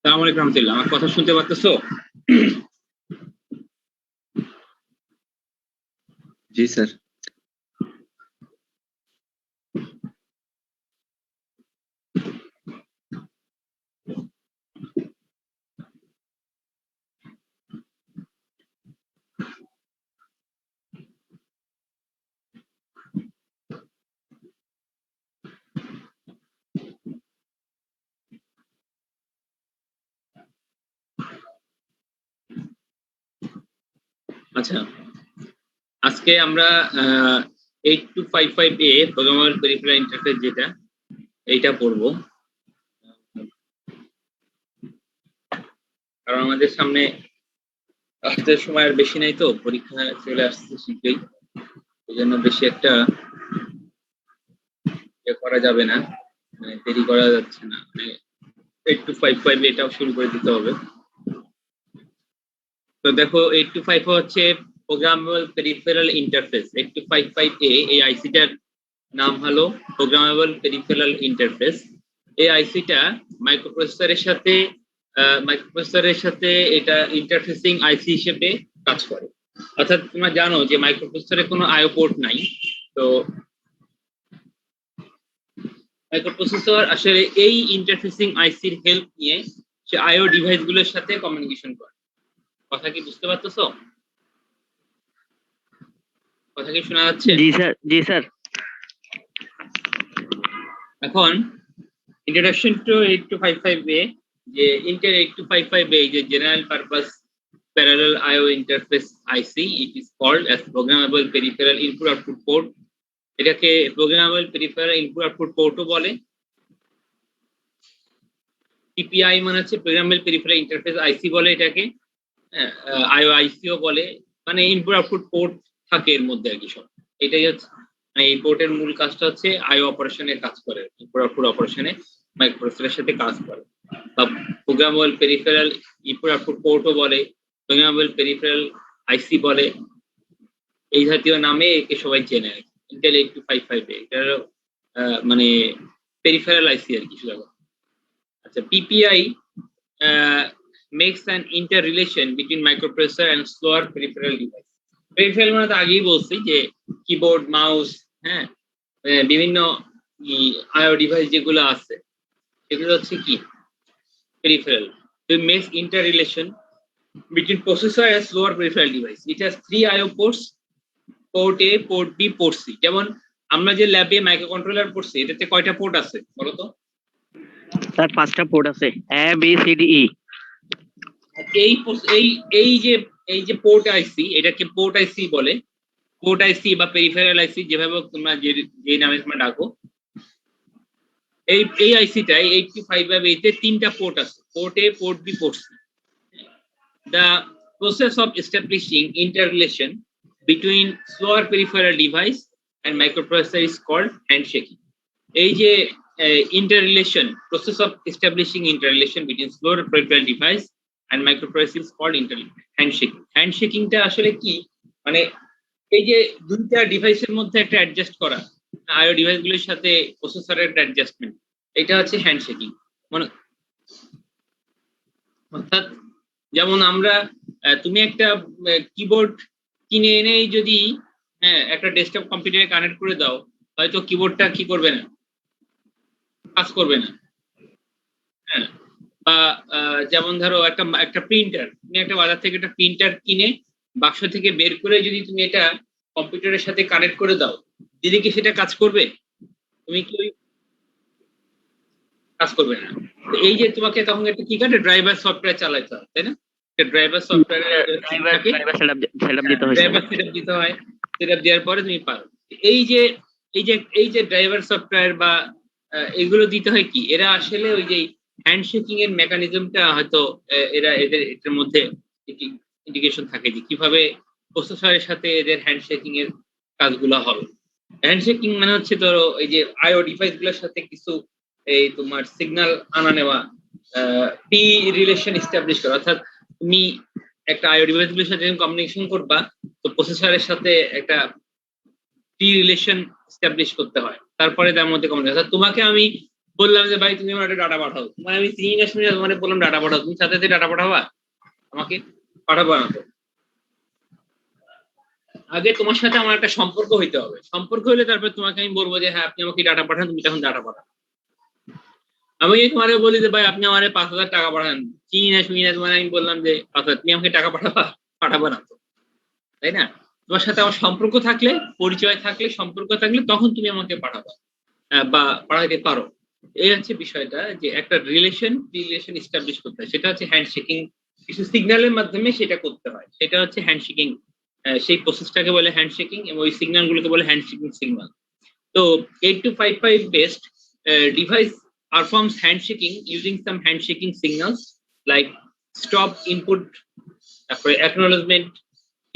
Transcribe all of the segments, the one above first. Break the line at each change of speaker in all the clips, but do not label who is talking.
আসসালামু আলাইকুম রহমতুল্লাহ, আমার কথা শুনতে পারতেছো?
জি স্যার।
আচ্ছা, আজকে আমরা 8255A প্রোগ্রামেবল পেরিফেরাল ইন্টারফেস যেটা এইটা পড়বো, কারণ আমাদের সামনে আসতে সময় আর বেশি নাই, তো পরীক্ষা চলে আসছে শীঘ্রই। এই জন্য বেশি একটা করা যাবে না, মানে দেরি করা যাচ্ছে না, মানে 8255 এটাও শুরু করে দিতে হবে। তো দেখো, 825 হচ্ছে প্রোগ্রামেবল পেরিফেরাল ইন্টারফেস। 8255A এই আইসিটার নাম হলো প্রোগ্রামেবল পেরিফেরাল ইন্টারফেস। এই আইসিটা মাইক্রোপ্রসেসরের সাথে এটা ইন্টারফেসিং আইসি হিসেবে কাজ করে। অর্থাৎ তোমরা জানো যে মাইক্রোপ্রসেসরে কোনো আইও পোর্ট নাই, তো মাইক্রোপ্রসেসর আসলে এই ইন্টারফেসিং আইসির হেল্প নিয়ে সে আইও ডিভাইস গুলোর সাথে কমিউনিকেশন করে। কথা কি বুঝতে পারতেছো? কথা কি শোনা যাচ্ছে?
জি স্যার, জি স্যার।
এখন introduction to 8255A, যে Intel 8255A is a general purpose parallel IO interface IC. It is called as programmable peripheral input output port. এটাকে programmable peripheral input output port ও বলে। PPI মানে হচ্ছে programmable peripheral interface IC বলে এটাকে, IO IC ও বলে, মানে input output port থাকে এর মধ্যে আর কি সব। এটাই হচ্ছে মানে এই পোর্টের মূল কাজটা হচ্ছে আইও অপারেশনে কাজ করে, ইনপুট আউটপুট অপারেশনে মাইক্রোপ্রসেসরের সাথে কাজ করে। বা প্রোগ্রামেবল পেরিফেরাল ইনপুট আউটপুট পোর্টও বলে, প্রোগ্রামেবল পেরিফেরাল আইসি বলে, এই জাতীয় নামে একে সবাই চেনে। ইন্টেল 8255 এটার মানে পেরিফেরাল আইসি আর কি শুধু। আচ্ছা, PPI makes an interrelation between microprocessor and slower peripheral device. Peripheral মানে তো আগেই বলছি যে কিবোর্ড, মাউস, হ্যাঁ, বিভিন্ন আইও ডিভাইস যেগুলো আছে সেগুলো হচ্ছে কি peripheral. So it makes interrelation between processor and slower peripheral device. It has 3 IO ports: port A, port B, port C. যেমন আমরা যে ল্যাবে মাইক্রোকন্ট্রোলার পড়ছি, এটাতে কয়টা পোর্ট আছে বলো তো?
স্যার 5টা পোর্ট আছে, A B C D E।
এই যে পোর্ট আইসি, এটাকে পোর্ট আইসি বলে। পোর্ট আইসি বা পেরিফেরাল আইসি, যেভাবে তোমরা যে নামে তোমরা ডাকো, এই আইসিটাই 8255 তে 3টা পোর্ট আছে: port A, port B, port C. The process of establishing interrelation between slower peripheral device and microprocessor is called handshaking. এই যে process of establishing interrelation between slower peripheral device and microprocessor is called handshaking. Handshaking টা আসলে কি, মানে এই যে দুইটা ডিভাইসের মধ্যে একটা অ্যাডজাস্ট করা, আইও ডিভাইসগুলোর সাথে প্রসেসরের একটা অ্যাডজাস্টমেন্ট, এটা হচ্ছে হ্যান্ডশেকিং। মানে অর্থাৎ যেমন আমরা তুমি একটা কিবোর্ড কিনে এনেই যদি একটা ডেস্কটপ কম্পিউটারে কানেক্ট করে দাও, হয়তো কিবোর্ডটা কি করবে না, কাজ করবে না। হ্যাঁ, বা যেমন ধরো একটা প্রিন্টার, তুমি একটা বাজার থেকে একটা প্রিন্টার কিনে বাক্স থেকে বের করে যদি তুমি এটা কম্পিউটারের সাথে কানেক্ট করে দাও, দিদি কি সেটা কাজ করবে? তুমি কি কাজ করবে না। এই যে তোমাকে তখন একটা কি করে ড্রাইভার সফটওয়্যার চালাতে হয়, তাই না? ড্রাইভার সফটওয়্যার
সেটআপ দিতে হয়,
ড্রাইভার সেটআপ দিতে হয়, সেটআপ দেওয়ার পরে তুমি পারো। এই যে ড্রাইভার সফটওয়্যার বা এগুলো দিতে হয় কি, এরা আসলে ওই যে হ্যান্ডশেকিং এর মেকানিজমটা হয়তো এটার মধ্যে ইন্ডিকেশন থাকে যে কিভাবে প্রসেসরের সাথে এদের হ্যান্ডশেকিং এর কাজগুলো হবে। হ্যান্ডশেকিং মানে হচ্ছে ধরো এই যে আইও ডিভাইস গুলোর সাথে কিছু এই তোমার সিগন্যাল আনা নেওয়া, পি রিলেশন এস্টাবলিশ করা। অর্থাৎ তুমি একটা আইও ডিভাইস গুলোর সাথে কমিউনিকেশন করবা, তো প্রসেসরের সাথে একটা পি রিলেশন এস্টাবলিশ করতে হয়, তারপরে তার মধ্যে কমিউনিকেশন। অর্থাৎ তোমাকে আমি বললাম যে ভাই তুমি আমার একটা ডাটা পাঠাও, মানে আমি 3 মিনিট মানে বললাম ডাটা পাঠাও, তুমি সাথে সাথে ডাটা পাঠাবা আমাকে? পাঠাবো না তো। আগে তোমার সাথে আমার একটা সম্পর্ক হইতে হবে, সম্পর্ক হলে তারপর তোমাকে আমি বলবো যে হ্যাঁ আপনি আমাকে ডাটা পাঠান, তুমি তখন ডাটা পাঠাও। আমি যদি তোমারে বলি যে ভাই আপনি আমার 5,000 টাকা পাঠান, চিনি না তোমার আমি বললাম যে 5,000, তুমি আমাকে টাকা পাঠাবা? পাঠাবো না তো, তাই না? তোমার সাথে আমার সম্পর্ক থাকলে, পরিচয় থাকলে, সম্পর্ক থাকলে তখন তুমি আমাকে পাঠাবা, বা পাঠাইতে পারো। এই হচ্ছে বিষয়টা, যে একটা রিলেশন এস্টাবলিশ করতে হয়, সেটা হচ্ছে হ্যান্ডশেকিং, কিছু সিগন্যালের মাধ্যমে সেটা করতে হয়, সেটা হচ্ছে হ্যান্ডশেকিং। সেই প্রসেসটাকে বলে হ্যান্ডশেকিং, এবং ওই সিগন্যাল গুলোকে বলে হ্যান্ডশেকিং সিগন্যাল। তো 8255 based device performs handshaking using some handshaking signals like stop, input, তারপরে acknowledgement,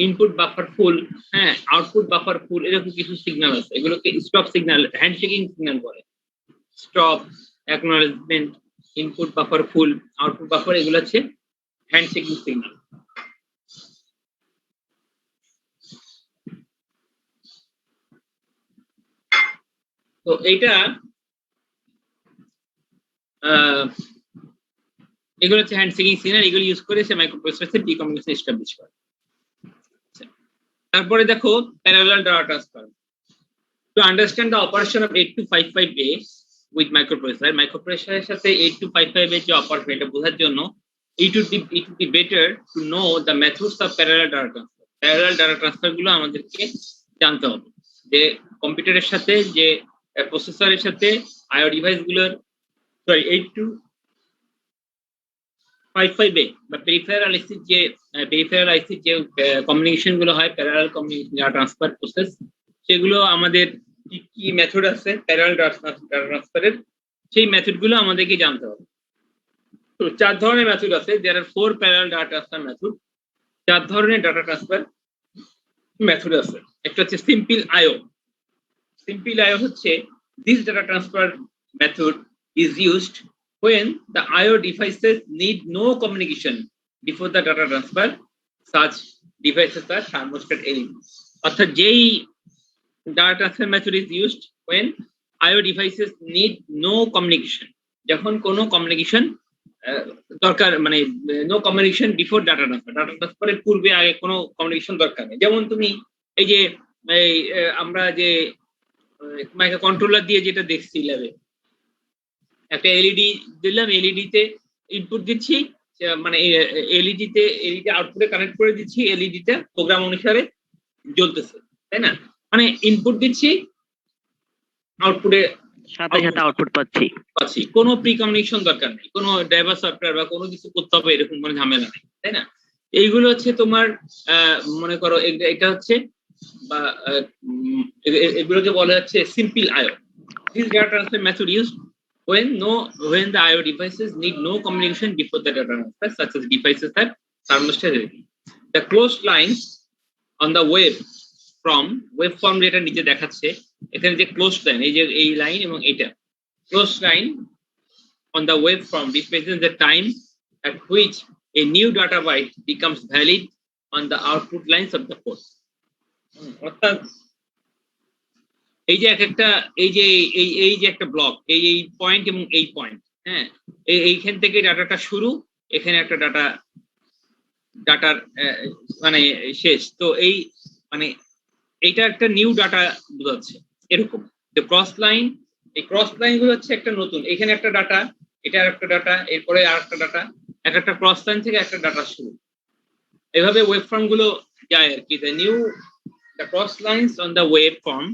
ইনপুট বাফার ফুল, হ্যাঁ আউটপুট বাফার ফুল, এরকম কিছু সিগন্যাল আছে, এগুলোকে স্টপ সিগন্যাল, হ্যান্ডশেকিং সিগন্যাল বলে। স্টপ, অ্যাকনলেজমেন্ট, ইনপুট বাফার ফুল, আউটপুট বাফার, এগুলো হচ্ছে হ্যান্ডশেকিং সিগন্যাল। তো এইটা এগুলো হচ্ছে হ্যান্ডশেকিং সিগন্যাল, এগুলো ইউজ করে সে মাইক্রোপ্রসেসর ডিকমিউনিকেশন এস্টাবলিশ করে। তারপরে দেখো parallel data transfer. To understand the operation of 8255A with microprocessor এর সাথে 8255 এর যে অপারেশন এটা বোঝার জন্য it would be better to know the methods of parallel data transfer. Parallel data transfer গুলো আমাদেরকে জানতে হবে, যে কম্পিউটারের সাথে, যে প্রসেসরের সাথে আইও ডিভাইস গুলোর, সরি 8255A বা পেরিফেরাল আইসি যে কমিউনিকেশন গুলো হয়, parallel communication data transfer process, সেগুলো আমাদের কি কি মেথড আছে প্যারালাল ডাটা ট্রান্সফারের, সেই মেথড গুলো আমাদেরকে জানতে হবে। তো 4 ধরনের মেথড আছে, there are 4 parallel data transfer method. 4 ধরনের ডাটা ট্রান্সফার মেথড আছে। একটা হচ্ছে সিম্পল আইও। সিম্পল আইও হচ্ছে this data transfer method is used when the IO devices need no communication before the data transfer. Such devices are thermostat LEDs. অর্থাৎ যেই data transfer method is used when IO devices need no communication, যখন কোনো communication দরকার, মানে no communication before data ট্রান্সফারের পূর্বে আগে কোনো কমিউনিকেশন দরকার নেই। যেমন তুমি এই যে আমরা যে মাইক্রো কন্ট্রোলার দিয়ে যেটা দেখছি ল্যাবে, একটা এলইডি দিলাম, এলইডি তে ইনপুট দিচ্ছি, মানে এলইডি আউটপুটে কানেক্ট করে দিচ্ছি, এলইডিটা প্রোগ্রাম অনুসারে জ্বলতেছে, তাই না? মানে ইনপুট দিচ্ছি, আউটপুটে
সাথে সাথে আউটপুট পাচ্ছি,
কোনো প্রি কমিউনিকেশন দরকার নেই, কোনো ড্রাইভার সফটওয়্যার বা কোনো কিছু করতে হবে এরকম কোনো ঝামেলা নেই, তাই না? এইগুলো হচ্ছে তোমার মনে করো এটা হচ্ছে, বা এগুলোকে বলা হচ্ছে simple IO. This data transfer method used when the IO devices need no communication before the data transfer, such as devices have thermostat LED. The closed lines on the web form যেটা নিচে দেখাচ্ছে, এখানে যে close line, এই যে এই line এবং এইটা close line on the waveform represents the time at which a new data byte becomes valid on the output lines of the port. অর্থাৎ এই যে একটা এই যে একটা ব্লক, এই পয়েন্ট এবং এই পয়েন্ট, হ্যাঁ এইখান থেকে ডাটাটা শুরু, এখানে একটা ডাটার মানে শেষ। তো এই মানে এইটা একটা নিউ ডাটা বোঝাচ্ছে এরকম। যে ক্রস লাইন, এই ক্রস লাইন গুলো হচ্ছে একটা নতুন, এখানে একটা ডাটা, এটা একটা ডাটা, এরপরে আর একটা ডাটা, একটা ক্রস লাইন থেকে একটা ডাটা শুরু, এইভাবে ওয়েবফর্ম গুলো যায় আর কি। The cross lines on the waveform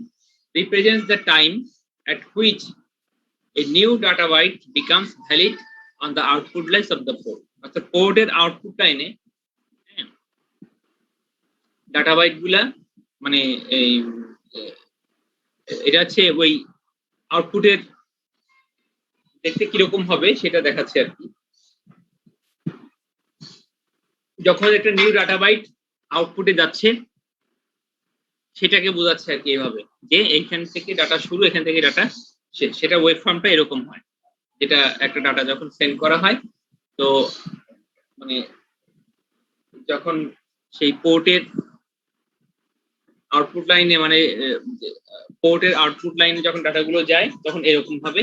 represents the time at which a new data byte becomes valid on the output lines of the port. অর্থাৎ পোর্টের আউটপুট লাইনে ডাটা বাইট গুলা, মানে এই এটা হচ্ছে ওই আউটপুটের দেখতে কিরকম হবে সেটা দেখাচ্ছে আর কি। যখন একটা নিউ ডাটা বাইট আউটপুটে যাচ্ছে সেটাকে বোঝাচ্ছে আর কি এভাবে, যে এইখান থেকে ডাটা শুরু, এখান থেকে ডাটা শেষ। সেটা ওয়েব ফর্মটা এরকম হয়, যেটা একটা ডাটা যখন সেন্ড করা হয়, তো মানে যখন সেই পোর্টের আউটপুট লাইনে, মানে পোর্টের আউটপুট লাইনে যখন ডাটাগুলো যায় তখন এরকম ভাবে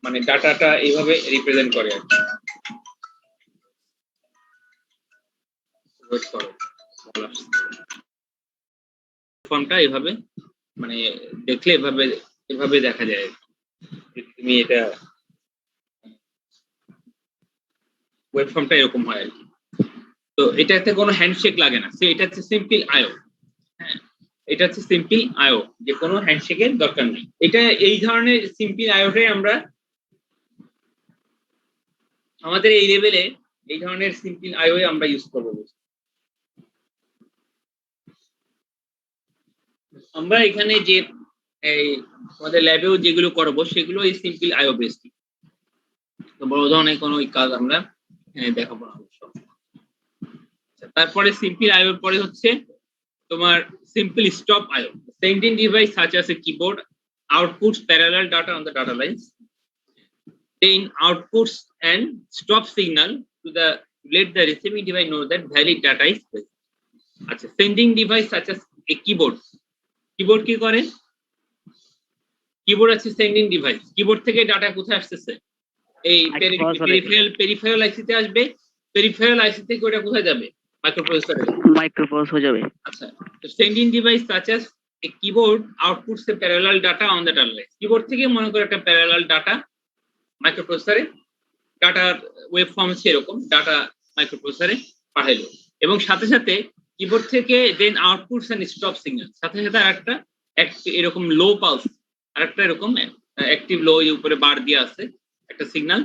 মানে ডাটাটা এইভাবে রিপ্রেজেন্ট করে আর কি। ফর্মটা এইভাবে মানে দেখলে এভাবে দেখা যায়। তুমি এটা ওয়েব ফর্মটা এরকম হয় আর কি। তো এটাতে কোনো হ্যান্ডশেক লাগে না, এটা হচ্ছে সিম্পল আইও। হ্যাঁ, এটা হচ্ছে সিম্পল আইও, যে কোনো হ্যান্ডশেকের দরকার নেই। এটা এই ধরনের সিম্পল আইওটাই আমরা আমাদের এই লেভেলে এই ধরনের সিম্পল আইও আমরা ইউজ করবো। আমরা এখানে যে এই আমাদের ল্যাবেও যেগুলো করবো সেগুলো এই সিম্পল আইও বেসড। তো বড় ধরনের কোনো কাজ আমরা দেখাবো না অবশ্য। তারপরে সিম্পল আইওর পরে হচ্ছে তোমার simple stop IO. Sending device such as a keyboard outputs parallel data on the data lines, then outputs and stop signal to let the receiving device know that valid data is present. আচ্ছা, sending device such as a keyboard কি করে? Keyboard আছে sending device. Keyboard থেকে data কোথায় আসতেছে? এই peripheral আইসিতে আসবে। Peripheral আইসি থেকে ওটা কোথায় যাবে?
মাইক্রোপ্রসেসর হয়ে যাবে।
আচ্ছা, তো sending device such as a keyboard outputs a parallel data on the data line. Keyboard থেকে মনে করে একটা প্যারালাল ডাটা মাইক্রোপ্রসেসরে, ডাটা ওয়েব ফর্ম সেরকম ডাটা মাইক্রোপ্রসেসরে পাঠাইলো, এবং সাথে সাথে কিবোর্ড থেকে then outputs and stop signal, সাথে সাথে আরেকটা এরকম লো পালস, আরেকটা এরকম অ্যাক্টিভ লো উপরে বার দিয়ে আছে একটা সিগন্যাল,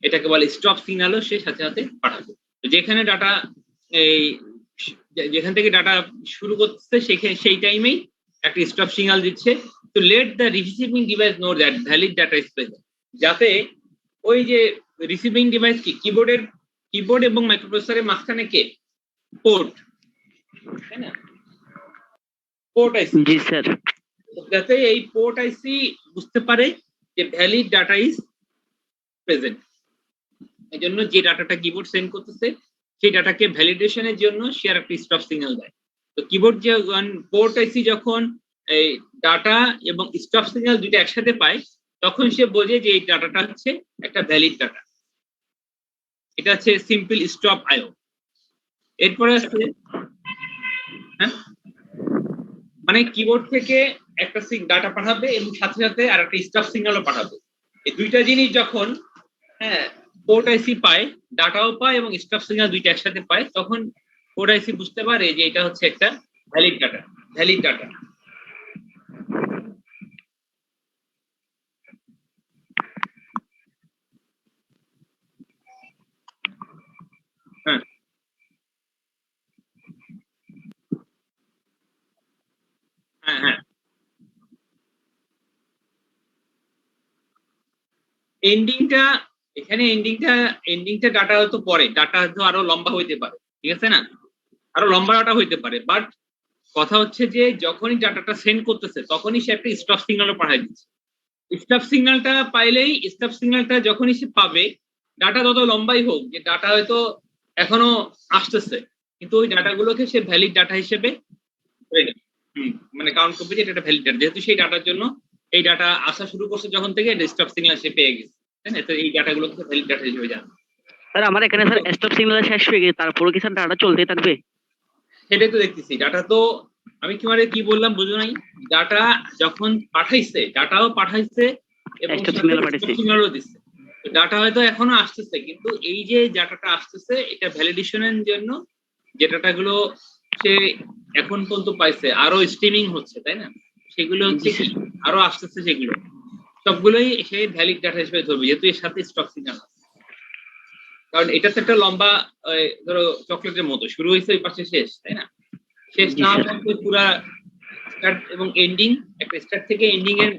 এটাকে বলে স্টপ সিগন্যালও সে সাথে সাথে পাঠাবে। যেখানে ডাটা এই যেখান থেকে ডাটা শুরু করছে সেই টাইমেই একটা স্টপ সিগন্যাল দিচ্ছে, to let the receiving device know that valid data is present, যাতে ওই যে রিসিভিং ডিভাইস কি কিবোর্ড এবং মাইক্রোপ্রসেসরের মাঝখানে কে? পোর্ট, তাই না? পোর্ট আইসি।
জি স্যার।
যাতে এই পোর্ট আইসি বুঝতে পারে যে ভ্যালিড ডাটা ইজ প্রেজেন্ট, এই জন্য যে ডাটাটা কিবোর্ড সেন্ড করতেছে সেই ডাটাকে ভ্যালিডেশনের জন্য সে আর একটা স্টপ সিগন্যাল দেয়। তো কিবোর্ড যে পোর্ট আইসি যখন এই ডাটা এবং স্টপ সিগন্যাল দুইটা একসাথে পায় তখন সে বোঝে যে এই ডাটাটা হচ্ছে একটা ভ্যালিড ডাটা। এটা হচ্ছে সিম্পল স্টপ আইও। এরপরে আছে হ্যাঁ, মানে কিবোর্ড থেকে একটা ডাটা পাঠাবে এবং সাথে সাথে আর একটা স্টপ সিগন্যালও পাঠাবে। এই দুইটা জিনিস যখন পোর্ট আইসি পায়, ডাটাও পায় এবং স্টপ সিগন্যাল দুইটা একসাথে পায়, তখন পোর্ট আইসি বুঝতে পারে যে এটা হচ্ছে একটা ভ্যালিড ডাটা। হ্যাঁ হ্যাঁ হ্যাঁ, এন্ডিংটা এখানে এন্ডিংটা ডাটা হয়তো পরে, ডাটা হয়তো আরো লম্বা হইতে পারে, ঠিক আছে না? আরো লম্বা ডাটা হইতে পারে, বাট কথা হচ্ছে যে যখনই ডাটাটা সেন্ড করতেছে তখনই সে একটা স্টপ সিগন্যালও পাঠিয়ে দিচ্ছে। স্টপ সিগন্যালটা পাইলেই, স্টপ সিগন্যালটা যখনই সে পাবে, ডাটা তত লম্বাই হোক, যে ডাটা হয়তো এখনো আসতেছে, কিন্তু ওই ডাটাগুলোকে সে ভ্যালিড ডাটা হিসেবে মানে কাউন্ট করবে যে এটা ভ্যালিড ডাটা, যেহেতু সেই ডাটার জন্য এই ডাটা আসা শুরু করছে যখন থেকে স্টপ সিগন্যাল সে পেয়ে গেছে, তাই না? তো এই ডাটাগুলোকে ভ্যালিড ডাটা হিসেবে জানবে।
স্যার আমার এখানে স্যার স্টপ সিগন্যাল শেষ হয়ে গেছে, তারপরে কি স্যার ডাটা চলতে থাকবে?
সেটাই তো দেখতেছি। ডাটা তো আমি কি বললাম বুঝো নাই? ডাটা যখন পাঠাইছে, ডাটাও পাঠাইছে এবং সিগন্যালও দিচ্ছে। ডাটা হয়তো এখনো আসতেছে, কিন্তু এই যে ডাটাটা আসতেছে এটা ভ্যালিডেশনের জন্য যে ডাটাগুলো সে এখন পর্যন্ত পাইছে, আরো স্ট্রিমিং হচ্ছে, তাই না? সেগুলো হচ্ছে কি আরো আসতেছে, সেগুলো সবগুলোই সে ভ্যালিড ডাটা হিসেবে ধরবে, যেহেতু এর সাথে স্টপ সিগন্যাল আছে। কারণ এটা তো একটা লম্বা ধরো চকলেটের মতো, শুরু হয়েছে ওই পাশে শেষ, তাই না? শেষ না হওয়ার পুরা স্টার্ট এবং এন্ডিং, একটা স্টার্ট থেকে এন্ডিং এর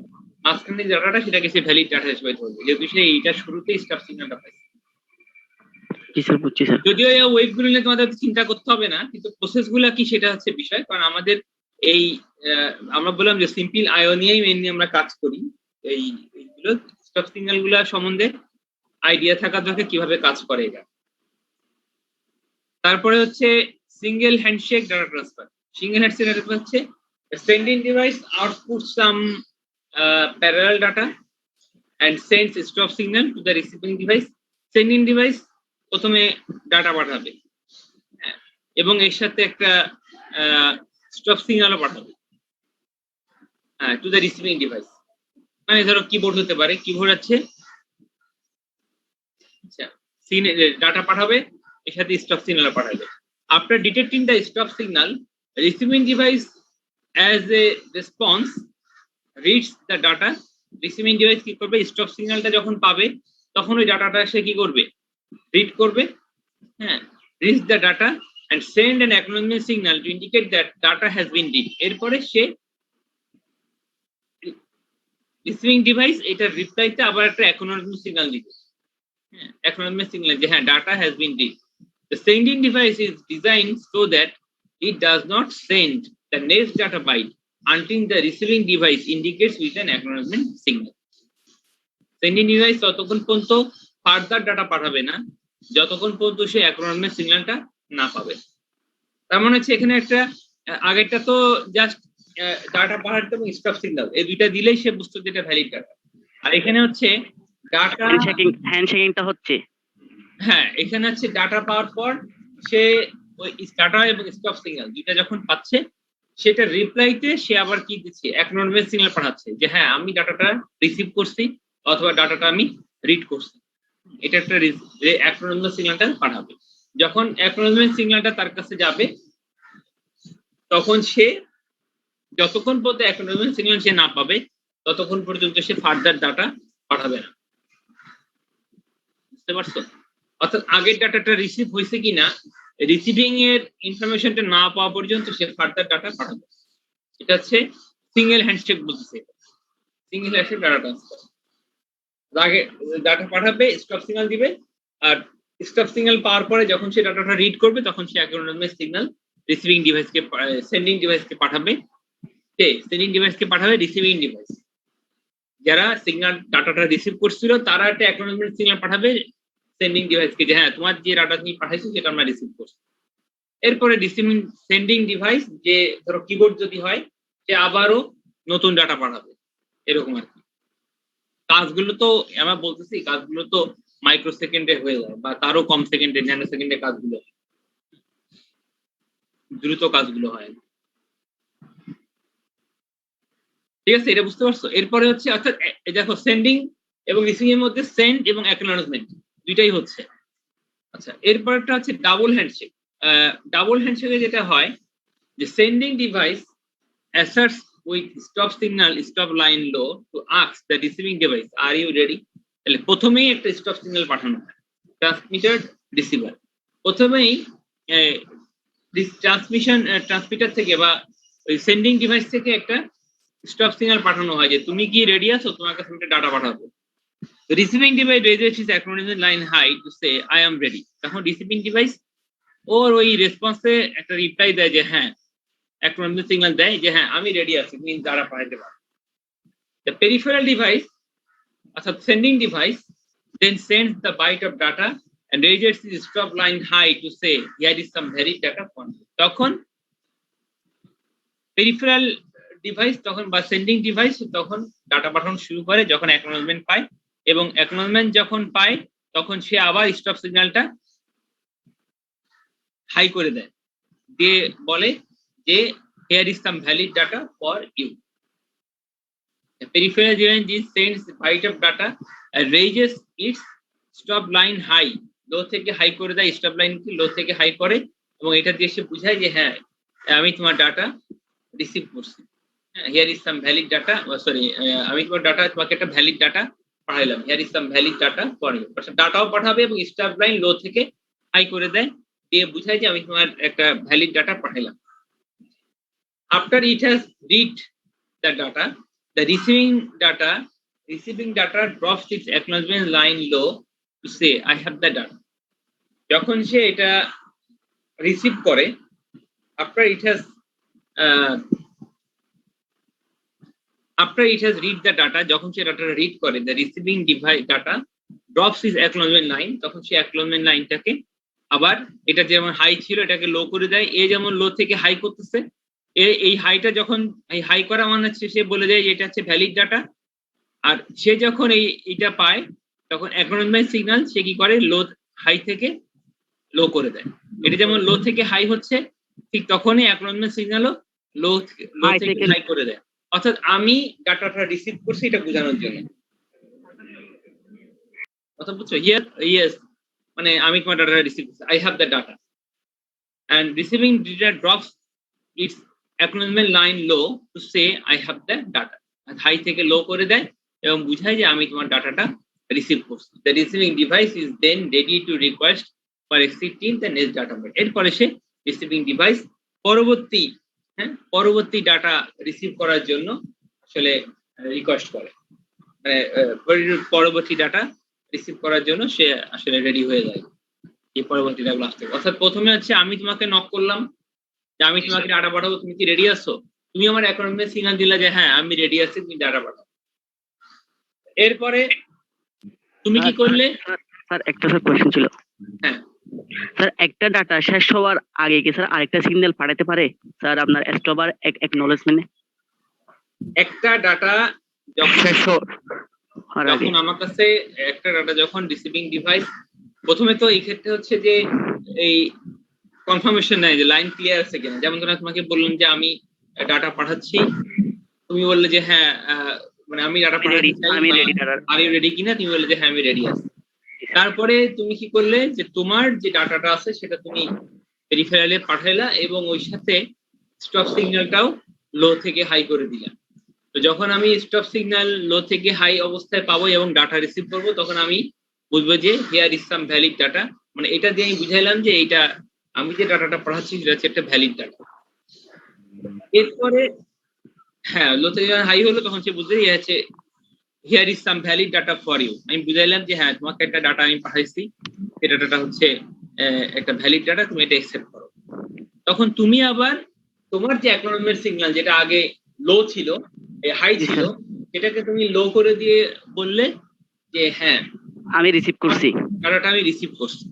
মাঝখানে ডাটাটা সেটাকে সে ভ্যালিড ডাটা হিসেবে ধরবে, যেহেতু সে এইটা শুরুতেই স্টপ সিগন্যালটা পাইছে। যদিও এই ওয়েব গুলো নিয়ে তোমাদের চিন্তা করতে হবে না, কিন্তু প্রসেস গুলা কি সেটা হচ্ছে বিষয়। কারণ আমাদের এই আমরা বললাম যে সিম্পল আইও নিয়েই মেইনলি আমরা কাজ করি। এইগুলো স্টপ সিগন্যাল গুলা সম্বন্ধে আইডিয়া থাকা দরকার কিভাবে কাজ করে এটা। তারপরে হচ্ছে single handshake data transfer. Single handshake data হচ্ছে sending device output some parallel data and sends stop signal to the receiving device. Sending device প্রথমে ডাটা পাঠাবে এবং এর সাথে একটা স্টপ সিগন্যালও পাঠাবে টু দ্য রিসিভিং ডিভাইস। মানে ধরো কিবোর্ড হতে পারে, কিবোর্ড আছে ডাটা পাঠাবে, এর সাথে স্টপ সিগন্যাল পাঠাবে। After detecting the stop signal, receiving device as a response reads the data. Receiving device কি করবে, স্টপ সিগন্যালটা যখন পাবে তখন ওই ডাটাটা সে কি করবে, রিড করবে। হ্যাঁ, reads the data and send an acknowledgement signal to indicate that data has been read. এরপরে সে রিসিভিং ডিভাইস এটা রিপ্লাইতে আবার একটা acknowledgement signal দিবে। হ্যাঁ, acknowledgement signal যে হ্যাঁ data has been read. The sending device is designed so that it does not send the next data byte until the receiving device indicates with an acknowledgement signal. Sending device ততক্ষণ পর্যন্ত further data পাঠাবে না যতক্ষণ পর্যন্ত সে acknowledgement signalটা না পাবে। তার মানে হচ্ছে এখানে একটা আগেরটা তো জাস্ট ডাটা পাঠাতে এবং স্টপ সিগন্যাল, এই দুইটা দিলেই সে বুঝতো যে এটা ভ্যালিড ডাটা। আর এখানে হচ্ছে ডাটা
হ্যান্ডশেকিংটা হচ্ছে,
হ্যাঁ এখানে হচ্ছে ডাটা পাওয়ার পর সে ওই ডাটা এবং স্টপ সিগন্যাল দুইটা যখন পাচ্ছে সেটা রিপ্লাইতে সে আবার কি দিচ্ছে, অ্যাকনলেজমেন্ট সিগন্যাল পাঠাচ্ছে যে হ্যাঁ আমি ডাটাটা রিসিভ করছি অথবা ডাটাটা আমি রিড করছি। এটা একটা অ্যাকনলেজমেন্ট সিগন্যালটা পাঠাবে। যখন অ্যাকনলেজমেন্ট সিগন্যালটা তার কাছে যাবে তখন সে যতক্ষণ পর্যন্ত অ্যাকনলেজমেন্ট সিগন্যাল সে না পাবে ততক্ষণ পর্যন্ত সে ফার্দার ডাটা পাঠাবে না। বুঝতে পারছো? অর্থাৎ আগের ডাটাটা রিসিভ হয়েছে কিনা রিসিভিং এর ইনফরমেশনটা না পাওয়া পর্যন্ত সে ফার্দার ডাটা পাঠাবে। এটা হচ্ছে সিঙ্গেল হ্যান্ডশেক বলতেছে, সিঙ্গেল হ্যান্ডশেক ডাটা ট্রান্সফার। আগে ডাটা পাঠাবে, স্টপ সিগন্যাল দিবে, আর স্টপ সিগন্যাল পাওয়ার পরে যখন সে ডাটাটা রিড করবে তখন সে অ্যাকনলেজমেন্ট সিগন্যাল রিসিভিং ডিভাইসকে সেন্ডিং ডিভাইসকে পাঠাবে। সেন্ডিং ডিভাইসকে পাঠাবে রিসিভিং ডিভাইস। যারা সিগন্যাল ডাটাটা রিসিভ করছিল তারা একটা অ্যাকনলেজমেন্ট সিগন্যাল পাঠাবে সেন্ডিং ডিভাইসকে যে হ্যাঁ তোমার যে ডাটা তুমি পাঠাইছো সেটা আমরা রিসিভ করছি। এরপরে রিসিভিং সেন্ডিং ডিভাইস যে ধরো কিবোর্ড যদি হয় সে আবারও নতুন ডাটা পাঠাবে, এরকম আর কি। কাজগুলো তো আমরা বলতেছি কাজগুলো তো মাইক্রো সেকেন্ডে হয়ে যায় বা তারও কম সেকেন্ডে, ন্যানো সেকেন্ডে কাজগুলো দ্রুত কাজগুলো হয়। ঠিক আছে, এটা বুঝতে পারছো? এরপরে হচ্ছে অর্থাৎ দেখো সেন্ডিং এবং রিসিভিং এর মধ্যে সেন্ড এবং অ্যাকনলেজমেন্ট দুইটাই হচ্ছে। আচ্ছা, এরপরটা হচ্ছে ডাবল হ্যান্ডশেক। ডাবল হ্যান্ডশেকে যেটা হয় যে sending device asserts with stop signal stop line low to ask the receiving device are you ready। তাহলে প্রথমেই একটা স্টপ সিগন্যাল পাঠানো হয় ট্রান্সমিটার রিসিভার। প্রথমেই ট্রান্সমিটার থেকে বা ওই সেন্ডিং ডিভাইস থেকে একটা স্টপ সিগন্যাল পাঠানো হয় যে তুমি কি রেডি আছো, তোমার কাছে একটা ডাটা পাঠাবো। Receiving device raises its acknowledgement line high to say I am ready। তখন রিসিভিং ডিভাইস ওর ওই রেসপন্সে একটা রিপ্লাই দেয় যে হ্যাঁ, acknowledgement signal দেয় যে হ্যাঁ আমি রেডি আছি, তুমি ডাটা পাঠাতে পারো। The peripheral device অর্থাৎ sending device then sends the byte of data and raises its stop line high to say here is some valid data for you। তখন পেরিফেরাল ডিভাইস তখন বা সেন্ডিং ডিভাইস তখন data পাঠানো শুরু করে যখন acknowledgement পায়, এবং অ্যাকনলেজমেন্ট যখন পায় তখন সে আবার স্টপ সিগন্যালটা হাই করে দেয়, দিয়ে বলে যে here is some valid data for you। The peripheral device sends byte of data and raises its stop line high। লো থেকে হাই করে দেয়, স্টপ লাইন কি লো থেকে হাই করে, এবং এটা দিয়ে সে বুঝায় যে হ্যাঁ আমি তোমার ডাটা রিসিভ করছি। here is some valid data, sorry আমি তোমার ডাটা তোমাকে একটা ভ্যালিড ডাটা পাঠাইলাম, here is some valid data for you। ডাটাও পাঠাবে এবং স্টপ লাইন লো থেকে হাই করে দেয়, দিয়ে বুঝায় যে আমি তোমার একটা ভ্যালিড ডাটা পাঠাইলাম। After it has read the data, the receiving data drops its acknowledgement line low to say I have the data। যখন সে এটা রিসিভ করে after it has read the data, যখন সে ডাটা রিড করে the receiving device data drops its acknowledgement line, তখন সে acknowledgement লাইনটাকে আবার এটা যেমন high ছিল এটাকে লো করে দেয়। এ যেমন লো থেকে হাই করতেছে, এই হাইটা যখন এই হাই করা মানে হচ্ছে সে বলে দেয় এটা হচ্ছে ভ্যালিড ডাটা, আর সে যখন এইটা পায় তখন অ্যাকনলেজমেন্ট সিগন্যাল সে কি করে লো হাই থেকে লো করে দেয়। এটা যেমন লো থেকে হাই হচ্ছে ঠিক তখনই অ্যাকনলেজমেন্ট সিগন্যালও লো থেকে হাই করে দেয়। অর্থাৎ আমি ডাটাটা রিসিভ করছি এটা বোঝানোর জন্য। কথা বুঝছো? হিয়ার ইয়েস মানে আমি তোমার ডাটাটা রিসিভ করছি, I have the data and receiving data drops its acknowledgement line low to say I have the data. High থেকে লো করে দেয় এবং বুঝায় যে আমি তোমার ডাটাটা রিসিভ করছি। The receiving device is then ready to request for accepting the next data byte. এরপরে সে রিসিভিং ডিভাইস পরবর্তী ডাটা রিসিভ করার জন্য আসলে রিকোয়েস্ট করে, মানে পরবর্তী ডাটা রিসিভ করার জন্য সে আসলে রেডি হয়ে যায় এই পরবর্তী ডাটা আসতে। অর্থাৎ প্রথমে হচ্ছে আমি তোমাকে নক করলাম যে আমি তোমাকে ডাটা পাঠাবো, তুমি কি রেডি আছো? তুমি আমার অ্যাকাউন্টে সিগন্যাল দিলা যে হ্যাঁ আমি রেডি আছি, তুমি ডাটা পাঠাও। এরপরে তুমি কি করলে?
স্যার একটা স্যার কোশ্চেন ছিল।
হ্যাঁ
স্যার একটা ডাটা শেষ হওয়ার আগে কি স্যার আরেকটা সিগন্যাল পাঠাতে পারে স্যার আপনার স্টপ আর অ্যাকনলেজমেন্টে?
একটা ডাটা যখন
শেষ হওয়ার আগে
যখন আমার কাছে একটা ডাটা যখন রিসিভিং ডিভাইস প্রথমে তো এই ক্ষেত্রে হচ্ছে যে এই কনফার্মেশন নেয় যে লাইন ক্লিয়ার আছে কিনা। যেমন ধরো তোমাকে বললাম যে আমি ডাটা পাঠাচ্ছি, তুমি বললে যে হ্যাঁ মানে আমি ডাটা পাঠাচ্ছি, আর ইউ রেডি কিনা, তুমি বললে যে হ্যাঁ আমি রেডি আছি। তারপরে তুমি কি করলে যে তোমার যে ডাটাটা আছে সেটা তুমি পেরিফেরালে পাঠাইলা এবং ওই সাথে স্টপ সিগন্যালটাও লো থেকে হাই করে দিলাম। তো যখন আমি স্টপ সিগন্যাল লো থেকে হাই অবস্থায় পাবো এবং ডাটা রিসিভ করবো তখন আমি বুঝবো যে here is some valid data, মানে এটা দিয়ে আমি বুঝাইলাম যে এইটা আমি যে ডাটাটা পড়াচ্ছি সেটা হচ্ছে একটা ভ্যালিড ডাটা। এরপরে হ্যাঁ লো থেকে হাই হলো তখন সে বুঝবে যে হচ্ছে here is some valid data for you. আমি বুঝাইলাম যে হ্যাঁ তোমাকে একটা ডাটা আমি পাঠাইছি, এই ডাটাটা হচ্ছে একটা ভ্যালিড ডাটা, তুমি এটা অ্যাকসেপ্ট করো। তখন তুমি আবার তোমার যে অ্যাকনলেজমেন্ট সিগন্যাল যেটা আগে লো ছিল, হাই ছিল, সেটাকে তুমি লো করে দিয়ে বললে যে হ্যাঁ
আমি রিসিভ করছি,
ডাটাটা আমি রিসিভ করছি।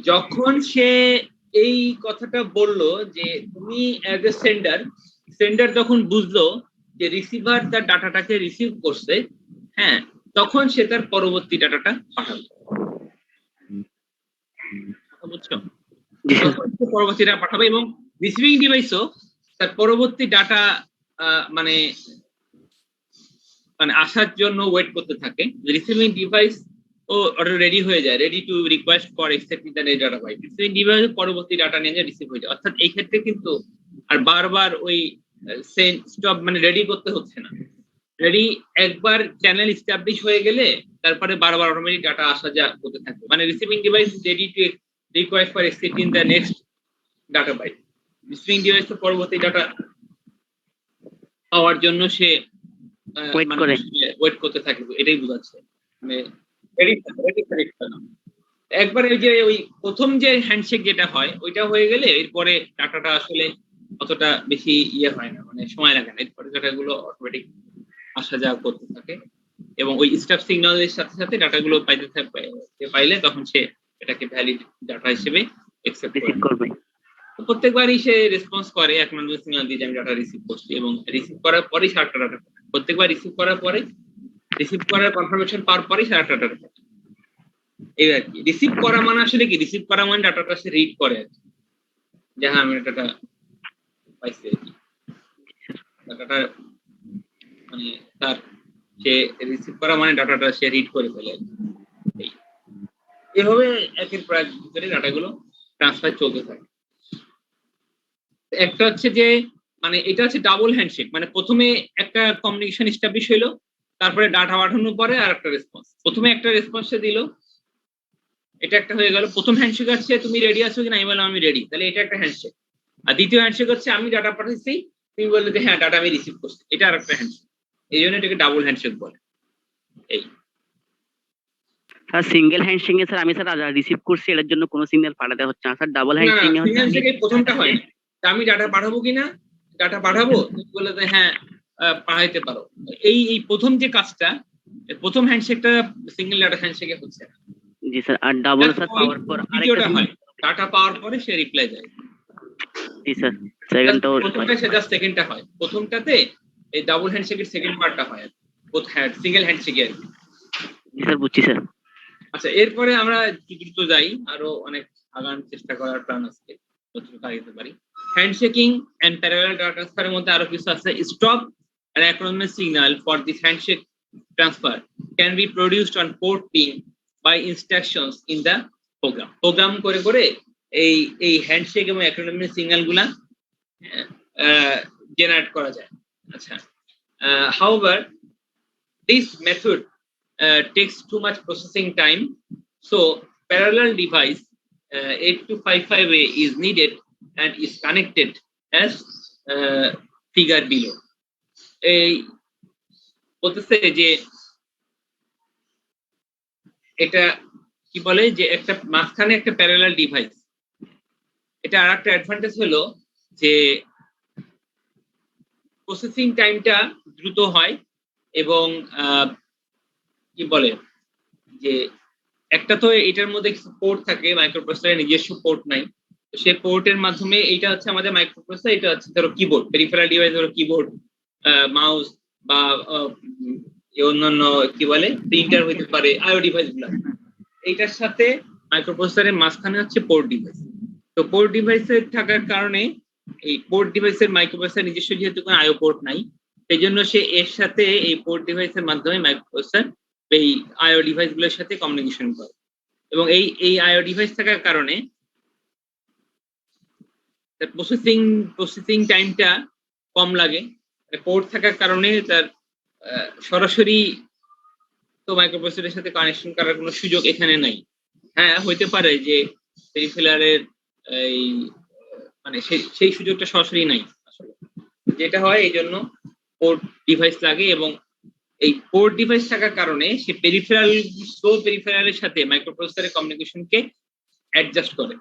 যখন সে এই কথাটা বললো যে তুমি অ্যাজ এ সেন্ডার যখন বুঝলো যে রিসিভার তার ডাটাটাকে রিসিভ করছে, হ্যাঁ তখন সে তার পরবর্তী ডাটাটা পাঠাবে। বুঝছো? পরবর্তী ডাটা পাঠাবে এবং রিসিভিং ডিভাইসও তার পরবর্তী ডাটা মানে আসার জন্য ওয়েট করতে থাকে। রিসিভিং ডিভাইস ও রেডি হয়ে যায়, ready to request for accepting the next data byte. Receiving device পরবর্তী ডাটা নিয়ে রিসিভ হয়ে যায়। অর্থাৎ এই ক্ষেত্রে কিন্তু আর বারবার ওই স্টপ মানে রেডি করতে হচ্ছে না। রেডি একবার চ্যানেল এস্টাবলিশ হয়ে গেলে তারপরে বারবার অটোমেটিক ডাটা আসা যা করতে থাকবে। মানে receiving device ready to request for accepting the next data byte. Receiving device তো পরবর্তী ডাটা পাওয়ার জন্য সে ওয়েট করতে থাকে, এটাই বোঝাচ্ছে। মানে একবার ওই যে ওই প্রথম যে হ্যান্ডশেক যেটা হয় ওইটা হয়ে গেলে এরপরে ডাটাটা আসলে অতটা বেশি ইয়ে হয় না, মানে সময় লাগে না। এরপরে ডাটাগুলো অটোমেটিক আসা যাওয়া করতে থাকে এবং ওই স্টপ সিগন্যালের সাথে সাথে ডাটাগুলো পাইলে তখন সে এটাকে ভ্যালিড ডাটা হিসেবে অ্যাকসেপ্ট করবে। প্রত্যেকবারই সে রেসপন্স করে অ্যাকনলেজমেন্ট সিগন্যাল দিয়ে আমি ডাটা রিসিভ করছি এবং রিসিভ করার পরেই সারাটা ডাটা প্রত্যেকবার রিসিভ করার কনফার্মেশন পাওয়ার পরেই সারাটা ডাটা এই আর কি। রিসিভ করা মানে আসলে কি, রিসিভ করা মানে ডাটাটা সে রিড করে আর কি, যে হ্যাঁ আমি ডাটা পাইছি আর কি। ডাটাটা মানে তার সে রিসিভ করা মানে ডাটাটা সে রিড করে ফেলে আর কি। এইভাবে একের পর এক ভিতরে ডাটাগুলো ট্রান্সফার চলতে থাকে। একটা হচ্ছে যে মানে এটা হচ্ছে ডাবল হ্যান্ডশেক, মানে প্রথমে একটা কমিউনিকেশন এস্টাবলিশ হইলো, তারপরে ডাটা পাঠানোর পরে আর একটা রেসপন্স। প্রথমে একটা রেসপন্স দিল, এটা একটা হয়ে গেল। প্রথম হ্যান্ডশেক হচ্ছে তুমি রেডি আছো কিনা, আমি বললাম আমি রেডি, তাহলে এটা একটা হ্যান্ডশেক। আর দ্বিতীয় হ্যান্ডশেক হচ্ছে আমি ডাটা পাঠাচ্ছি, তুমি বললে যে হ্যাঁ ডাটা আমি রিসিভ করছি, এটা আর একটা হ্যান্ডশেক। এই জন্য এটাকে ডাবল হ্যান্ডশেক বলে। এই
স্যার সিঙ্গেল হ্যান্ডশেকে স্যার আমি স্যার রিসিভ করছি, এর জন্য কোনো সিগন্যাল পাঠাতে হচ্ছে না স্যার। ডাবল হ্যান্ডশেকে
হচ্ছে প্রথমটা হয় না, আমি ডাটা পাঠাবো কিনা, ডাটা পাঠাবো, তুমি বলে যে হ্যাঁ পাঠাইতে পারো। এই প্রথম যে কাজটা, প্রথম হ্যান্ডশেকটা সিঙ্গেল ডাটা হ্যান্ডশেকে হচ্ছে না।
জি স্যার। আর ডাবল স্যার পাওয়ার পর
আরেকটা হয়, ডাটা পাওয়ার পরে সে রিপ্লাই দেয়।
জি স্যার। সেকেন্ডটা
প্রথমটা সে জাস্ট সেকেন্ডটা হয়, প্রথমটাতে এই ডাবল হ্যান্ডশেকের সেকেন্ড পার্টটা হয়। বোথ হ্যান্ড, সিঙ্গেল হ্যান্ডশেকে আর কি।
জি স্যার, বুঝছি স্যার।
আচ্ছা, এরপরে আমরা দ্রুত যাই, আরো অনেক আগানোর চেষ্টা করার প্ল্যান আছে, যতটুকু আগাতে পারি। হ্যান্ডশেকিং এন্ড প্যারালাল ডাটা ট্রান্সফারের মধ্যে আরো কিছু আছে। Stop an acknowledgement signal for this handshake transfer can be produced on port pin by instructions in the program. Program করে করে এই হ্যান্ডশেক এবং অ্যাকনলেজমেন্ট সিগন্যাল গুলা জেনারেট করা যায়। আচ্ছা, however this method takes too much processing time, so parallel device 8255A is needed and is connected as figure below. এই বলতেছে যে এটা কি বলে যে একটা মাঝখানে একটা প্যারালাল ডিভাইস, এটা আর একটা অ্যাডভান্টেজ হলো যে প্রসেসিং টাইমটা দ্রুত হয় এবং কি বলে যে একটা তো এটার মধ্যে কিছু পোর্ট থাকে, মাইক্রোপ্রসেসরের নিজস্ব পোর্ট নাই, তো সেই পোর্টের মাধ্যমে এইটা হচ্ছে আমাদের মাইক্রোপ্রসেসর, এটা হচ্ছে ধরো কিবোর্ড, পেরিফেরাল ডিভাইস ধরো কিবোর্ড, মাউস বা অন্যান্য কি বলে প্রিন্টার হইতে পারে, আইও ডিভাইস গুলা, এইটার সাথে মাইক্রোপ্রসেসরের মাঝখানে হচ্ছে পোর্ট ডিভাইস। তো পোর্ট ডিভাইসের থাকার কারণে এই পোর্ট ডিভাইসের মাইক্রোপ্রসেসর নিজস্ব যেহেতু কোনো আইও পোর্ট নাই, সেই জন্য সে এর সাথে এই পোর্ট ডিভাইসের মাধ্যমে মাইক্রোপ্রসেসর এই আইও ডিভাইস গুলোর সাথে কমিউনিকেশন করে, এবং এই আইও ডিভাইস থাকার কারণে প্রসেসিং টাইমটা কম লাগে। পোর্ট থাকার কারণে তার সরাসরি তো মাইক্রোপ্রসেসরের সাথে কানেকশন করার কোনো সুযোগ এখানে নাই। হ্যাঁ, হইতে পারে যে পেরিফেরালের এই মানে সেই সুযোগটা সরাসরি নাই আসলে, যেটা হয় এই জন্য পোর্ট ডিভাইস লাগে, এবং এই পোর্ট ডিভাইস থাকার কারণে সে পেরিফেরালের সাথে মাইক্রোপ্রসেসরের কমিউনিকেশনকে অ্যাডজাস্ট করে।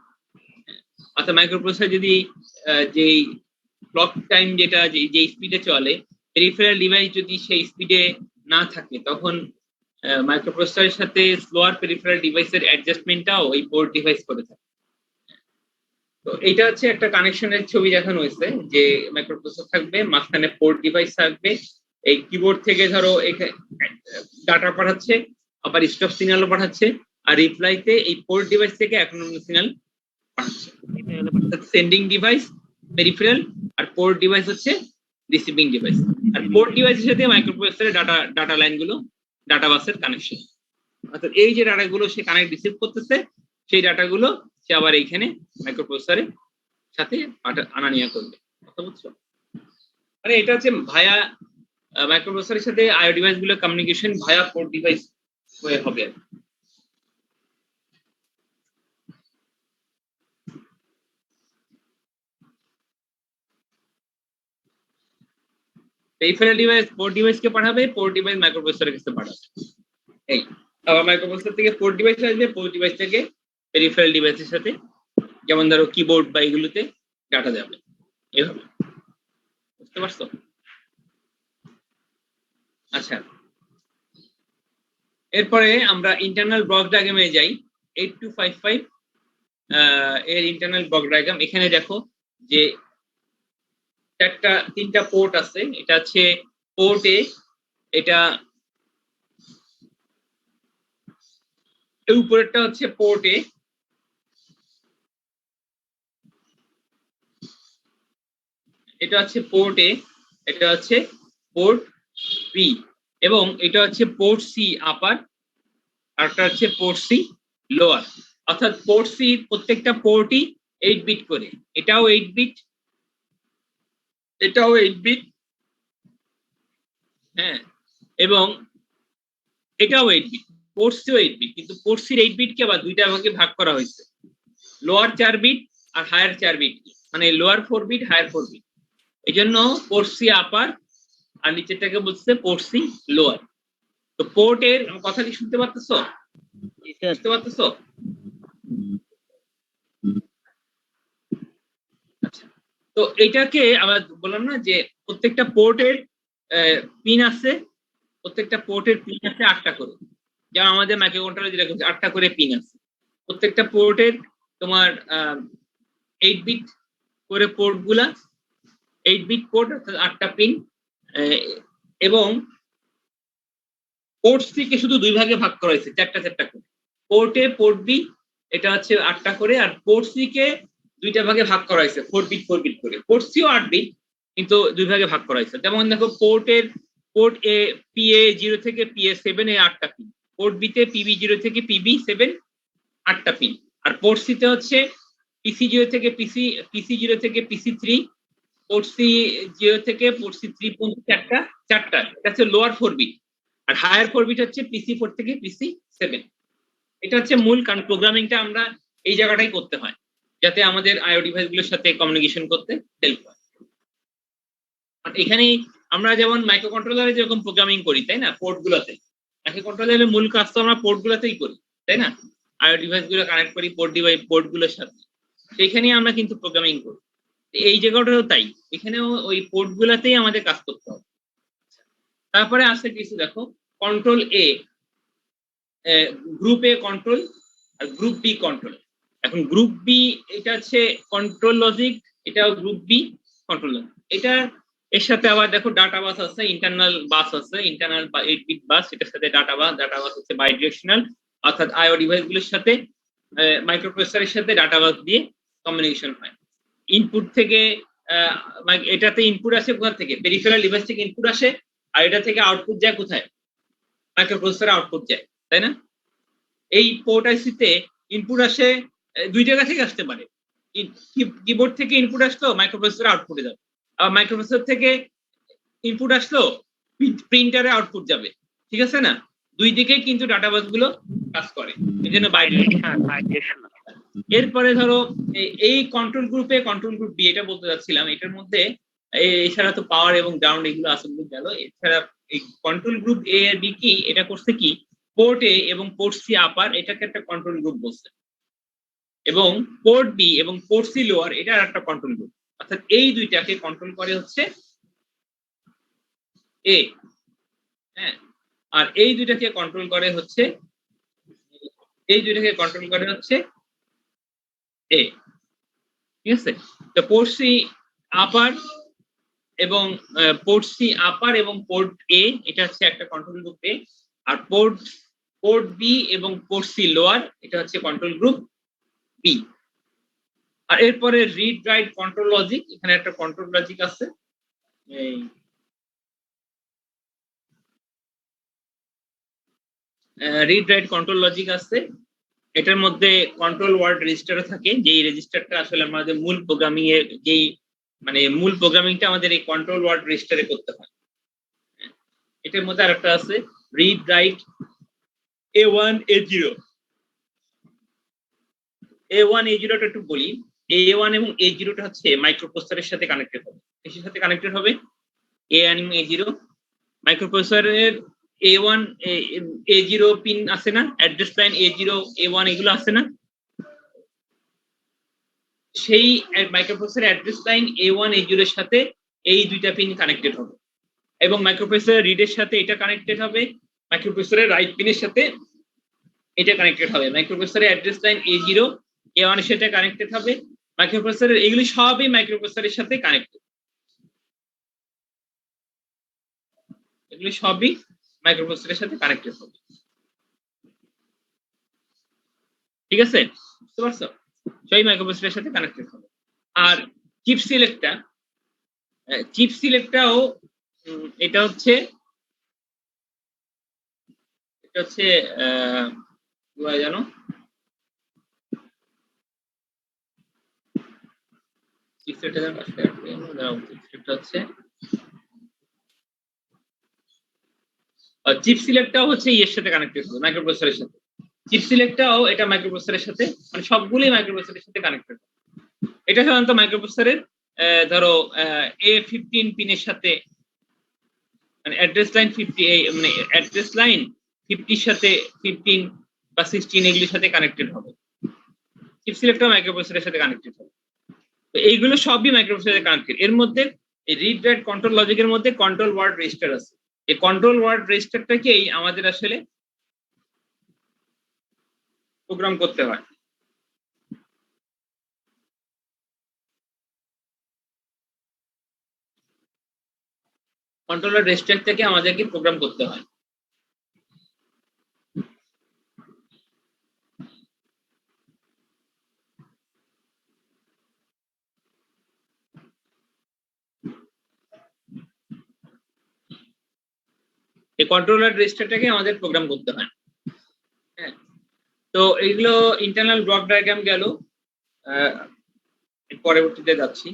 অর্থাৎ মাইক্রোপ্রসেসর যদি যেই ক্লক টাইম যেটা যে স্পিডে চলে, পেরিফেরাল ডিভাইস যদি সেই স্পিডে না থাকে, তখন মাইক্রোপ্রসেসরের সাথে স্লোয়ার পেরিফেরাল ডিভাইসের অ্যাডজাস্টমেন্টটাও এই পোর্ট ডিভাইস করে থাকে। তো এইটা হচ্ছে একটা কানেকশনের ছবি দেখানো হয়েছে, যে মাইক্রোপ্রসেসর থাকবে, মাঝখানে পোর্ট ডিভাইস থাকবে, এই কিবোর্ড থেকে ধরো ডাটা পাঠাচ্ছে, আবার স্টপ সিগন্যালও পাঠাচ্ছে, আর রিপ্লাইতে এই পোর্ট ডিভাইস থেকে অ্যাকনলেজমেন্ট সিগন্যাল পাঠাচ্ছে। সেন্ডিং ডিভাইস পেরিফেরাল, আর পোর্ট ডিভাইস হচ্ছে রিসিভিং ডিভাইস, আর পোর্ট ডিভাইসের সাথে মাইক্রোপ্রসেসরের ডাটা লাইনগুলো ডাটা বাসের কানেকশন। অর্থাৎ এই যে ডাটাগুলো সে কানেক্ট রিসিভ করতেছে, সেই ডাটাগুলো সে আবার এইখানে মাইক্রোপ্রসেসরের সাথে আনা নেওয়া করবে। কথা বুঝছো? মানে এটা হচ্ছে ভায়া মাইক্রোপ্রসেসরের সাথে আইও ডিভাইস গুলো কমিউনিকেশন ভায়া পোর্ট ডিভাইস হয়ে হবে। পেরিফেরাল ডিভাইস পোর্ট ডিভাইসকে পাঠাবে, পোর্ট ডিভাইস মাইক্রোপ্রসেসরের কাছে পাঠাবে। এই আবার মাইক্রোপ্রসেসর থেকে পোর্ট ডিভাইস আসবে, পোর্ট ডিভাইস থেকে পেরিফেরাল ডিভাইসের সাথে, যেমন ধরো কিবোর্ড বা এগুলোতে ডাটা যাবে। এভাবে বুঝতে পারছো? আচ্ছা, এরপরে আমরা ইন্টারনাল ব্লক ডায়াগ্রামে যাই। 8255 এর ইন্টারনাল ব্লক ডায়াগ্রাম। এখানে দেখো যে তিনটা পোর্ট আছে। এটা হচ্ছে পোর্ট এ, এটা উপরেরটা হচ্ছে পোর্ট এ, এটা হচ্ছে পোর্ট এ, এটা হচ্ছে পোর্ট বি, এবং এটা হচ্ছে পোর্ট সি আপার, আর একটা হচ্ছে পোর্ট সি লোয়ার। অর্থাৎ পোর্ট সি প্রত্যেকটা পোর্টই 8 বিট করে, এটাও 8 বিট, এটাও 8 বিট, হ্যাঁ, এবং এটাও 8 বিট, পোর্ট সিও 8 বিট। কিন্তু পোর্ট সির 8 বিটকে আবার দুইটা ভাগে ভাগ করা হয়েছে, লোয়ার 4 বিট আর হায়ার 4 বিট, মানে লোয়ার 4 বিট হায়ার 4 বিট। এই জন্য পোর্ট সি আপার আর নিচেরটাকে বলছে পোর্ট সি লোয়ার। তো পোর্টের কথা কি শুনতে পারতেছো? বুঝতে পারতেছো? আচ্ছা, তো এটাকে আবার বললাম না যে প্রত্যেকটা পোর্টের পিন আছে, প্রত্যেকটা পোর্টের পিন আছে 8টা করে, যেমন আমাদের মাইক্রোকন্ট্রোলারে যেটা করছে 8টা করে পিন আছে। প্রত্যেকটা পোর্টের তোমার 8 বিট করে পোর্ট গুলা, 8 বিট পোর্ট অর্থাৎ 8টা পিন, এবং পোর্ট সি কে শুধু দুই ভাগে ভাগ করা হয়েছে, চারটা করে। পোর্ট এ, পোর্ট বি এটা হচ্ছে 8টা করে, আর পোর্ট সি কে দুইটা ভাগে ভাগ করা হয়েছে 4 বিট করে। পোর্ট সিও 8 বিট, কিন্তু দুই ভাগে ভাগ করা হয়েছে। যেমন দেখো পোর্ট এ পিএ 0 থেকে পিএ 7 এ 8টা পিন, পোর্ট বি তে পিবি 0 থেকে পিবি 7 8টা পিন, আর পোর্ট সি তে হচ্ছে পিসি 0 থেকে পিসি 0 থেকে পিসি 3, পোর্ট সি 0 থেকে পোর্ট সি 3 পর্যন্ত চারটা। এটা হচ্ছে লোয়ার 4 বিট, আর হায়ার 4 বিট হচ্ছে পিসি 4 থেকে পিসি 7। এটা হচ্ছে মূল, কারণ প্রোগ্রামিংটা আমরা এই জায়গাটাই করতে হয় যাতে আমাদের আইও ডিভাইস গুলোর সাথে কমিউনিকেশন করতে হেল্প হয়। আর এখানেই আমরা যেমন মাইক্রো কন্ট্রোলারে যেরকম প্রোগ্রামিং করি, তাই না, পোর্ট গুলোতে, মাইক্রো কন্ট্রোলারের মূল কাজ তো আমরা পোর্ট গুলোতেই করি, তাই না, আইও ডিভাইস গুলো কানেক্ট করি পোর্ট গুলোর সাথে, সেখানেই আমরা কিন্তু প্রোগ্রামিং করি। এই জায়গাটাও তাই, এখানেও ওই পোর্ট গুলাতেই আমাদের কাজ করতে হবে। তারপরে আসছে কিছু দেখো, control A, group A control আর গ্রুপ বি কন্ট্রোল। এখন গ্রুপ বি এটা হচ্ছে কন্ট্রোল লজিক, এটাও গ্রুপ বি কন্ট্রোল লজিক। এটা এর সাথে আবার দেখো ডাটা বাস আছে, ইন্টারনাল বাস আছে, ইন্টারনাল 8 বিট বাস, এটার সাথে ডাটা বাস হচ্ছে বাইডিরেকশনাল, অর্থাৎ আইও ডিভাইস গুলোর সাথে মাইক্রোপ্রসেসরের সাথে ডাটা বাস দিয়ে কমিউনিকেশন হয়। ইনপুট থেকে এটাতে ইনপুট আসে কোথা থেকে, পেরিফেরাল ডিভাইস থেকে ইনপুট আসে, আর এটা থেকে আউটপুট যায় কোথায়, মাইক্রোপ্রসেসরে আউটপুট যায়, তাই না। এই পোর্ট আইসি তে ইনপুট আসে দুই জায়গা থেকে আসতে পারে, কিবোর্ড থেকে ইনপুট আসলো মাইক্রোপ্রসেসরে আউটপুটে যাবে, আর মাইক্রোপ্রসেসর থেকে ইনপুট আসলো প্রিন্টারে আউটপুট যাবে, ঠিক আছে না, দুই দিকেই কিন্তু ডাটাবাস গুলো কাজ করে, এই জন্য বাইডিরেকশনাল। এরপরে ধরো এই কন্ট্রোল গ্রুপ বি, এটা বলতে যাচ্ছিলাম, এটার মধ্যে এছাড়া তো পাওয়ার এবং গ্রাউন্ড এগুলো আসল গেল, এছাড়া এই কন্ট্রোল গ্রুপ এ আর বি কি, এটা করছে কি, পোর্ট এ এবং পোর্ট সি আপার এটাকে একটা কন্ট্রোল গ্রুপ বলছে, এবং পোর্ট বি এবং পোর্ট সি লোয়ার এটা একটা কন্ট্রোল গ্রুপ, অর্থাৎ এই দুইটাকে কন্ট্রোল করে হচ্ছে এ, হ্যাঁ, আর এই দুইটাকে কন্ট্রোল করে হচ্ছে এ, ঠিক আছে। তো পোর্ট সি আপার এবং পোর্ট এ এটা হচ্ছে একটা কন্ট্রোল গ্রুপ এ, আর পোর্ট বি এবং পোর্ট সি লোয়ার এটা হচ্ছে কন্ট্রোল গ্রুপ বি। আর এরপরে রিড রাইট কন্ট্রোল লজিক, এখানে একটা কন্ট্রোল লজিক আছে, এই রিড রাইট কন্ট্রোল লজিক আছে, এটার মধ্যে কন্ট্রোল ওয়ার্ড রেজিস্টার থাকে, যেই রেজিস্টারটা আসলে আমাদের মূল প্রোগ্রামিং এর মূল প্রোগ্রামিংটা আমাদের এই কন্ট্রোল ওয়ার্ড রেজিস্টারে করতে হয়। এটার মধ্যে আরেকটা আছে read write A1 A0। A1 A0টা একটু বলি, A1 এবং A0টা হচ্ছে মাইক্রোপ্রসেসরের সাথে কানেক্টেড হবে, এর সাথে কানেক্টেড হবে A1 এবং A0। মাইক্রোপ্রসেসরের A1 A0 পিন আছে না, অ্যাড্রেস লাইন A0 A1 এগুলো আছে না, সেই মাইক্রোপ্রসেসরের অ্যাড্রেস লাইন A1 A0 এর সাথে এই দুইটা পিন কানেক্টেড হবে, এবং মাইক্রোপ্রসেসরের রিডের সাথে এটা কানেক্টেড হবে, মাইক্রোপ্রসেসরের রাইট পিনের সাথে এটা কানেক্টেড হবে, মাইক্রোপ্রসেসরের অ্যাড্রেস লাইন A0 A1 এর সাথে কানেক্টেড হবে, মাইক্রোপ্রসেসরের এগুলি সবই মাইক্রোপ্রসেসরের সাথে কানেক্টেড, এগুলি সবই মাইক্রোপ্রসেসরের সাথে কানেক্টেড হবে, ঠিক আছে, বুঝতে পারছো, সবই মাইক্রোপ্রসেসরের সাথে কানেক্টেড হবে। আর চিপ সিলেক্টটাও এটা হচ্ছে জানো, চিপ সিলেক্টটাও হচ্ছে এর সাথে কানেক্টেড হবে, মাইক্রোপ্রসেসরের সাথে। চিপ সিলেক্টটাও এটা মাইক্রোপ্রসেসরের সাথে, মানে সবগুলোই মাইক্রোপ্রসেসরের সাথে কানেক্টেড। এটা সাধারণত মাইক্রোপ্রসেসরের ধরো A15 পিনের সাথে, মানে অ্যাড্রেস লাইন 50, মানে অ্যাড্রেস লাইন 50 সাথে 15 বা 16 এগুলির সাথে কানেক্টেড হবে, চিপ সিলেক্টটাও মাইক্রোপ্রসেসরের সাথে কানেক্টেড হবে। তো এইগুলো সবই মাইক্রোপ্রসেসরের কানেক্টেড। এর মধ্যে এই রিড রাইট কন্ট্রোল লজিকের মধ্যে কন্ট্রোল ওয়ার্ড রেজিস্টার আছে, এই কন্ট্রোল ওয়ার্ড রেজিস্টারটাকেই আমাদের আসলে প্রোগ্রাম করতে হয়। কন্ট্রোলার রেজিস্টার থেকে আমাদেরকে প্রোগ্রাম করতে হয়। এই কন্ট্রোলার রেজিস্টারটাকে আমাদের প্রোগ্রাম করতে হয়। হ্যাঁ, তো এইগুলো ইন্টারনাল ব্লক ডায়াগ্রাম গেল। পরবর্তীতে যাচ্ছি।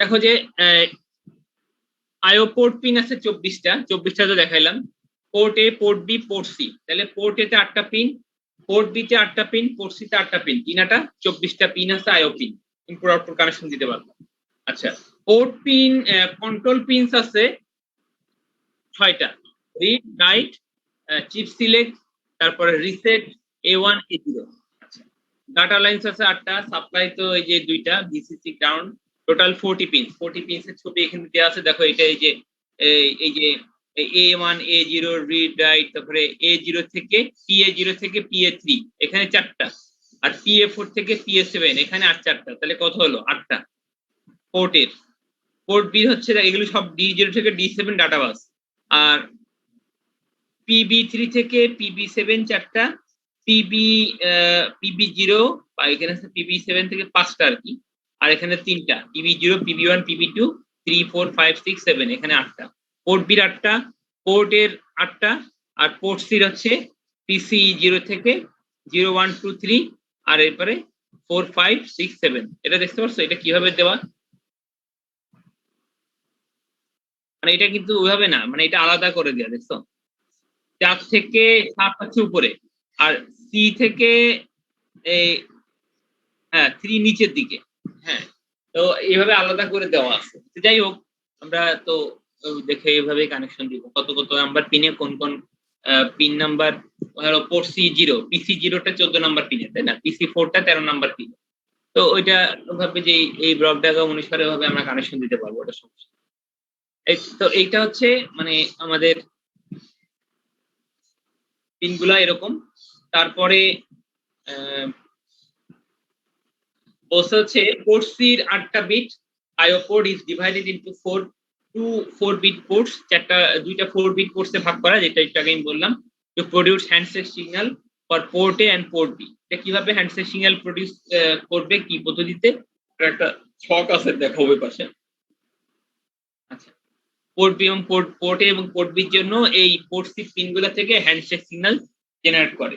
দেখো যে আইও পোর্ট পিন আছে 24টা তো দেখাইলাম। Port A, port B, port C. তাহলে পোর্ট এ তে 8টা পিন, পোর্ট বি তে 8টা পিন, পোর্ট সি তে 8টা পিন, 24টা পিন আছে আইও পিন, ইনপুট আউটপুট কানেকশন দিতে পারবো। আচ্ছা, পোর্ট পিন কন্ট্রোল পিনস আছে 6টা, রিড, রাইট, চিপ সিলেক্ট, তারপরে রিসেট, A1 A0। আচ্ছা, ডাটা লাইনস আছে 8টা, সাপ্লাই তো এই যে 2টা, VCC ground, total 40 pin. 40 pins এর ছবি এখানে দেওয়া আছে। দেখো এটা এই যে A1 A0 রিড রাইট, তারপরে A0 থেকে PA0 থেকে PA3 এখানে 4টা, আর PA4 থেকে PA7 এখানে 4টা। তাহলে কত হলো? 8টা পোর্টের। পোর্ট বি হচ্ছে এগুলো সব D0 থেকে D7 ডাটা বাস, আর PB3 থেকে PB7 4টা, PB0 বা এখানে আছে PB7 থেকে 5টা আর কি, আর এখানে 3টা, PB0 PB1 PB2 3 4 5 6 7 এখানে 8টা। পোর্ট বির 8টা, পোর্টের 8টা, আর পোর্ট সির হচ্ছে PC0 থেকে 0 1 2 3, আর এরপরে 4 5 6 7। এটা দেখতে পাচ্ছ এটা কিভাবে দেওয়া? মানে এটা কিন্তু ওইভাবে না, মানে এটা আলাদা করে দেওয়া, দেখছো? 4 থেকে 7 হচ্ছে উপরে, আর সি থেকে এই 3 নিচের দিকে। হ্যাঁ, তো এইভাবে আলাদা করে দেওয়া আছে। যাই হোক, আমরা তো দেখে এইভাবে কানেকশন দিব কত কত নাম্বার পিনে কোন কোন পিন নাম্বার। ধরো পোর্ট C0, PC0 টা 14 নাম্বার পিনে, তাই না? PC4 টা 13 নাম্বার পিনে। তো ওইটা ভাবে যে এই ব্লক ডায়াগ্রাম অনুসারে ভাবে আমরা কানেকশন দিতে পারবো, ওটা সমস্যা। তো এইটা হচ্ছে মানে আমাদের পিনগুলা এরকম। তারপরে বলছে হচ্ছে পোর্ট সির 8টা bit, IO port is divided into 4 bit ports, 2টা 4 বিট পোর্টসে ভাগ করা, যেটা একটু আগে আমি বললাম, to produce handshake signal for port A and port B. এটা কিভাবে হ্যান্ডশেক সিগন্যাল প্রডিউস করবে, কি পদ্ধতিতে, একটা ছক আছে দেখাবো পাশে। আচ্ছা, পোর্ট বি এবং পোর্ট এ এবং পোর্ট বির জন্য এই পোর্ট সি পিনগুলো থেকে হ্যান্ডশেক সিগন্যাল জেনারেট করে।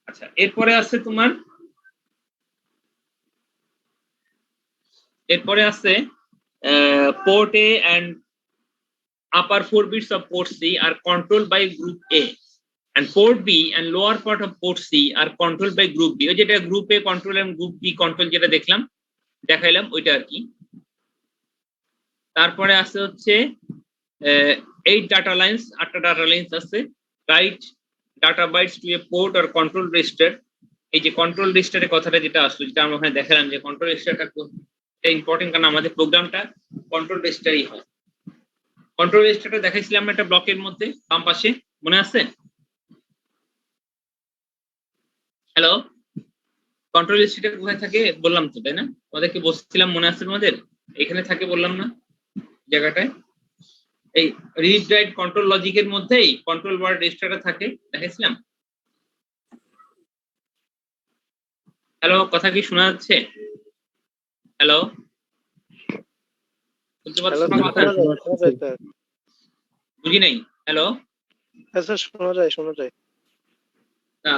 আচ্ছা, এরপরে আছে তোমার port A and upper 4 bits of port C are controlled by group A, and port B and lower part of port C are controlled by group B। ওই যেটা group A control এবং group B control যেটা দেখাইলাম ওইটা আর কি। তারপরে আছে হচ্ছে 8 ডাটা লাইন্স, 8টা ডাটা লাইন্স আছে। Write data bytes to a port or control register. এই যে কন্ট্রোল রেজিস্টারের কথাটা যেটা আসলো, যেটা আমরা ওখানে দেখালাম যে কন্ট্রোল রেজিস্টারটা ইম্পর্টেন্ট, কারণ আমাদের প্রোগ্রামটা কন্ট্রোল রেজিস্টারই হয়। কন্ট্রোল রেজিস্টারটা দেখাইছিলাম আমরা একটা ব্লকের মধ্যে বাম পাশে, মনে আছে? হ্যালো, কন্ট্রোল রেজিস্টারটা কোথায় থাকে বললাম তো, তাই না? তোমাদেরকে বলছিলাম, মনে আছে তোমাদের? এখানে থাকে বললাম না জায়গাটায়? এই রিড রাইট কন্ট্রোল লজিকের মধ্যেই কন্ট্রোল ওয়ার্ড রেজিস্টারটা থাকে, দেখাইছিলাম। হ্যালো, কথা কি শোনা যাচ্ছে? হ্যালো, শুনতে পাচ্ছ না কথা? বুঝি নাই। হ্যালো,
শোনা যায়।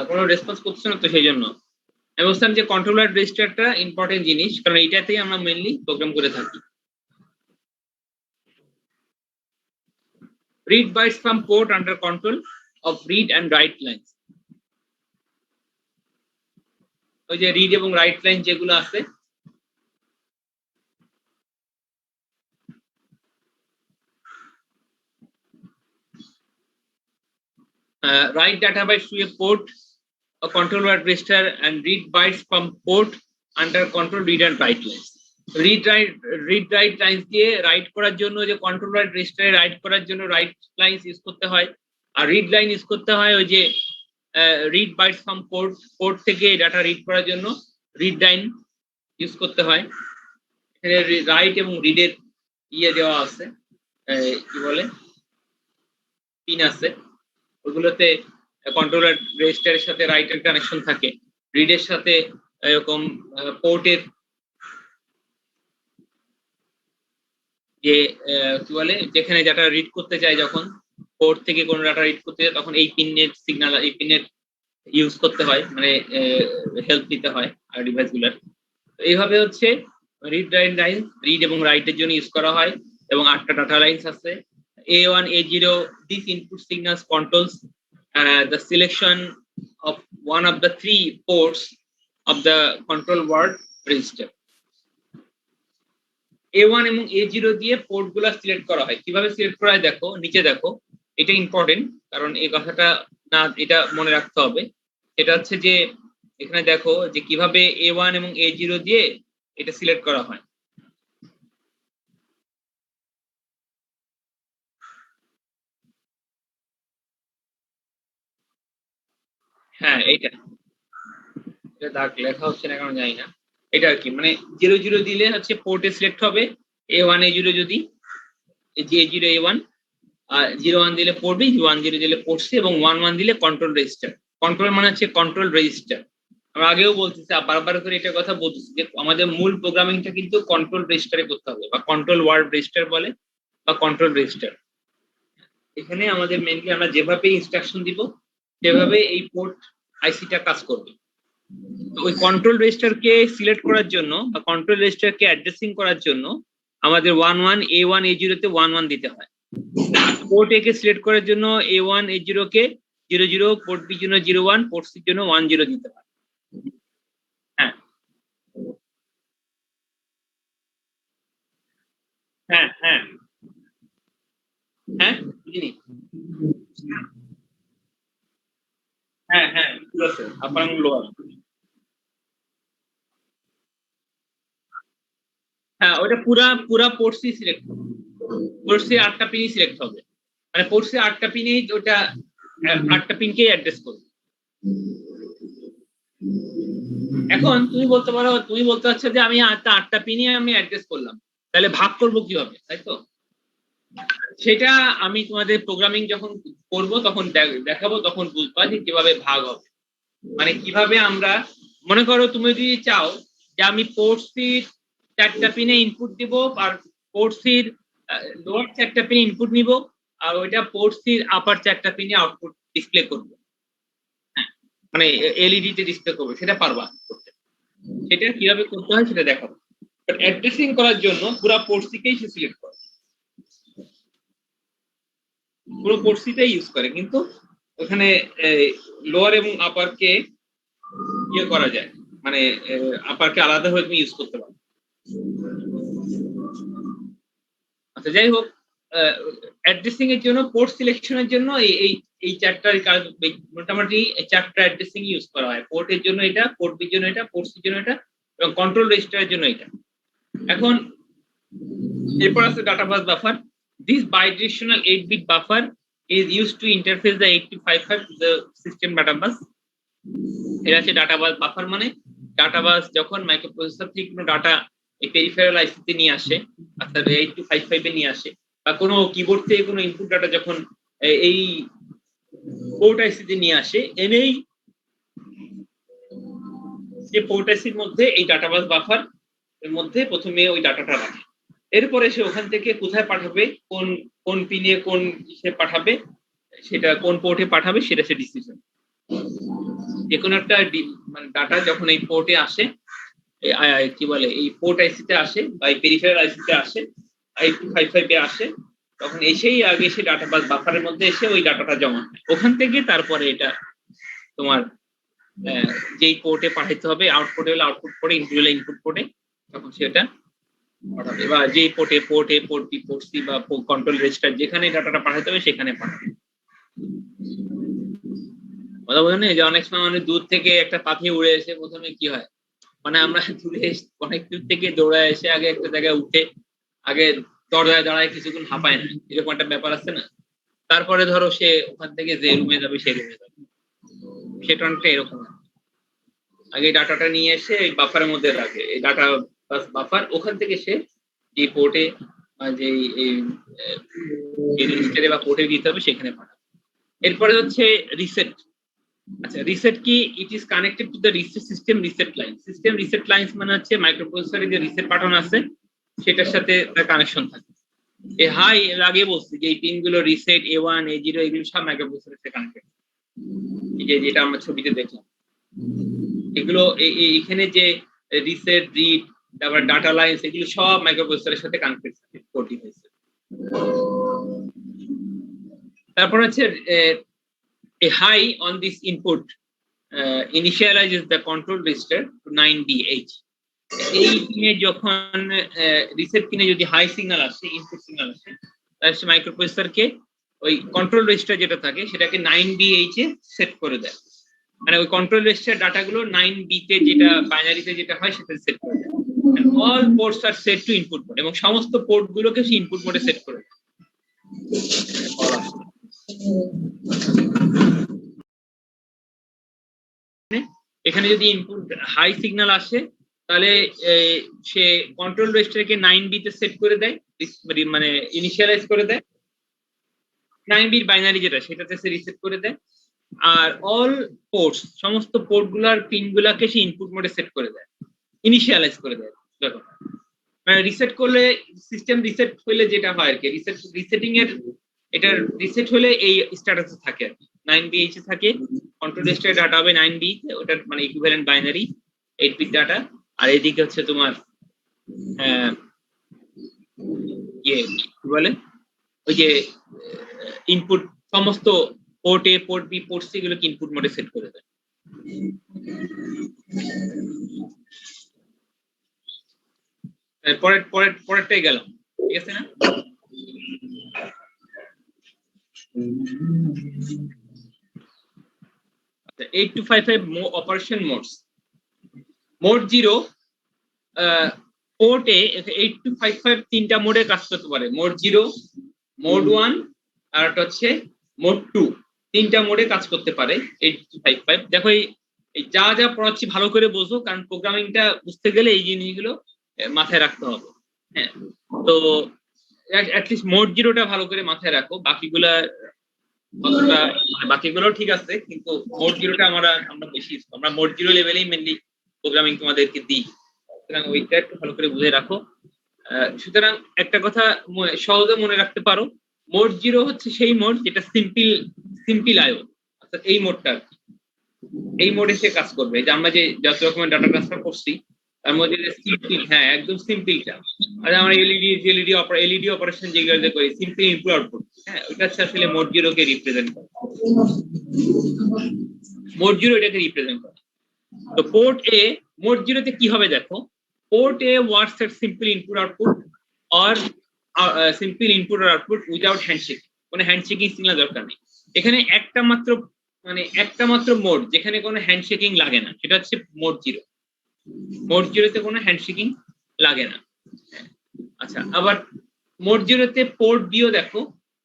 কোনো রেসপন্স করছে না, তো সেই জন্য আমি বলছিলাম যে কন্ট্রোলার রেজিস্টারটা ইম্পর্টেন্ট জিনিস, কারণ এইটাতেই আমরা মেইনলি প্রোগ্রাম করে থাকি। Read bytes from port under control of read and write lines। ওই যে রিড এবং রাইট লাইন যেগুলো আছে, write data bytes to a port a control word register and read bytes from port under control read and write lines। read write lines দিয়ে right করার জন্য, যে control word রেজিস্টারে রাইট করার জন্য রাইট লাইনস ইউজ করতে হয়, আর read line use করতে হয় ওই যে রিড বাইটস ফ্রম পোর্ট থেকে ডাটা রিড করার জন্য রিড লাইন ইউজ করতে হয়। এখানে রাইট এবং রিডের ইয়ে দেওয়া আছে, কি বলে, পিন আছে, ওগুলোতে কন্ট্রোলার রেজিস্টারের সাথে রাইটের কানেকশন থাকে, রিডের সাথে এরকম পোর্টের যে কি বলে যেখানে ডাটা রিড করতে চাই, যখন পোর্ট থেকে কোনো ডাটা রিড করতে যায় তখন এই পিনের সিগন্যাল, এই পিনের ইউজ করতে হয়, মানে হেল্প নিতে হয় আর ডিভাইস গুলার। এইভাবে হচ্ছে রিড রাইট লাইন, রিড এবং রাইটের জন্য ইউজ করা হয়, এবং 8টা ডাটা লাইনস আছে। A1 A0 this input signals controls the selection of one of the 3 ports of the control word register. A1 এবং A0 দিয়ে পোর্ট গুলা সিলেক্ট করা হয়। কিভাবে সিলেক্ট করা হয় দেখো, নিচে দেখো, এটা ইম্পর্টেন্ট, কারণ এই কথাটা না এটা মনে রাখতে হবে। এটা হচ্ছে যে এখানে দেখো যে কিভাবে A1 এবং A0 দিয়ে এটা সিলেক্ট করা হয়। হ্যাঁ, এটা দাগ লেখা হচ্ছে না কারণ জানি না, এটা আর কি, মানে 0 দিলে হচ্ছে পোর্টে সিলেক্ট হবে A1 A0, যদি A0 A1, আর 01 দিলে পোর্ট বি, 10 দিলে পোর্ট সি, এবং 11 দিলে কন্ট্রোল রেজিস্টার। কন্ট্রোল মানে হচ্ছে কন্ট্রোল রেজিস্টার। আমরা আগেও বলতেছি, বারবার করে এটা কথা বলতেছি যে আমাদের মূল প্রোগ্রামিংটা কিন্তু কন্ট্রোল রেজিস্টারে করতে হবে, বা কন্ট্রোল ওয়ার্ড রেজিস্টার বলে, বা কন্ট্রোল রেজিস্টার। এখানে আমাদের মেইনলি আমরা যেভাবে ইনস্ট্রাকশন দিব সেভাবে এই পোর্ট আইসিটা কাজ করবে। তো ওই কন্ট্রোল রেজিস্টারকে সিলেক্ট করার জন্য বা কন্ট্রোল রেজিস্টারকে অ্যাড্রেসিং করার জন্য আমাদের 11 A1 A0 তে 11 দিতে হয়। পোর্ট এ কে সিলেক্ট করার জন্য A1 A0 কে 00, পোর্ট বি জন্য 01, পোর্ট সি জন্য 10 দিতে হয়। হ্যাঁ হ্যাঁ হ্যাঁ হ্যাঁ বুঝিনি। হ্যাঁ হ্যাঁ ঠিক আছে, আপার লোয়ার। হ্যাঁ, ওটা পুরা পুরা পোর্ট সি সিলেক্ট হবে, পোর্ট সি 8টা পিনই সিলেক্ট হবে, মানে পোর্ট সি 8টা পিনেই ওটা 8টা পিনকেই অ্যাড্রেস করবে। এখন তুমি বলতে পারো, তুমি বলতে চাচ্ছ যে আমি 8টা পিনই আমি অ্যাড্রেস করলাম, তাহলে ভাগ করবো কিভাবে, তাই তো? সেটা আমি তোমাদের প্রোগ্রামিং যখন করব তখন দেখাবো, তখন বুঝবা যে কিভাবে ভাগ হবে। মানে কিভাবে আমরা, মনে করো তুমি যদি চাও যে আমি পোর্ট সির 4টা পিনে ইনপুট দিব, আর পোর্ট সির লোয়ার 4টা পিনে ইনপুট নিব, আর ওইটা পোর্ট সির আপার 4টা পিনে আউটপুট ডিসপ্লে করবো, মানে এলইডি তে ডিসপ্লে করবো, সেটা পারবা করতে। সেটা কিভাবে করতে হয় সেটা দেখাবো। বাট অ্যাড্রেসিং করার জন্য পুরো পোর্ট সিকেই সে সিলেক্ট করে, পুরো পোর্ট সিটাই ইউজ করে, কিন্তু ওখানে লোয়ার এবং আপারকে ইয়ে করা যায়, মানে আপারকে আলাদা হয়ে তুমি ইউজ করতে পারো। আচ্ছা, যাই হোক, অ্যাড্রেসিং এর জন্য, পোর্ট সিলেকশনের জন্য এই 4টার কাজ মোটামুটি 4টা অ্যাড্রেসিং ইউজ করা হয়। পোর্টের জন্য এটা, পোর্ট বির জন্য এটা, পোর্ট সির জন্য এটা, এবং কন্ট্রোল রেজিস্টারের জন্য এটা। এখন এরপর আছে data bus buffer. This bidirectional 8-bit buffer is used to interface the 8255 to the system data bus. এটা হচ্ছে ডাটা বাস বাফার, মানে ডাটা বাস যখন মাইক্রোপ্রসেসর থেকে কোনো ডাটা এই পেরিফেরাল আইসিতে নিয়ে আসে, অর্থাৎ 8255 এ নিয়ে আসে, বা কোনো কিবোর্ড থেকে কোনো ইনপুট ডাটা যখন এই পোর্ট আইসিতে নিয়ে আসে, এনেই যে পোর্ট আইসির মধ্যে এই ডাটা বাস বাফার এর মধ্যে প্রথমে ওই ডাটাটা রাখে। এরপরে সে ওখান থেকে কোথায় পাঠাবে, কোন কোন পিনে কোন সে পাঠাবে, সেটা কোন পোর্টে পাঠাবে সেটা সে ডিসিশন। যে কোনো একটা মানে ডাটা যখন এই পোর্টে আসে, কি বলে এই পোর্ট আইসিতে আসে বা এই পেরিফেরাল আইসিতে আসে, 8255 এ আসে, তখন এসেই আগে সে ডাটা বাস বাফারের মধ্যে এসে ওই ডাটাটা জমা হয়। ওখান থেকে তারপরে এটা তোমার যেই পোর্টে পাঠাতে হবে, আউটপুটে হলে আউটপুট পোর্টে, ইনপুট হলে ইনপুট পোর্টে, তখন সেটা পাঠাবে, বা যে পোর্টে, port A, port B, port C বা কন্ট্রোল রেজিস্টার যেখানে ডাটাটা পাঠাতে হবে সেখানে পাঠাবে। কথা বলেন যে অনেক সময় মানে দূর থেকে একটা পাখি উড়ে এসে প্রথমে কি হয়, মানে আমরা দূরে অনেক দূর থেকে দৌড়ায় এসে আগে একটা জায়গায় উঠে আগে দরজায় দাঁড়ায় কিছুক্ষণ হাঁপায় না, এরকম একটা ব্যাপার আছে না? তারপরে ধরো সে ওখান থেকে যে রুমে যাবে সে রুমে যাবে, সেটা অনেকটা এরকম। আগে ডাটাটা নিয়ে এসে এই বাফারের মধ্যে রাখে, এই ডাটা বাফার, ওখান থেকে সে যে পোর্টে যে এই রেজিস্টারে বা পোর্টে দিতে হবে সেখানে পাঠাবে। এরপরে হচ্ছে রিসেট। আচ্ছা, রিসেট কি? It is connected to the reset system reset line. System reset lines মানে হচ্ছে মাইক্রোপ্রসেসরে যে রিসেট বাটন আছে সেটার সাথে তার কানেকশন থাকে। এর আগে বলছি যে এই পিনগুলো রিসেট, A1, A0 এগুলো সব মাইক্রোপ্রসেসরের সাথে কানেক্টেড। এই যে যেটা আমরা ছবিতে দেখলাম, এগুলো এখানে যে রিসেট, রিড, তারপর ডাটা লাইনস, এগুলো সব মাইক্রোপ্রসেসরের সাথে কানেক্টেড থাকে পোর্ট ডিভাইসে। তারপর হচ্ছে a high on this input initializes the control register to 9BH. এই পিনে যখন রিসেট পিনে যদি হাই সিগন্যাল আসে, ইনপুট সিগন্যাল আসে, তাহলে মাইক্রোপ্রসেসরকে ওই কন্ট্রোল রেজিস্টার যেটা থাকে সেটাকে 9BH এ সেট করে দেয়। মানে ওই কন্ট্রোল রেজিস্টার ডাটাগুলো 9B তে যেটা বাইনারিতে যেটা হয় সেটা সেট করে দেয়। অল পোর্টস আর সেট টু ইনপুট মোড, এবং সমস্ত পোর্ট গুলোকে সে ইনপুট মোডে সেট করে দেয়। এখানে যদি ইনপুট হাই সিগন্যাল আসে তাহলে সে কন্ট্রোল রেজিস্টারকে 9B তে সেট করে দেয়, মানে ইনিশিয়ালাইজ করে দেয়। 9B বাইনারি যেটা সেটাতে সে রিসেট করে দেয়। আর অল পোর্টস, সমস্ত পোর্ট গুলার পিন গুলাকে সে ইনপুট মোডে সেট করে দেয়, ইনিশিয়ালাইজ করে দেয়। দেখো, মানে রিসেট করলে, সিস্টেম রিসেট হলে যেটা হয় আর কি, রিসেটিং এর এটা রিসেট হলে এই স্ট্যাটাসে থাকে আর কি, 9BH এ থাকে। কন্ট্রোল রেজিস্টারে ডাটা হবে 9B, ওটার মানে ইকুইভ্যালেন্ট বাইনারি 8 বিট ডাটা। আর এদিকে হচ্ছে তোমার কি বলে, ওই যে ইনপুট, সমস্ত port A, port B, port C গুলোকে ইনপুট মোডে সেট করে দেয়। পরেরটাই গেলাম, ঠিক আছে না? আচ্ছা, 8255 অপারেশন মোডস। মোড 0 পোর্টে 8255 তিনটা মোডে কাজ করতে পারে। মোড 0, মোড 1 আর একটা হচ্ছে মোড 2, তিনটা মোডে কাজ করতে পারে 8255। দেখো এই যা যা পড়াচ্ছি ভালো করে বোঝো, কারণ প্রোগ্রামিংটা বুঝতে গেলে এই জিনিসগুলো মাথায় রাখতে হবে। হ্যাঁ, তো অ্যাটলিস্ট মোড 0টা ভালো করে মাথায় রাখো, বাকিগুলা অতটা, বাকিগুলো ঠিক আছে, কিন্তু মোড 0টা আমরা বেশি, আমরা মোড 0 লেভেলেই মেনলি প্রোগ্রামিং তোমাদেরকে দিই, সুতরাং ওইটা একটু ভালো করে বুঝে রাখো। সুতরাং একটা কথা সহজে মনে রাখতে পারো, মোড 0 হচ্ছে সেই মোড যেটা সিম্পল আইও, অর্থাৎ এই মোডটা, এই মোডে সে কাজ করবে। যে আমরা যে যত রকমের ডাটা ট্রান্সফার করছি তার মধ্যে সিম্পল, হ্যাঁ একদম সিম্পলটা, আর আমরা এলইডি অপারেশন যেগুলো করি, সিম্পল ইনপুট আউটপুট, হ্যাঁ ওইটা হচ্ছে আসলে মোড 0 কে রিপ্রেজেন্ট করে। মোড 0 এটাকে রিপ্রেজেন্ট করে। তো পোর্ট এ, মোড 0 তে কি হবে দেখো, port A works at simple input output or simple input আর আউটপুট উইদাউট হ্যান্ডশেক। কোনো হ্যান্ডশেকিং সিগন্যাল দরকার নেই। এখানে একটা মাত্র মোড যেখানে কোনো হ্যান্ডশেকিং লাগে না, সেটা হচ্ছে মোড 0। মোড 0 তে কোনো হ্যান্ডশেকিং লাগে না। আচ্ছা, আবার মোড 0 তে পোর্ট বিও দেখো,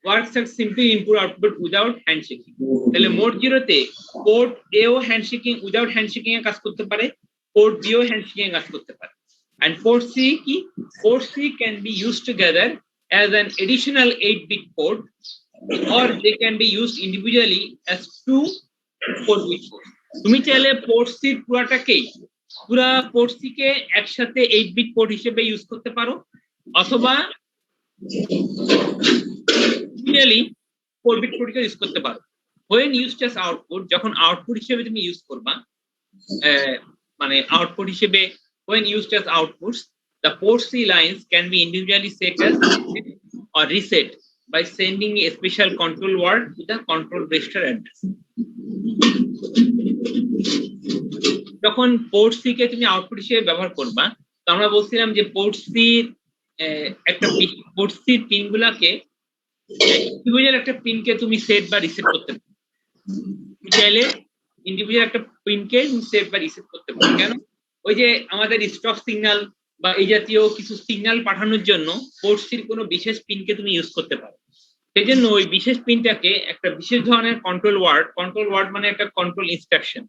works at simple input output without handshaking. তাহলে মোড 0 তে পোর্ট এও হ্যান্ডশেকিং, উইদাউট হ্যান্ডশেকিং এ কাজ করতে পারে, পোর্ট বিও হ্যান্ডশেকিং এ কাজ করতে পারে। And port C কি? Port C can be used together as an additional 8-bit port, or they can be used individually as 2 4-bit ports. তুমি চাইলে পোর্ট সি পুরা পোর্ট সি কে একসাথে 8-bit port হিসেবে use করতে পারো, অথবা individually 4-bit port use করতে পারো। When used as output, যখন আউটপুট হিসেবে তুমি ইউজ করবা, মানে আউটপুট হিসেবে when used as outputs, the port C lines can be individually set as or reset by sending a special control word to the control register address. যখন port C K তুমি output হিসেবে ব্যবহার করবা, তো আমরা বলছিলাম যে পোর্ট সি একটা পোর্ট সি পিনগুলোকে ইন্ডিভিজুয়াল একটা পিনকে তুমি সেট বা রিসেট করতে পারো। চাইলে ইন্ডিভিজুয়াল একটা পিনকে সেট বা রিসেট করতে পারো। কেন? ওই যে আমাদের স্টপ সিগন্যাল বা এই জাতীয় কিছু সিগন্যাল পাঠানোর জন্য পোর্ট সির কোনো বিশেষ পিনকে তুমি ইউজ করতে পারো। সেই জন্য ওই বিশেষ পিনটাকে একটা বিশেষ ধরনের কন্ট্রোল ওয়ার্ড মানে একটা কন্ট্রোল ইনস্ট্রাকশন,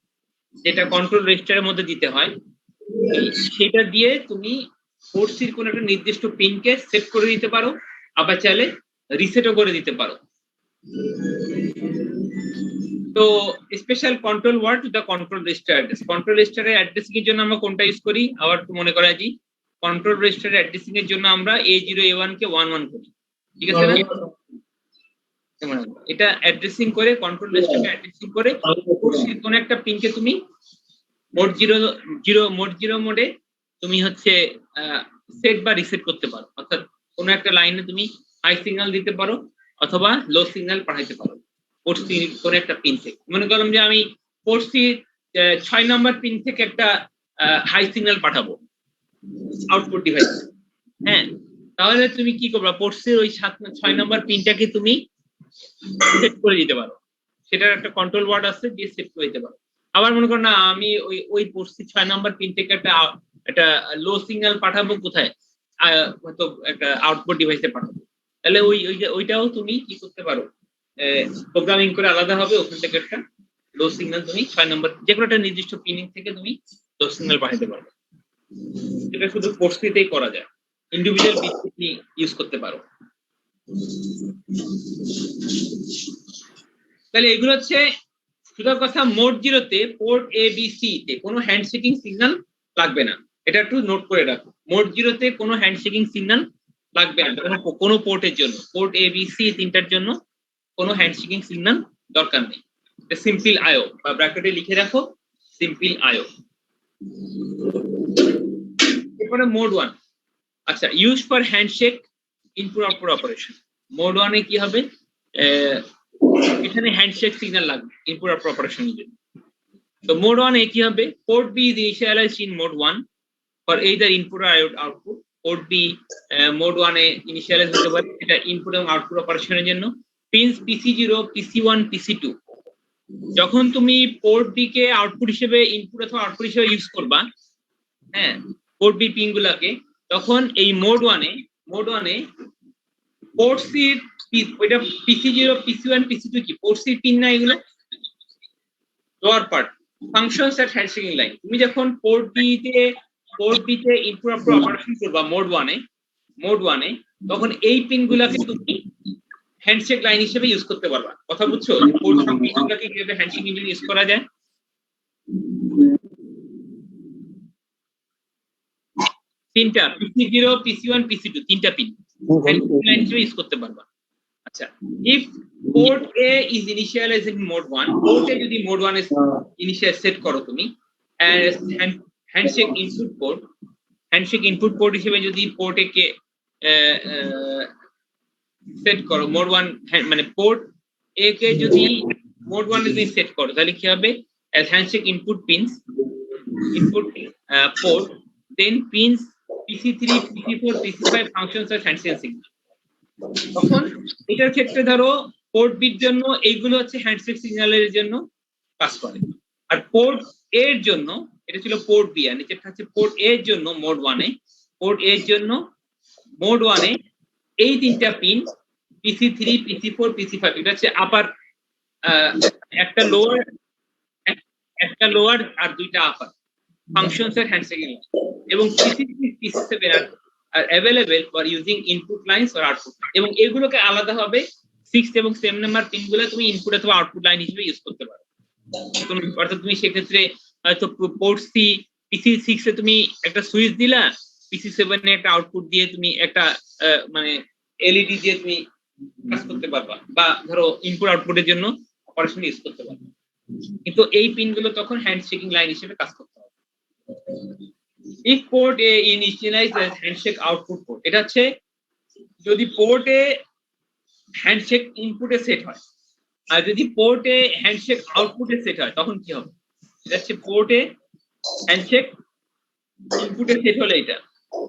যেটা কন্ট্রোল রেজিস্টারের মধ্যে দিতে হয়, সেটা দিয়ে তুমি পোর্ট সির কোনো একটা নির্দিষ্ট পিনকে সেট করে দিতে পারো, আবার চাইলে রিসেটও করে দিতে পারো। তো special control word to the control register address. Control রেজিস্টারের অ্যাড্রেসিং এর জন্য আমরা কোনটা ইউজ করি? আবার একটু মনে করা জি, কন্ট্রোল রেজিস্টারের অ্যাড্রেসিং এর জন্য আমরা A0 A1 কে 11 করি, ঠিক আছে না? এটা অ্যাড্রেসিং করে, কন্ট্রোল রেজিস্টারকে অ্যাড্রেসিং করে কোন একটা পিনকে তুমি মোড 0 মোডে তুমি হচ্ছে সেট বা রিসেট করতে পারো। অর্থাৎ কোন একটা লাইনে তুমি হাই সিগন্যাল দিতে পারো অথবা লো সিগন্যাল পাঠাইতে পারো পোর্ট সি কোন একটা পিন থেকে। মনে করলাম যে আমি পোর্ট সি 6 নম্বর পিন থেকে একটা হাই সিগন্যাল পাঠাবো আউটপুট ডিভাইস, হ্যাঁ, তাহলে তুমি কি করবা? পোর্ট সির ওই 6 নম্বর পিনটাকে তুমি সেট করে দিতে পারো। সেটার একটা কন্ট্রোল ওয়ার্ড আছে, দিয়ে সেট করে দিতে পারো। আবার মনে করো না আমি ওই পোর্ট সি 6 নম্বর পিন থেকে একটা লো সিগন্যাল পাঠাবো কোথায়? হয়তো একটা আউটপুট ডিভাইসে পাঠাবো, তাহলে ওইটাও তুমি কি করতে পারো? প্রোগ্রামিং করে আলাদা হবে, ওখান থেকে একটা লো সিগন্যাল তুমি 6 নম্বর যে কোনো একটা নির্দিষ্ট পিনিং থেকে তুমি লো সিগন্যাল পাঠাতে পারবে। এটা শুধু পোর্ট সিতেই করা যায়, ইন্ডিভিজুয়াল বিট তুমি ইউজ করতে পারো। তাহলে এগুলো হচ্ছে সুতরাং কথা, মোড 0 তে পোর্ট এ বি সি তে কোনো হ্যান্ডশেকিং সিগন্যাল লাগবে না। এটা একটু নোট করে রাখো, মোড 0 তে কোনো হ্যান্ডশেকিং সিগন্যাল লাগবে না কোনো পোর্টের জন্য। পোর্ট এ বি সি তিনটার জন্য কোনো হ্যান্ডশেকিং সিগন্যাল দরকার নেই। এটা সিম্পল আইও বা ব্র্যাকেটে লিখে রাখো, সিম্পল আইও। এরপরে মোড 1, আচ্ছা, use for handshake input output operation. Mode 1 এ কি হবে? এখানে হ্যান্ডশেক সিগন্যাল লাগবে ইনপুট আউটপুট অপারেশনের জন্য। তো মোড 1 এ কি হবে? Port B is initialised in mode 1 for either input or output. Port B mode 1 এ ইনিশিয়ালাইজ হতে পারে, এটা ইনপুট এবং আউটপুট অপারেশনের জন্য। পিনস PC0 PC1 PC2, যখন তুমি পোর্ট বি কে আউটপুট হিসেবে ইনপুট অথবা আউটপুট হিসেবে ইউজ করবা, হ্যাঁ, পোর্ট বি পিন গুলাকে, তখন এই মোড 1 এ পোর্ট সি ওইটা PC0 PC1 PC2 কি পোর্ট সি পিন না? এগুলো লোয়ার পার্ট ফাংশনস এট হ্যান্ডশেকিং লাইন। তুমি যখন পোর্ট বি তে ইনপুট আউটপুট অপারেশন করবা মোড 1 এ, তখন এই পিন গুলাকে তুমি হ্যান্ডশেক লাইন হিসেবে ইউজ করতে পারবা। কথা বুঝছো? পোর্ট সব পিন গুলাকে কিভাবে হ্যান্ডশেকিং লাইন ইউজ করা যায়? তিনটা PC0 PC1 PC2 তিনটা পিন হ্যান্ডশেকিং লাইন হিসেবে ইউজ করতে পারবা। আচ্ছা, if port A is initialized in mode 1, port A যদি mode 1 এ ইনিশিয়াল সেট করো তুমি, হ্যান্ডশেক ইনপুট পোর্ট হিসেবে যদি পোর্ট A কে সেট করো মোড 1, মানে পোর্ট A কে যদি মোড 1 এ তুমি সেট করো, তাহলে কি হবে? as handshake input pins port, then pins PC3 PC4 PC5 functions as handshake signal। তখন এটার ক্ষেত্রে ধরো পোর্ট বির জন্য এইগুলো হচ্ছে হ্যান্ডশেক সিগন্যালের জন্য কাজ করে, আর পোর্ট এ এর জন্য এটা ছিল পোর্ট বি, আর নিচেরটা হচ্ছে পোর্ট এ এর জন্য মোড 1 এ। পোর্ট এ এর জন্য মোড 1 এ এই তিনটা পিন PC3 PC4 PC5, এটা হচ্ছে আপার, একটা লোয়ার আর দুইটা আপার ফাংশনস এর হ্যান্ডশেকিং, এবং PC6 PC7 R available for using input lines or output. এবং এগুলোকে আলাদা হবে 6 এবং 7 নাম্বার পিনগুলো তুমি ইনপুট অথবা আউটপুট লাইন হিসেবে ইউজ করতে পারো। অর্থাৎ তুমি সেক্ষেত্রে হয়তো পোর্ট সি PC6 এ তুমি একটা সুইচ দিলা, PC7 এ একটা আউটপুট দিয়ে তুমি একটা মানে এলইডি দিয়ে তুমি কাজ করতে পারবা, বা ধরো ইনপুট আউটপুটের জন্য অপারেশন ইউজ করতে পারবা। কিন্তু এই পিনগুলো তখন হ্যান্ডশেকিং লাইন হিসেবে কাজ করতে হবে। if port A initialized as handshake output port, এটা হচ্ছে যদি পোর্ট এ হ্যান্ডশেক ইনপুটে সেট হয়, আর যদি পোর্ট এ হ্যান্ডশেক আউটপুটে সেট হয়, তখন কি হবে? এটা হচ্ছে পোর্ট এ হ্যান্ডশেক ইনপুটে সেট হলে এটা,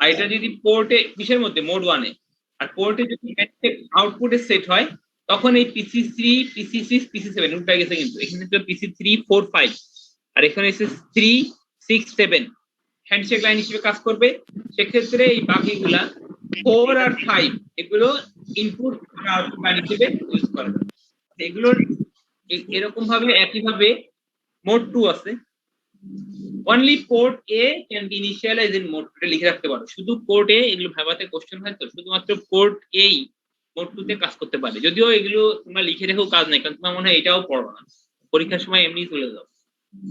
আর এটা যদি পোর্ট এ কিসের মধ্যে মোড 1 এ, আর পোর্ট এ যদি হ্যান্ডশেক আউটপুটে সেট হয়, তখন এই PC3 PC6 PC7 উল্টা গেছে, কিন্তু এখানে তো PC3 4 5 আর এখানে এসে 3 6 7 হ্যান্ডশেক লাইন হিসেবে কাজ করবে। সেক্ষেত্রে এই বাকিগুলা 4 আর 5 এগুলো ইনপুট আর আউটপুট লাইন হিসেবে ইউজ করা যাবে। এগুলোর এরকম ভাবে একইভাবে মোড 2 আছে। Only port A can be initialised in mode 2 লিখে রাখতে পারো। শুধু পোর্ট এ, এগুলো ভাবাতে কোশ্চেন হয় তো, শুধুমাত্র পোর্ট এই মোড 2 তে কাজ করতে পারে। যদিও এগুলো তোমরা লিখে রেখেও কাজ নাই, কারণ তোমার মনে হয় এটাও পড়ো না, পরীক্ষার সময় এমনি চলে যাও,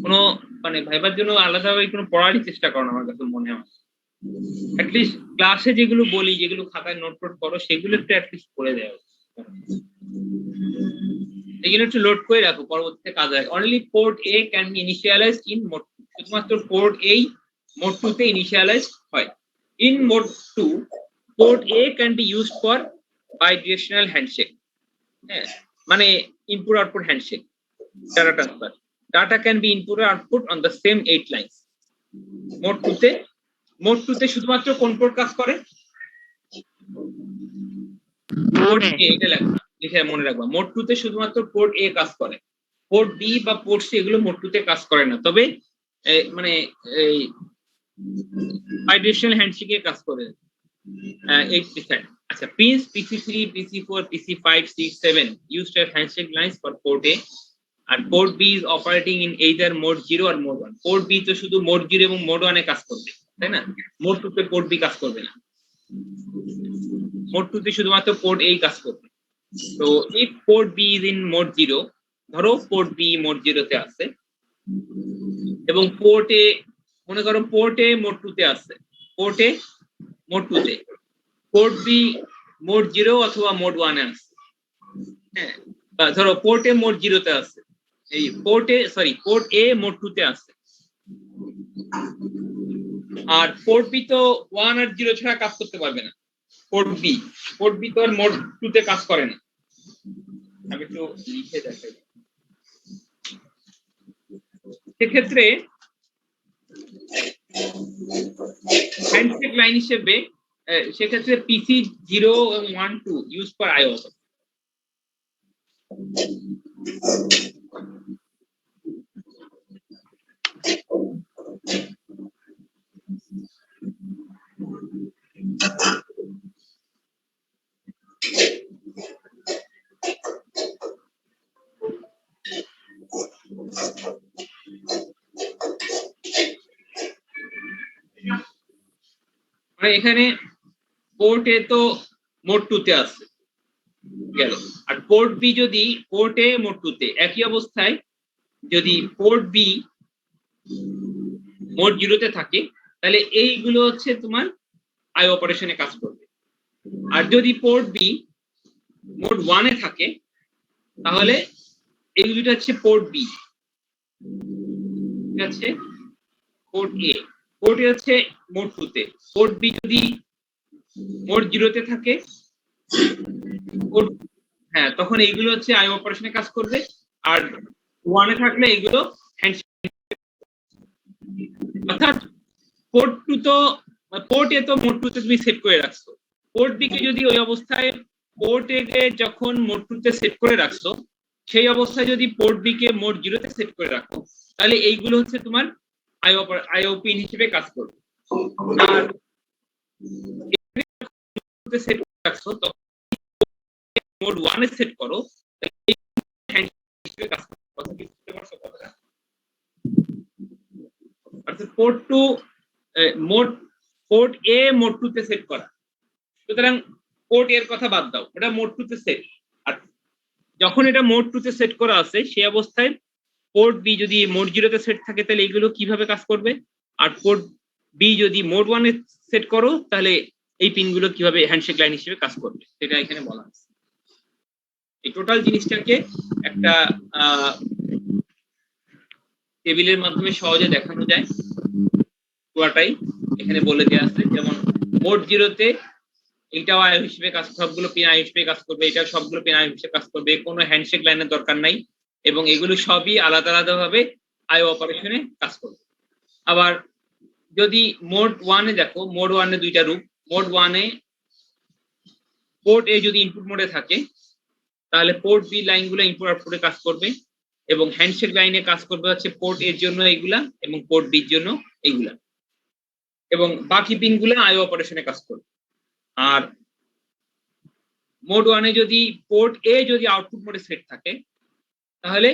কোনো মানে ভাইবার জন্য আলাদাভাবে কোনো পড়ারই চেষ্টা করো না, আমার কাছে মনে হয়। অ্যাটলিস্ট ক্লাসে যেগুলো বলি, যেগুলো খাতায় নোট করো, সেগুলো একটু অ্যাটলিস্ট পড়ে দেওয়া, এগুলো একটু লোড করে রাখো, পরবর্তীতে কাজে লাগে। Only port A can be initialised in mode 2, শুধুমাত্র পোর্ট এই মোড 2 তে ইনিশিয়ালাইজড হয়। In mode 2 port A can be used for bidirectional handshake, হ্যাঁ, মানে input output handshake, data transfer. Data can be input output on the same 8 lines. Mode 2 তে শুধুমাত্র কোন port কাজ করে? পোর্ট এ, এটা লিখে মনে রাখবা, মোড 2 তে শুধুমাত্র পোর্ট এ কাজ করে, পোর্ট বি বা পোর্ট সি এগুলো মোড 2 তে কাজ করে না। তবে মানে এই বাইডিরেকশনাল হ্যান্ডশেকে কাজ করে 8%। আচ্ছা, pins PC3, PC4, PC5, 6, 7 used as handshake lines for port A, আর port B is operating in either mode 0 or mode 1. port B তো শুধু mode 0 এবং mode 1 এ কাজ করবে, তাই না? mode 2 তে port B কাজ করবে না, mode 2 তে শুধুমাত্র port A কাজ করবে। তো if port B is in mode 0, ধরো port B mode 0 তে আছে এবং port A, মনে করো port A mode 2 তে আছে, port A mode 2 তে, পোর্ট বি মোড 0 অথবা মোড 1 এ আছে, হ্যাঁ, ধরো পোর্ট এ মোড 0 তে আছে, এই পোর্ট এ মোড 2 তে আছে, আর পোর্ট বি তো 1 আর 0 ছাড়া কাজ করতে পারবে না। পোর্ট বি তো আর মোড 2 তে কাজ করে না। আমি একটু লিখে দেখাই। সেক্ষেত্রে হ্যান্ডশেক লাইন হিসেবে সেক্ষেত্রে পিসি 0 এবং 1, 2 ইউজ ফর আইও। এখানে পোর্ট এ তো মোড 2 তে আছে গেল, আর পোর্ট বি যদি পোর্ট এ মোড 2 তে, একই অবস্থায় যদি পোর্ট বি মোড 0 তে থাকে তাহলে এইগুলো হচ্ছে তোমার আই অপারেশনে কাজ করবে। আর যদি পোর্ট বি মোড 1 এ থাকে তাহলে এইগুলো হচ্ছে পোর্ট বি, ঠিক আছে? পোর্ট এ হচ্ছে মোড 2 তে, পোর্ট বি যদি মোড 0 তে থাকে, হ্যাঁ, তখন এইগুলো হচ্ছে আই অপারেশনে কাজ করবে। আর 1 এ থাকলে এইগুলো হ্যান্ডশেক। অর্থাৎ পোর্ট 2 তো, পোর্ট এ তো মোড 2 তে তুমি সেট করে রাখছো, পোর্ট বি কে যদি ওই অবস্থায় পোর্ট এ কে যখন মোড 2 তে সেট করে রাখছো, সেই অবস্থায় যদি পোর্ট বি কে মোড 0 তে সেট করে রাখো তাহলে এইগুলো হচ্ছে তোমার আইও পিন হিসেবে কাজ করবে। আর সেট করে রাখছো তখন মোড 1 এ সেট করো, হিসেবে কাজ করবে। অর্থাৎ পোর্ট এ মোড 2 তে সেট করা, সুতরাং পোর্ট এর কথা বাদ দাও, ওটা মোড 2 তে সেট। আর যখন এটা মোড 2 তে সেট করা আছে সেই অবস্থায় পোর্ট বি যদি মোড 0 তে সেট থাকে তাহলে এইগুলো কিভাবে কাজ করবে, আর পোর্ট বি যদি মোড 1 এ সেট করো তাহলে এই পিনগুলো কিভাবে হ্যান্ডশেক লাইন হিসেবে কাজ করবে সেটা এখানে বলা আছে। এই টোটাল জিনিসটাকে একটা টেবিলের মাধ্যমে সহজে দেখানো যায়, পুরোটাই এখানে বলে দেওয়া আছে। যেমন মোড 0 তে এটাও আই হিসেবে কাজ, সবগুলো পিন আই হিসেবে কাজ করবে, এটা সবগুলো পিন আই হিসেবে কাজ করবে, কোনো হ্যান্ডশেক লাইনের দরকার নাই, এবং এগুলো সবই আলাদা আলাদা ভাবে আই অপারেশনে কাজ করবে। আবার যদি মোড 1 এ দেখো, মোড 1 এ দুইটা রূপ। মোড 1 এ পোর্ট এ যদি ইনপুট মোডে থাকে তাহলে পোর্ট বি লাইনগুলো ইনপুট আউটপুটে কাজ করবে, এবং হ্যান্ডশেক লাইনে কাজ করবে হচ্ছে পোর্ট এর জন্য এইগুলা এবং পোর্ট বির জন্য এইগুলা, এবং বাকি পিনগুলো আই অপারেশনে কাজ করবে। আর মোড 1 এ যদি পোর্ট এ যদি আউটপুট মোডে সেট থাকে তাহলে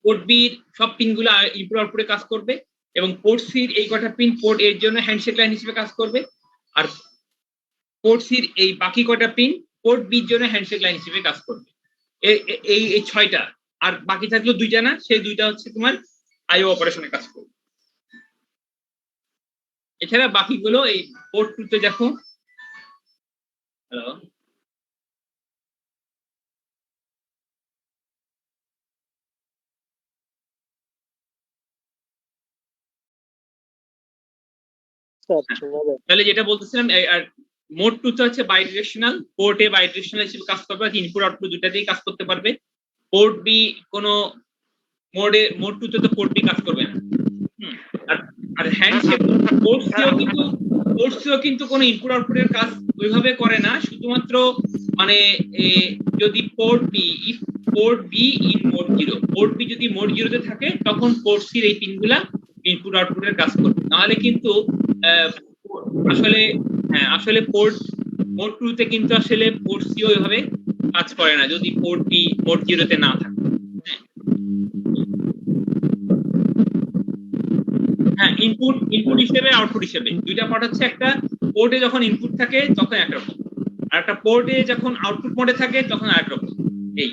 পোর্ট বির সব পিনগুলো ইনপুট আউটপুটে কাজ করবে, এবং পোর্ট সির এই কটা পিন পোর্ট এর জন্য হ্যান্ডশেক লাইন হিসেবে কাজ করবে, আর পোর্ট সির এই বাকি কটা পিন পোর্ট বির জন্য হ্যান্ডশেক লাইন হিসেবে কাজ করবে। এই 6টা, আর বাকি থাকলো 2টা না, সেই 2টা হচ্ছে তোমার আইও অপারেশনে কাজ করবে। এছাড়া বাকিগুলো এই পোর্ট 2 তে দেখো। হ্যালো,
স্যার শোনা যায়।
তাহলে যেটা বলতেছিলাম, আর মোড 2 তে হচ্ছে বাইডিরেকশনাল, পোর্ট এ বাইডিরেকশনাল হিসেবে কাজ করবে, ইনপুট আউটপুট দুটাতেই কাজ করতে পারবে। পোর্ট বি কোনো মোড 2 তে তো পোর্ট বি কাজ করবে না। আর আর হ্যান্ডশেক পোর্ট সিও কিন্তু কোনো ইনপুট আউটপুটের কাজ ওইভাবে করে না, শুধুমাত্র মানে যদি port B in mode 0, port B যদি মোড 0 তে থাকে তখন পোর্ট সির এই পিনগুলা ইনপুট আউটপুটের কাজ করবে, নাহলে কিন্তু আসলে পোর্ট মোড 2 তে কিন্তু আসলে পোর্ট সি ওইভাবে কাজ করে না যদি পোর্ট বি মোড 0 তে না থাকে। হ্যাঁ, ইনপুট হিসেবে আউটপুট হিসেবে দুইটা পার্ট হচ্ছে, একটা পোর্টে যখন ইনপুট থাকে তখন একরকম, আর একটা পোর্টে যখন আউটপুট মোডে থাকে তখন আরেকরকম। এই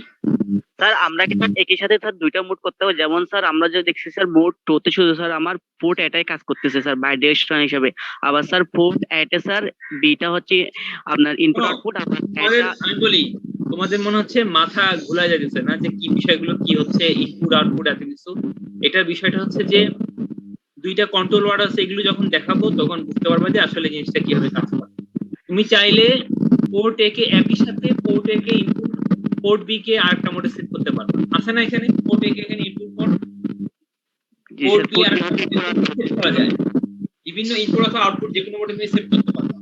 স্যার আমরা কি একই সাথে স্যার 2টা মোড করতে হবে? যেমন স্যার আমরা যে দেখছি স্যার মোড 2 তে শুধু স্যার আমার পোর্ট এটাই কাজ করতেছে স্যার বাই ডিরেকশন হিসেবে, আবার স্যার পোর্ট এটে স্যার বিটা হচ্ছে আপনার ইনপুট আউটপুট।
আমি বলি, তোমাদের মনে হচ্ছে মাথা ঘোলা যাচ্ছে না যে কি বিষয়গুলো কি হচ্ছে, ইনপুট আউটপুট এত কিছু। এটার বিষয়টা হচ্ছে যে 2টা কন্ট্রোল ওয়ার্ড আছে, এগুলো যখন দেখাবো তখন বুঝতে পারবে যে আসলে জিনিসটা কিভাবে কাজ করে। তুমি চাইলে পোর্ট এ কে একই সাথে পোর্ট এ কে ইনপুট, পোর্ট বি কে আরেকটা মোডে সেট করতে পারবে, আছে না এখানে পোর্ট এ কে এখানে ইনপুট মোড, পোর্ট বি আরেকটা মোডে সেট করা যায়, বিভিন্ন ইনপুট অথবা আউটপুট যে কোনো মোডে তুমি সেট করতে পারবে।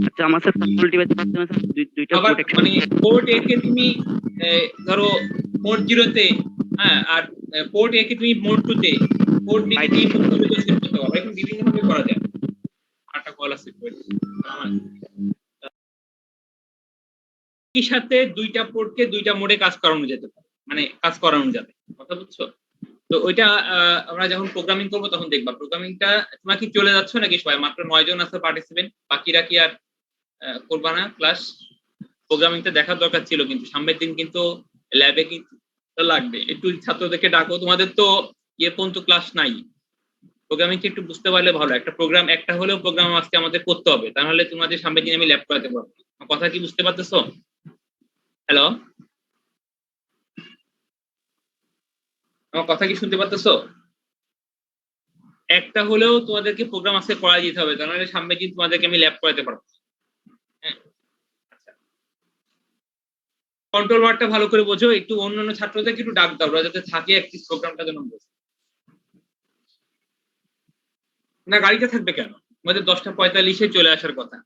আচ্ছা আমার স্যার মাল্টিপ্লাই করতে হবে স্যার দুইটা পোর্ট একসাথে,
মানে পোর্ট এ কে তুমি ধরো মোড 0 তে, হ্যাঁ, আর পোর্ট এ কে তুমি মোড 2 তে, পোর্ট বি কে তুমি মোড 2 তে সেট করতে পারবে, এখন বিভিন্ন ভাবে করা যায়। আরেকটা কল আছে, একই সাথে 2টা পোর্টকে 2টা মোডে কাজ করানো যেতে পারে, মানে কাজ করানো যাবে, কথা বুঝছো? তো ওইটা আমরা যখন প্রোগ্রামিং করবো তখন দেখবা। প্রোগ্রামিংটা তোমরা কি চলে যাচ্ছ নাকি সবাই? মাত্র 9 জন আছে পার্টিসিপেন্ট, বাকিরা কি আর করবা না ক্লাস? প্রোগ্রামিংটা দেখার দরকার ছিল, কিন্তু সামনের দিন কিন্তু ল্যাবে কিন্তু লাগবে, একটু ছাত্রদেরকে ডাকো। তোমাদের তো পর্যন্ত ক্লাস নাই, প্রোগ্রামিংটা একটু বুঝতে পারলে ভালো। একটা প্রোগ্রাম, একটা হলেও প্রোগ্রাম আজকে আমাদের করতে হবে, তাহলে তোমাদের সামনের দিন আমি ল্যাব করাতে পারবো। কথা কি বুঝতে পারতেছো? হ্যালো, আমার কথা কি শুনতে পারতেছো? একটা হলেও তোমাদেরকে প্রোগ্রাম আজকে করা যেতে হবে, তাহলে সামনের দিন তোমাদেরকে আমি ল্যাব করাতে পারবো। কন্ট্রোল ওয়ার্ডটা ভালো করে বোঝো, একটু অন্যান্য ছাত্রদেরকে একটু ডাক দাও, ওরা যাতে থাকে একটি প্রোগ্রামটা যেন বোঝে। না, গাড়িটা থাকবে কেন? তোমাদের 10:45-এ চলে আসার কথা,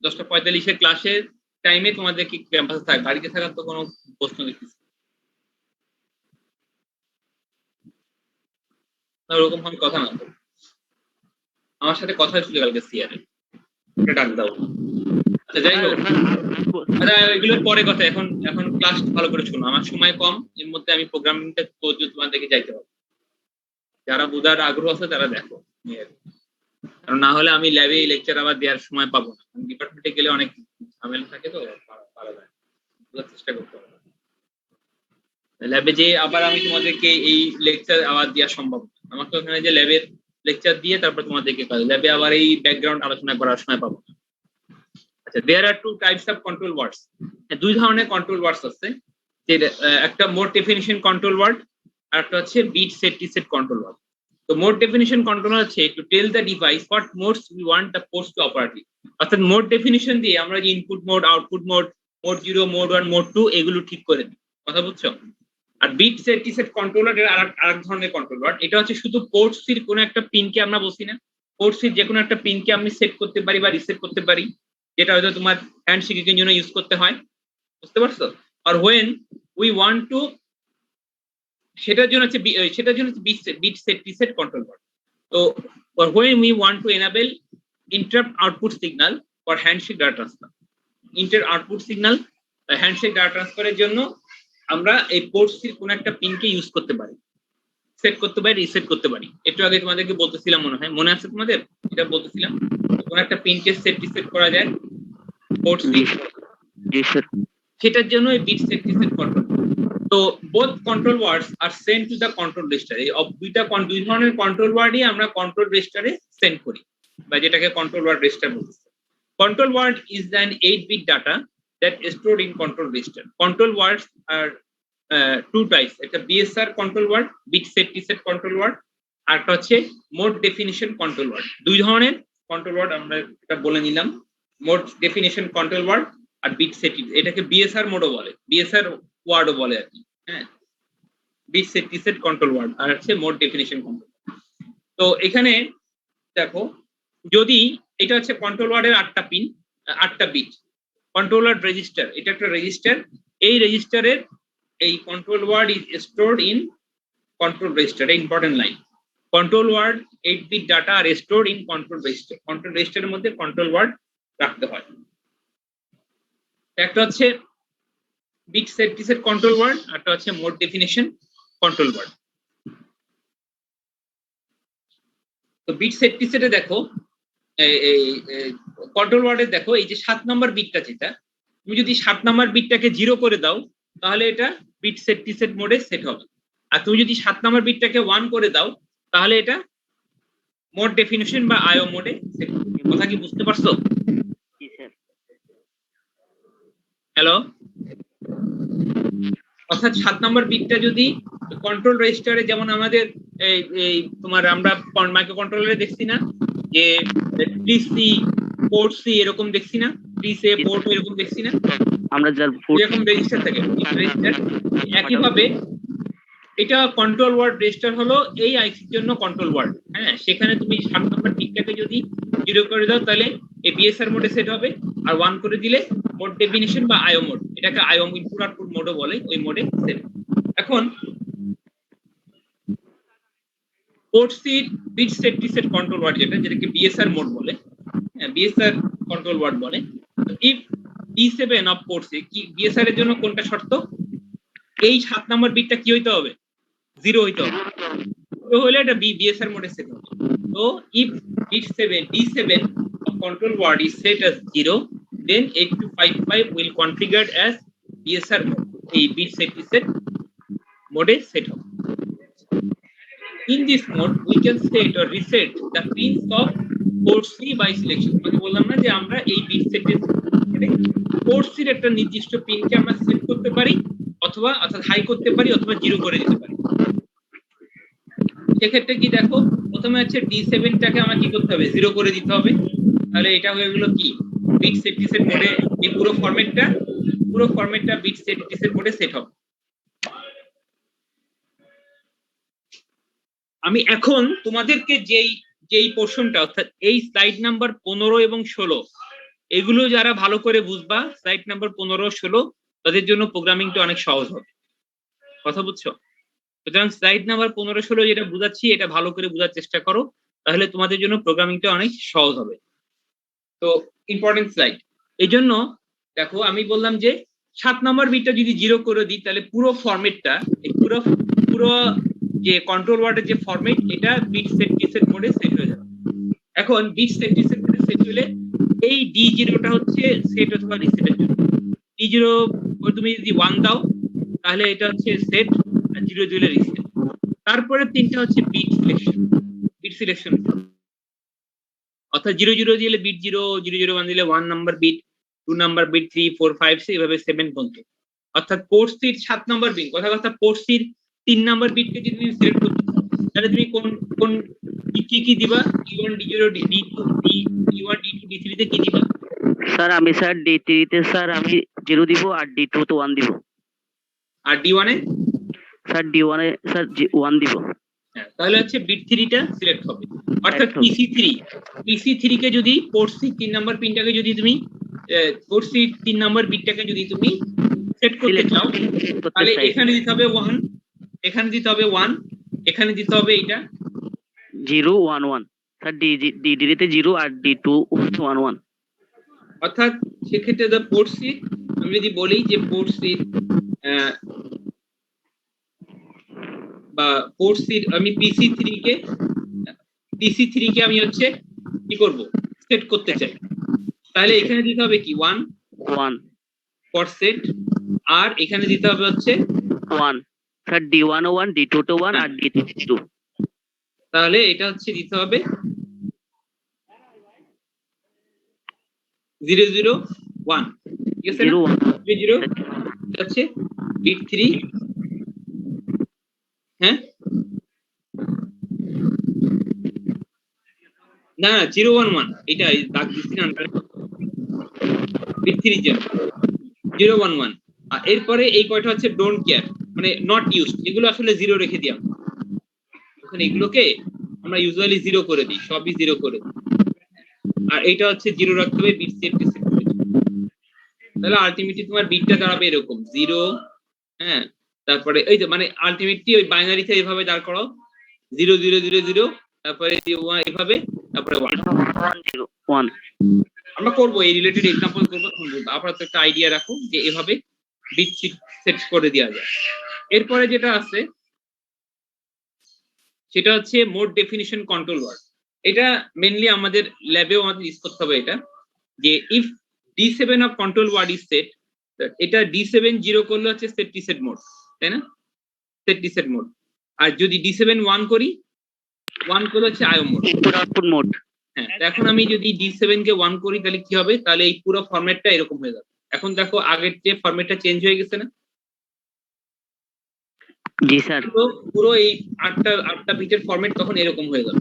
10:45-এ ক্লাসের টাইমে তোমাদের কি ক্যাম্পাসে থাক, গাড়িতে থাকার তো কোনো প্রশ্ন দেখতেছি না, ওরকম ভাবে কথা না। আমার সাথে কথা হয়েছিল কালকে সিআরে, এটা ডাক দাও। আচ্ছা যাই হোক, আচ্ছা এগুলোর পরে কথা, এখন ক্লাস ভালো করে শোনো, আমার সময় কম, এর মধ্যে আমি প্রোগ্রামিংটা তোমাদেরকে যাইতে হবে। যারা বোঝার আগ্রহ আছে তারা দেখো, কারণ না হলে আমি ল্যাবে লেকচার আবার দেওয়ার সময় পাবো না। ডিপার্টমেন্টে গেলে অনেক ঝামেলা থাকে, তো পারা যায়, বোঝার চেষ্টা করতে হবে। ল্যাবে যে আবার আমি তোমাদেরকে এই লেকচার আবার দেওয়া সম্ভব না, আমাকে ওখানে যে ল্যাবের লেকচার দিয়ে তারপর তোমাদেরকে কাজ, ল্যাবে আবার এই ব্যাকগ্রাউন্ড আলোচনা করার সময় পাবো না। আচ্ছা, there are 2 types of control words. 2 ধরনের কন্ট্রোল ওয়ার্ডস আছে, যে একটা মোড ডেফিনিশন কন্ট্রোল ওয়ার্ড, আর একটা হচ্ছে bit set reset control word. তো মোড ডেফিনিশন কন্ট্রোল হচ্ছে to tell the device what modes we want the ports to operate. অর্থাৎ মোড ডেফিনিশন দিয়ে আমরা যে input mode, output mode, mode 0, mode 1, mode 2 এগুলো ঠিক করে দিই, কথা বুঝছো? আর বিট সেট রিসেট কন্ট্রোলার এর আরেক ধরনের কন্ট্রোল ওয়ার্ড, এটা হচ্ছে শুধু পোর্ট সির কোনো একটা পিনকে আমরা বসি না, পোর্ট সির যে কোনো একটা পিনকে আমি সেট করতে পারি বা রিসেট করতে পারি, যেটা হয়তো তোমার হ্যান্ডশেকিং এর জন্য ইউজ করতে হয়, বুঝতে পারছো? আর হোয়েন উই ওয়ান্ট টু, সেটার জন্য হচ্ছে bit set reset control word. তো when we want to enable interrupt output signal for handshake data transfer, inter output signal handshake data ট্রান্সফারের জন্য আমরা এই পোর্ট সির কোন একটা পিনকে ইউজ করতে পারি, সেট করতে পারি, রিসেট করতে পারি। একটু আগে তোমাদেরকে বলতেছিলাম, মনে হয় মনে আছে তোমাদের, এটা বলতেছিলাম কোন একটা পিনকে সেট রিসেট করা যায় পোর্ট সি।
জি স্যার।
সেটার জন্য এই বিট সেট রিসেট কন্ট্রোল। তো both control words are send to the control register. এই দুই ধরনের কন্ট্রোল ওয়ার্ডই আমরা কন্ট্রোল রেজিস্টারে সেন্ড করি, বা যেটাকে কন্ট্রোল ওয়ার্ড রেজিস্টার বলতেছে। Control word is an 8-bit data that is stored in control register. Control words are two types. একটা BSR control word, bit set reset control word, আর একটা হচ্ছে mode definition control word। দুই ধরনের control word আমরা এটা বলে নিলাম, mode definition control word আর বিট সেট। এটাকে বিএসআর মোডও বলে, বিএসআর ওয়ার্ডও বলে আর কি। হ্যাঁ, bit set reset control word আর হচ্ছে মোড ডেফিনিশন কন্ট্রোল। তো এখানে দেখো, যদি এটা হচ্ছে কন্ট্রোল ওয়ার্ডের 8টা পিন, 8টা বিট কন্ট্রোল ওয়ার্ড রেজিস্টার, এটা একটা রেজিস্টার। এই রেজিস্টারের এই control word is stored in control register. Important line, control word 8-bit data are stored in control register. Control রেজিস্টারের মধ্যে কন্ট্রোল ওয়ার্ড রাখতে হয়। একটা হচ্ছে bit set reset control word, আর একটা হচ্ছে মোড ডেফিনিশন কন্ট্রোল ওয়ার্ড। তো বিট সেট রিসেটে দেখো, এই কন্ট্রোল ওয়ার্ডে দেখো, এই যে 7 নম্বর বিটটা, যেটা তুমি যদি 7 নম্বর বিটটাকে 0 করে দাও তাহলে এটা বিট সেট রিসেট মোডে সেট হবে। আর তুমি যদি 7 নম্বর বিটটাকে 1 করে দাও তাহলে এটা মোড ডেফিনিশন বা আইও মোডে সেট হবে। কথা কি বুঝতে পারছো? হ্যালো, অর্থাৎ 7 নম্বর বিটটা যদি কন্ট্রোল রেজিস্টারে, যেমন আমাদের এই তোমার আমরা মাইক্রো কন্ট্রোলারে দেখছি না যে পিসি পোর্ট সি এরকম দেখছি না, পিসি পোর্ট এরকম দেখছি না,
আমরা যার
এরকম রেজিস্টার থাকে রেজিস্টার। একইভাবে এটা কন্ট্রোল ওয়ার্ড রেজিস্টার হলো এই আইসির জন্য কন্ট্রোল ওয়ার্ড। হ্যাঁ, সেখানে তুমি 7 নম্বর বিটটাকে যদি 0 করে দাও তাহলে এই বিএসআর মোডে সেট হবে, আর 1 করে দিলে মোড ডেফিনিশন বা আইও মোড, এটাকে আইও ইনপুট আউটপুট মোডও বলে, ওই মোডে সেট। এখন port C bit set reset control word, যেটাকে বিএসআর মোড বলে, বিএসআর কন্ট্রোল ওয়ার্ড বলে। If D7 of port C, কি বিএসআর এর জন্য কোনটা শর্ত? এই 7 নম্বর বিটটা কি হইতে হবে? 0 হইতে হবে। তো হলে এটা বিএসআর মোডে সেট হবে। তো if D7 of control word is set as 0, then 8255 will configured as BSR mode. এই bit set reset mode set হবে। In this mode, we can set or reset the pins of port C by selection. মানে বললাম না যে আমরা এই bit set এর port C এর একটা নির্দিষ্ট পিনকে আমরা সেট করতে পারি, অথবা অর্থাৎ হাই করতে পারি, অথবা 0 করে দিতে পারি। সেক্ষেত্রে কি দেখো, প্রথমে হচ্ছে D7 টাকে আমার কি করতে হবে? 0 করে দিতে হবে। তাহলে এটা হয়ে গেল কি বিট সেট রিসেট মোডে, এই পুরো ফরম্যাটটা বিট সেট রিসেট মোডে সেট হবে। আমি এখন তোমাদেরকে যেই পোরশনটা, অর্থাৎ এই স্লাইড নাম্বার 15 এবং 16, এগুলো যারা ভালো করে বুঝবা, স্লাইড নাম্বার 15 ও 16, তাদের জন্য প্রোগ্রামিংটা অনেক সহজ হবে। কথা বুঝছো? সুতরাং স্লাইড নাম্বার 15-16 যেটা বুঝাচ্ছি, এটা ভালো করে বোঝার চেষ্টা করো, তাহলে তোমাদের জন্য প্রোগ্রামিংটা অনেক সহজ হবে। তো ইম্পর্টেন্ট স্লাইড। এই জন্য দেখো, আমি বললাম যে 7 নম্বর বিটটা যদি 0 করে দিই তাহলে পুরো ফরম্যাটটা, পুরো যে কন্ট্রোল ওয়ার্ডের যে ফরম্যাট, এটা বিট সেট রিসেট মোডে সেট হয়ে যাবে। এখন বিট সেট রিসেট মোডে সেট হলে এই D0টা হচ্ছে সেট অথবা রিসেটের জন্য। D0 তুমি যদি 1 দাও তাহলে এটা হচ্ছে সেট, আর 0 দিলে রিসেট। তারপরে 3টা হচ্ছে বিট সিলেকশন, অর্থাৎ 0 দিলে বিট 0, 001 দিলে 1 নাম্বার বিট, 2 নাম্বার বিট, 3, 4, 5, 6 এভাবে 7 পর্যন্ত। অর্থাৎ পোর্ট সির 7 নাম্বার বিট, কথা পোর্ট সির 3 নাম্বার বিটকে যদি তুমি সিলেক্ট করতে চাও তাহলে তুমি কোন কি দিবা? D1, D0, D1, D2, D3 তে কি দিবা?
স্যার আমি স্যার D3 তে স্যার আমি 0 দিব, আর D2 তে 1 দিব।
আর D1 এ?
স্যার D1 এ স্যার 1 দিব।
তাহলে হচ্ছে বিট 3টা সিলেক্ট হবে। অর্থাৎ PC3 কে যদি পোর্ট সি 3 নাম্বার পিনটাকে যদি তুমি পোর্ট সি 3 নাম্বার বিটটাকে যদি তুমি সেট করতে চাও তাহলে এখানে দিতে হবে 1, এখানে দিতে হবে 1, এখানে দিতে হবে এটা
0 1 1। স্যার D3 তে 0 আর D2 1 1।
অর্থাৎ সেক্ষেত্রে দা পোর্ট সি, আমি যদি বলি যে পোর্ট সি বা পোর্ট সি, আমি PC3 কে আমি হচ্ছে কি করব? সেট করতে চাই। তাহলে এখানে দিতে হবে কি 1 ফর সেট, আর এখানে দিতে হবে হচ্ছে
1 স্যার D1 ও 1 D2 ও 1 আর D3 2
তাহলে এটা হচ্ছে দিতে হবে 001 ঠিক আছে না
0
0 হচ্ছে বিট 3 হ্যাঁ না 011 এটা দাগ দিচ্ছি না বিট 3 জন্য 011 আর এরপরে এই কয়টা হচ্ছে ডোন্ট কেয়ার মানে নট ইউজড এগুলো আসলে জিরো রেখে দিই ওখানে এগুলোকে আমরা ইউজুয়ালি জিরো করে দিই সবই জিরো করে দিই আর এইটা হচ্ছে জিরো রাখতে হবে বিট সেফটি সেট করে দিই তাহলে আলটিমেটলি তোমার বিটটা দাঁড়াবে এরকম 0 হ্যাঁ তারপরে এই যে মানে আলটিমেটলি ওই বাইনারিতে এইভাবে দাঁড় করাও 0 0 0 0 তারপরে 1 এইভাবে তারপরে 1
1
আমরা করব এই রিলেটেড एग्जांपल করব তখন বলবো আপনারা তো একটা আইডিয়া রাখো যে এভাবে বিট সেট করে দেওয়া যায় এরপরে যেটা আছে সেটা হচ্ছে মোড ডেফিনিশন কন্ট্রোল ওয়ার্ড এটা মেইনলি আমাদের ল্যাবেও আমাদের ইউজ করতে হবে এটা যে if D7 of control word is set এটা D7 0 করলে হচ্ছে সেট রিসেট মোড তাই না সেট রিসেট মোড আর যদি D7 1 করি 1 করলে হচ্ছে আইও মোড
ইনপুট আউটপুট মোড
হ্যাঁ এখন আমি যদি D7 কে 1 করি তাহলে কি হবে তাহলে এই পুরো ফরম্যাটটা এরকম হয়ে যাবে এখন দেখো আগের যে ফরম্যাটটা চেঞ্জ হয়ে গেছে না
জি স্যার
পুরো এই আটটা বিটের ফরম্যাট তখন এরকম হয়ে যাবে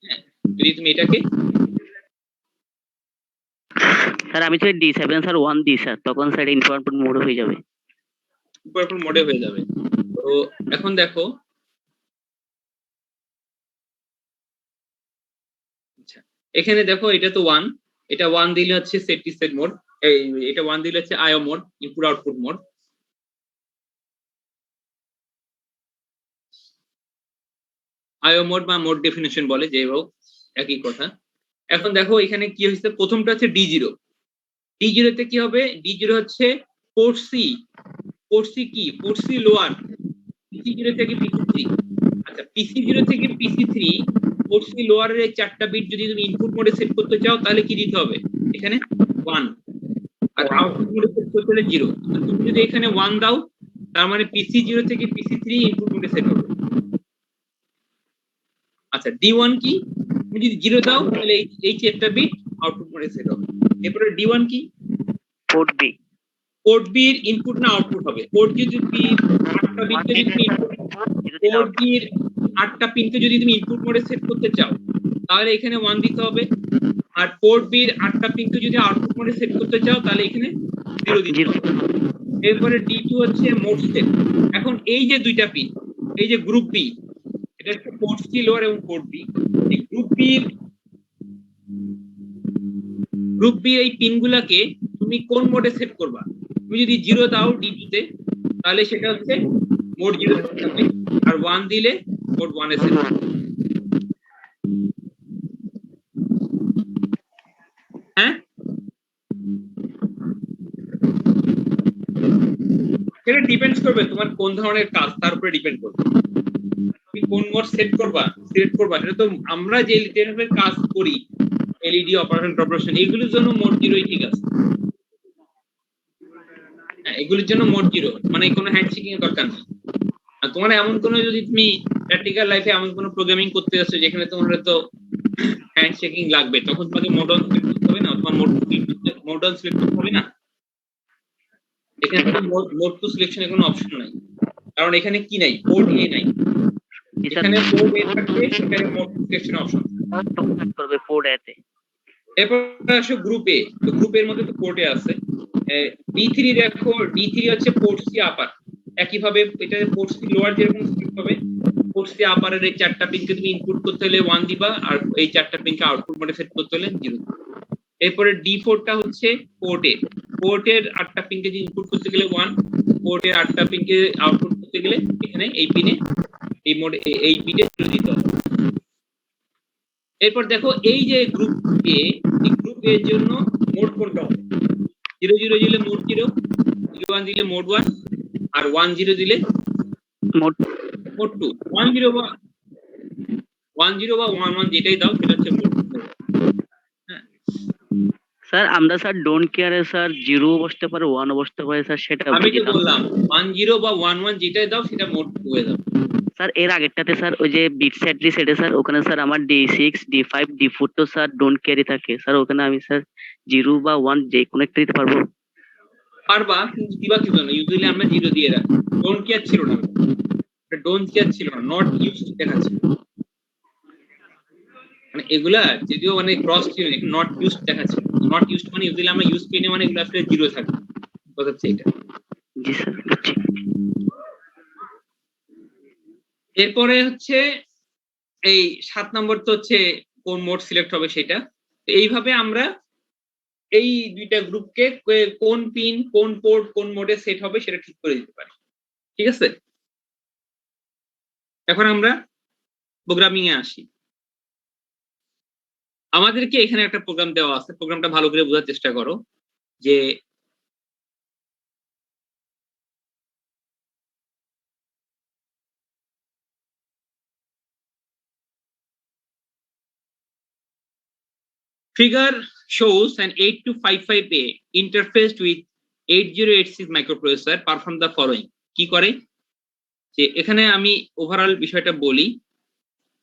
হ্যাঁ যদি তুমি এটাকে
স্যার আমি তো D7 স্যার 1 দিই স্যার তখন স্যার ইনপুট আউটপুট মোড হয়ে যাবে
পুরো মোডে হয়ে যাবে তো এখন দেখো আচ্ছা এখানে দেখো এটা তো 1 এটা 1 দিলে হচ্ছে সেট রিসেট মোড এই এটা 1 দিলে হচ্ছে আইও মোড ইনপুট আউটপুট মোড আইও মোড বা মোড ডেফিনিশন বলে যে হোক একই কথা এখন দেখো এখানে কি হয়েছে প্রথমটা হচ্ছে D0 D0 তে কি হবে D0 হচ্ছে পোর্ট সি কি পোর্ট সি লোয়ার PC0 থেকে PC3 আচ্ছা PC0 থেকে PC3 পোর্ট সি লোয়ারের এই চারটা বিট যদি তুমি ইনপুট মোডে সেট করতে চাও তাহলে কি দিতে হবে এখানে 1 আর আউটপুট মোডে সেট করতে হলে 0 তুমি যদি এখানে 1 দাও তার মানে PC0 থেকে PC3 ইনপুট মোডে সেট হবে আচ্ছা D1 কি তুমি যদি 0 দাও তাহলে এই চারটা বিট আউটপুট মোডে সেট হবে এরপরে D1 কি পোর্ট বি এর ইনপুট না আউটপুট হবে পোর্ট যদি আটটা বিটকে যদি তুমি পোর্ট বি এর 8টা পিনকে যদি তুমি ইনপুট মোডে সেট করতে চাও তাহলে এখানে 1 দিতে হবে আর পোর্ট বি এর 8টা পিনকে যদি আউটপুট মোডে সেট করতে চাও তাহলে এখানে 0 দিতে হবে এরপরে D2 হচ্ছে মোড সেট এখন এই যে দুইটা পিন এই যে গ্রুপ বি এটা হচ্ছে পোর্ট সি লোয়ার এবং পোর্ট বি এই গ্রুপ বি এই পিনগুলোকে তুমি কোন মোডে সেট করবা তুমি যদি 0 দাও D2 তে তাহলে সেটা হচ্ছে মোড 0 তে থাকবে আর 1 দিলে মোড 1 এ সেট হ্যাঁ সেটা ডিপেন্ডস করবে তোমার কোন ধরনের কাজ তার উপরে ডিপেন্ড করবে তুমি কোন মোড সিলেক্ট করবা সেটা তো আমরা যে টাইপের কাজ করি এলইডি অপারেশন এগুলোর জন্য মোড 0ই ঠিক আছে হ্যাঁ এগুলোর জন্য মোড 0 মানে কোনো হ্যান্ডশেকিং এর দরকার নেই আর তোমার এমন কোনো যদি তুমি প্র্যাকটিক্যাল লাইফে এমন কোনো প্রোগ্রামিং করতে যাচ্ছ যেখানে তোমার তো হ্যান্ডশেকিং লাগবে তখন তোমাকে মোড অন সিলেক্ট করতে হবে না অথবা মোড অন সিলেক্ট করতে হবে না এখানে মোড টু সিলেকশনের কোনো অপশন নাই কারণ এখানে কি নাই পোর্ট এ নাই এখানে পোর্ট এ থাকবে সেখানে মোড টু সিলেকশন অপশন
করবে পোর্ট এ তে
এরপর আসো গ্রুপে তো গ্রুপের মধ্যে তো পোর্টে আছে D3 দেখো D3 হচ্ছে পোর্ট সি আপার একই ভাবে এটা পোর্ট সি লোয়ার যেরকম সিলেক্ট হবে পোর্ট সি আপারের এই চারটা পিনকে তুমি ইনপুট করতে হলে 1 দিবা আর এই চারটা পিনকে আউটপুট মোডে সেট করতে হলে 0 এরপরে D4 টা হচ্ছে পোর্টের 8টা পিনকে যদি ইনপুট করতে গেলে 1 পোর্টের 8টা পিনকে আউটপুট করতে গেলে এখানে এই পিনে এই মোড এই বিটে 0 দিতে হবে এরপর দেখো এই যে গ্রুপ এ এই গ্রুপ এর জন্য মোড কোনটা হবে 0 0 দিলে মোড 0 1 দিলে মোড 1 আর 1 0 দিলে
মোড
2 1 0 বা 1 0 বা 1 1 যেটাই দাও সেটা হচ্ছে মোড হ্যাঁ
স্যার আমরা স্যার ডোন্ট কেয়ারে স্যার 0 বসতে পারে 1 বসতে পারে স্যার সেটা
আমি তো
বুঝিতাম
বললাম 10 বা 11 যেটাই দাও সেটা মোড 2 হয়ে যাবে।
স্যার এর আগেরটাতে স্যার ওই যে বিট সেটলি সেটে স্যার ওখানে স্যার আমার D6 D5 D4 তো স্যার ডোন্ট কেয়ারি থাকে স্যার ওখানে আমি স্যার 0 বা 1 যে কোনো একটা দিতে পারবো
পারবা, কিন্তু দিবা কি জন্য? ইউজুয়ালি আমরা 0 দিয়ে রাখি। ডোন্ট কেয়ার ছিল না, ডোন্ট কেয়ার ছিল না, নট ইউজড দেখাচ্ছে। মানে এগুলা যদিও মানে ক্রস ছিল, নট ইউজড দেখাচ্ছে। নট ইউজড মানে ইউজুয়ালি আমরা ইউজ করি না, মানে এগুলো আসলে 0 থাকে। কথা হচ্ছে এটা।
জি স্যার বুঝছি
এরপরে হচ্ছে এই 7 নম্বর তো হচ্ছে কোন মোড সিলেক্ট হবে সেটা। এইভাবে আমরা এই দুইটা গ্রুপকে কোন পিন কোন পোর্ট কোন মোডে সেট হবে সেটা ঠিক করে দিতে পারি। ঠিক আছে, এখন আমরা প্রোগ্রামিং এ আসি। আমাদেরকে এখানে একটা প্রোগ্রাম দেওয়া আছে, প্রোগ্রামটা ভালো করে বোঝার চেষ্টা করো। যে figure shows an 8255A interfaced with 8086 microprocessor perform the following. কি করে? যে এখানে আমি ওভারঅল বিষয়টা বলি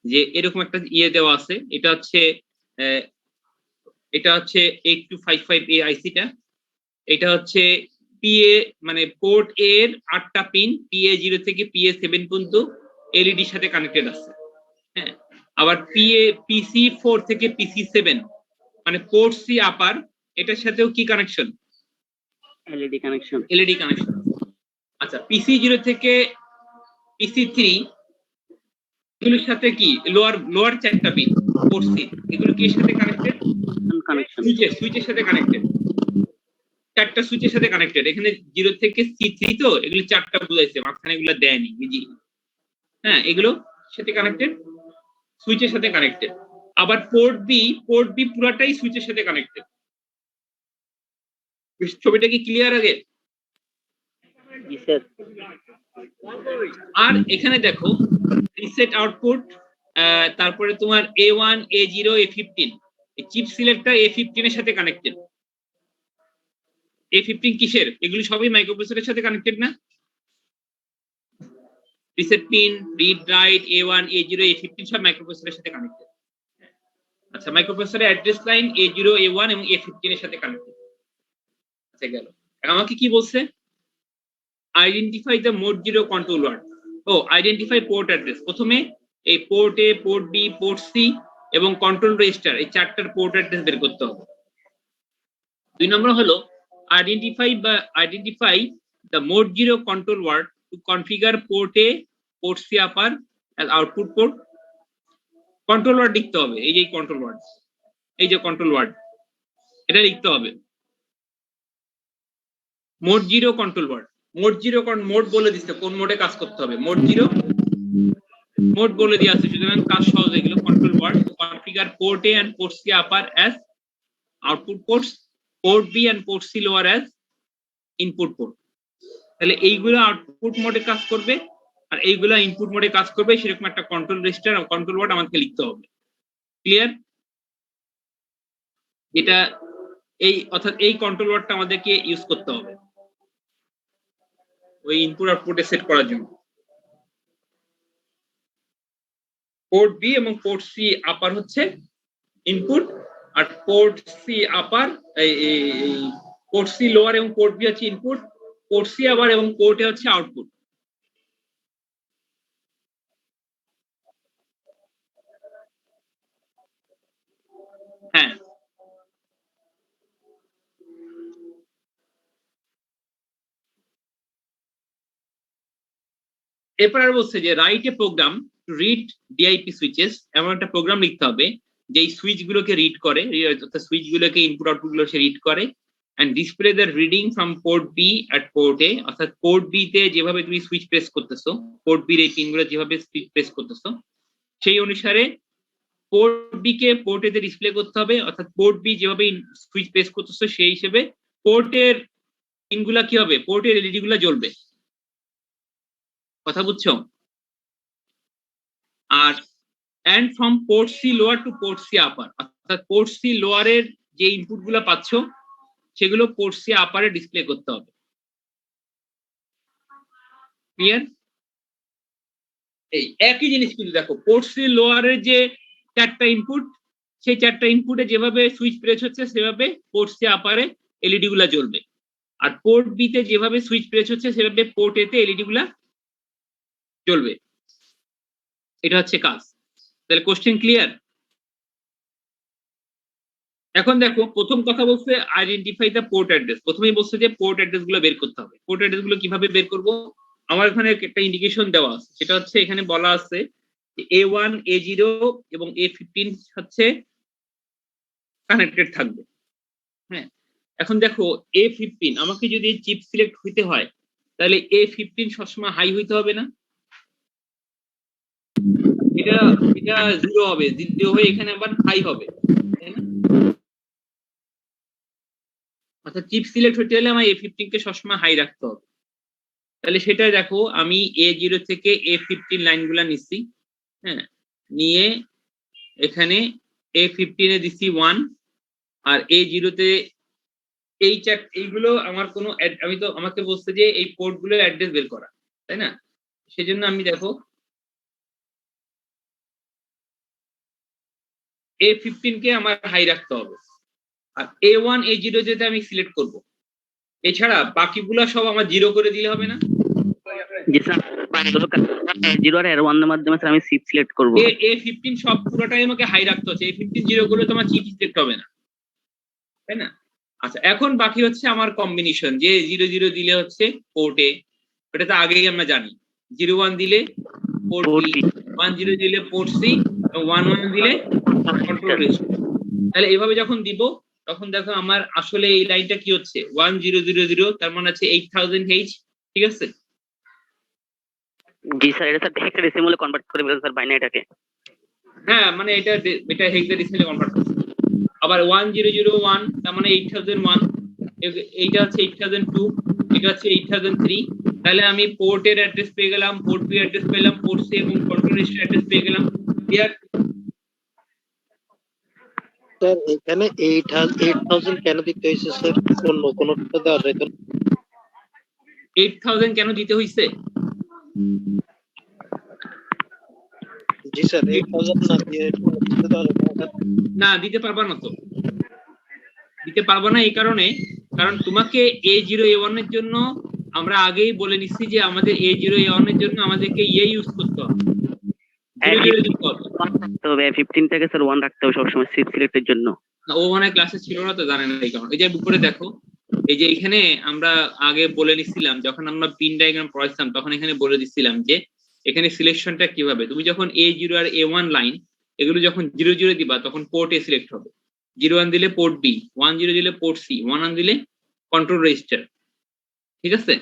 যে এরকম একটা ইয়ে দেওয়া আছে, এটা হচ্ছে 8255A আইসিটা। এটা হচ্ছে পিএ মানে পোর্ট এ এর 8টা পিন, PA0 থেকে PA7 পর্যন্ত এলইডির সাথে কানেক্টেড আছে। হ্যাঁ, আবার PC4 থেকে PC7 মানে পোর্ট সি আপার, এটার সাথেও কি connection?
LED connection.
LED connection. আচ্ছা, PC0 থেকে PC3 এগুলোর সাথে কি লোয়ার 4টা পিন পোর্ট সি, এগুলো কি এর সাথে কানেক্টেড?
কানেকশন
সুইচের সাথে কানেক্টেড, 4টা সুইচের সাথে কানেক্টেড। এখানে 0 থেকে C3 তো এগুলো 4টা বুঝাইছে, মাঝখানে এগুলো দেয়নি বুঝি। হ্যাঁ, এগুলো সাথে কানেক্টেড, সুইচের সাথে কানেক্টেড। আবার পোর্ট বি পুরাটাই সুইচের সাথে কানেক্টেড। ছবিটা কি ক্লিয়ার আগে?
জি স্যার
আর এখানে দেখো রিসেট আউটপুট, তারপরে তোমার A1 A0 A15 এই চিপ সিলেক্টর A15 এর সাথে কানেক্টেড। A15 কিসের? এগুলি সবই মাইক্রোপ্রসেসরের সাথে কানেক্টেড না? Reset pin, read write, A1 A0 A15 সব মাইক্রোপ্রসেসরের সাথে কানেক্টেড। আচ্ছা, মাইক্রোপ্রসেসরের অ্যাড্রেস লাইন A0 A1 এবং A15 এর সাথে কানেক্টেড। আচ্ছা গেল। আমাকে কি বলছে? Identify the mode 0 control word. ও আইডেন্টিফাই পোর্ট অ্যাড্রেস। প্রথমে এই port A, port B, port C এবং কন্ট্রোল রেজিস্টার এই 4টার পোর্ট অ্যাড্রেস বের করতে হবে। 2 নম্বর হলো identify the mode 0 control word to configure port A, port C upper as output port. Control word লিখতে হবে, এই যে কন্ট্রোল ওয়ার্ড, এই যে কন্ট্রোল ওয়ার্ড, এটা লিখতে হবে। Mode 0 control word, mode 0 mode বলে দিচ্ছে কোন মোডে কাজ করতে হবে। মোড 0 মোড বলে দিয়ে আছে, সুতরাং কাজ সহজ। এগুলো control word configure port A and port C upper as output ports, port B and port C lower as input port. তাহলে এইগুলো আউটপুট মোডে কাজ করবে আর এইগুলো ইনপুট মোডে কাজ করবে, সেরকম একটা কন্ট্রোল রেজিস্টার আর কন্ট্রোল ওয়ার্ড আমাকে লিখতে হবে। ক্লিয়ার? এটা এই অর্থাৎ এই কন্ট্রোল ওয়ার্ডটা আমাদেরকে ইউজ করতে হবে ওই ইনপুট আউটপুটে সেট করার জন্য। পোর্ট বি এবং পোর্ট সি আপার হচ্ছে ইনপুট, আর পোর্ট সি আপার পোর্ট সি লোয়ার এবং পোর্ট বি হচ্ছে ইনপুট, পোর্ট সি আবার এবং পোর্ট এ হচ্ছে আউটপুট। হ্যাঁ, এরপর আর বলছে যে write a program to read DIP switches. এমন একটা প্রোগ্রাম লিখতে হবে যে এই সুইচ গুলোকে রিড করে, অর্থাৎ সুইচ গুলোকে ইনপুট আউটপুট গুলো সে রিড করে, and display the reading from port B at port A। অর্থাৎ পোর্ট বি তে যেভাবে তুমি সুইচ প্রেস করতেছো, পোর্ট বি এই পিনগুলো যেভাবে সুইচ প্রেস করতেছো সেই অনুসারে পোর্ট বি কে পোর্ট এ তে ডিসপ্লে করতে হবে। অর্থাৎ পোর্ট বি যেভাবে সুইচ প্রেস করতেছো সেই হিসেবে পোর্টের পিনগুলা কি হবে, পোর্টের এলইডি গুলা জ্বলবে। কথা বুঝছো? আর and from port C lower to port C upper, অর্থাৎ পোর্ট সি লোয়ারের যে ইনপুট গুলো পাচ্ছ সেগুলো পোর্ট সি আপারে ডিসপ্লে করতে হবে। ক্লিয়ার? এই একই জিনিস কিন্তু দেখো, পোর্ট সি লোয়ারের যে 4টা ইনপুট, সেই 4টা ইনপুটে যেভাবে সুইচ প্রেস হচ্ছে সেভাবে পোর্ট সি আপারে এলইডি গুলা জ্বলবে, আর পোর্ট বি তে যেভাবে সুইচ প্রেস হচ্ছে সেভাবে পোর্ট এ তে এলইডি গুলা জ্বলবে। এটা হচ্ছে কাজ। তাহলে কোশ্চেন ক্লিয়ার? এখন দেখো প্রথম কথা বলছে আইডেন্টিফাই দ্য পোর্ট অ্যাড্রেস। প্রথমেই বলছে যে পোর্ট অ্যাড্রেস গুলো বের করতে হবে। পোর্ট অ্যাড্রেস গুলো কিভাবে বের করব? আমার এখানে একটা ইন্ডিকেশন দেওয়া আছে, সেটা হচ্ছে এখানে বলা আছে A1 A0 এবং A15 হচ্ছে কানেক্টেড থাকবে। হ্যাঁ, এখন দেখো A15 আমাকে যদি চিপ সিলেক্ট হইতে হয় তাহলে A15 সবসময় হাই হইতে হবে না? এটা এটা 0 হবে, 0 হয়ে এখানে আবার হাই হবে, তাই না? অর্থাৎ চিপ সিলেক্ট হতে হলে আমার A15 কে সবসময় হাই রাখতে হবে। তাহলে সেটা দেখো আমি A0 থেকে A15 লাইনগুলা নিচ্ছি, হ্যাঁ, নিয়ে এখানে A15 এ দিচ্ছি 1, আর A0 তে এইগুলো আমার কোনো আমি তো আমাকে বলছে যে এই পোর্ট গুলোর অ্যাড্রেস বের করা, তাই না? সেজন্য আমি দেখো A15 কে আমার হাই রাখতে হবে, আর A1 A0 যেটা আমি সিলেক্ট করব। এছাড়া বাকিগুলা সব আমার 0 করে দিলে হবে না?
জি স্যার, A0 আর A1 এর মাধ্যমে স্যার আমি চিপ সিলেক্ট করব।
A15 সব পুরোটাই আমাকে হাই রাখতে হচ্ছে, A15 0 করলে তোমার চিপ সিলেক্ট হবে না, তাই না? আচ্ছা, এখন বাকি হচ্ছে আমার কম্বিনেশন, যে 0 0 দিলে হচ্ছে পোর্ট এ, ওটা তো আগেই আমরা জানি। 0 1 দিলে পোর্ট বি, 1 0 দিলে পোর্ট সি, এবং 1 1 দিলে কন্ট্রোল রেজিস্টার। তাহলে এইভাবে যখন দিব তখন দেখো আমার আসলে এই লাইনটা কি হচ্ছে 1 0 0 0, তার মানে হচ্ছে 8000H, ঠিক আছে?
জি স্যার, এটা স্যার হেক্সাডেসিমালে কনভার্ট করে দিবেন স্যার বাইনারিটাকে।
হ্যাঁ, মানে এটা হেক্সাডেসিমালে কনভার্ট করছে। আবার 1 0 0 1 তার মানে 8001, এইটা হচ্ছে 8002, এটা হচ্ছে 8003। তাহলে আমি পোর্টের অ্যাড্রেস পেয়ে গেলাম, পোর্ট বি অ্যাড্রেস পেলাম, পোর্ট সি এবং কন্ট্রোল রেজিস্টার অ্যাড্রেস পেয়ে গেলাম। ক্লিয়ার?
স্যার এখানে 8000 কেন দিতে হয়েছে স্যার? অন্য কোনো একটা দেওয়া যেত না?
8000 কেন দিতে হইছে?
জি স্যার, 8000 না দিয়ে কোনো কিছু দেওয়া যেত না স্যার?
না, দিতে পারবা না তো। দিতে পারবো না এই কারণে, কারণ তোমাকে A0 A1 এর জন্য আমরা আগেই বলে নিচ্ছি যে আমাদের A0 A1 এর জন্য আমাদেরকে ইউজ করতে হবে, 0 0 দিতে হবে।
তবে 15 থেকে স্যার 1 রাখতে হবে সবসময় চিপ সিলেক্টের জন্য।
ও মানে ক্লাসে ছিল না তো জানে না এই কারণে। এই যে উপরে দেখো, এই যে এখানে আমরা আগে বলে নিছিলাম, যখন আমরা পিন ডায়াগ্রাম পড়াইছিলাম তখন এখানে বলে দিছিলাম যে এখানে সিলেকশনটা কিভাবে। তুমি যখন A0 আর A1 লাইন এগুলো যখন 0 0 দিবা তখন পোর্ট এ সিলেক্ট হবে, 0 1 দিলে পোর্ট বি, 1 0 দিলে পোর্ট সি, 1 1 দিলে কন্ট্রোল রেজিস্টার, ঠিক আছে?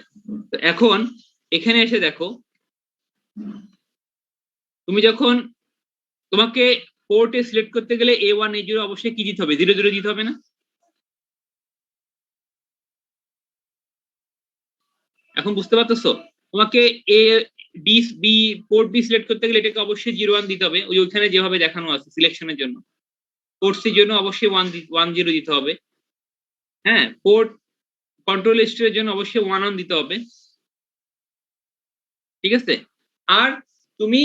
তো এখন এখানে এসে দেখো, তুমি যখন তোমাকে পোর্টে সিলেক্ট করতে গেলে A1 A0 অবশ্যই কি দিতে হবে? 0 0 দিতে হবে না? এখন বুঝতে পারতেছো? তোমাকে A D B port B select করতে গেলে এটাকে অবশ্যই 0 1 দিতে হবে, ওইখানে যেভাবে দেখানো আছে সিলেকশনের জন্য। পোর্ট সির জন্য অবশ্যই 1 0 দিতে হবে। হ্যাঁ, পোর্ট কন্ট্রোল রেজিস্টারের জন্য অবশ্যই 1 1 দিতে হবে, ঠিক আছে? আর তুমি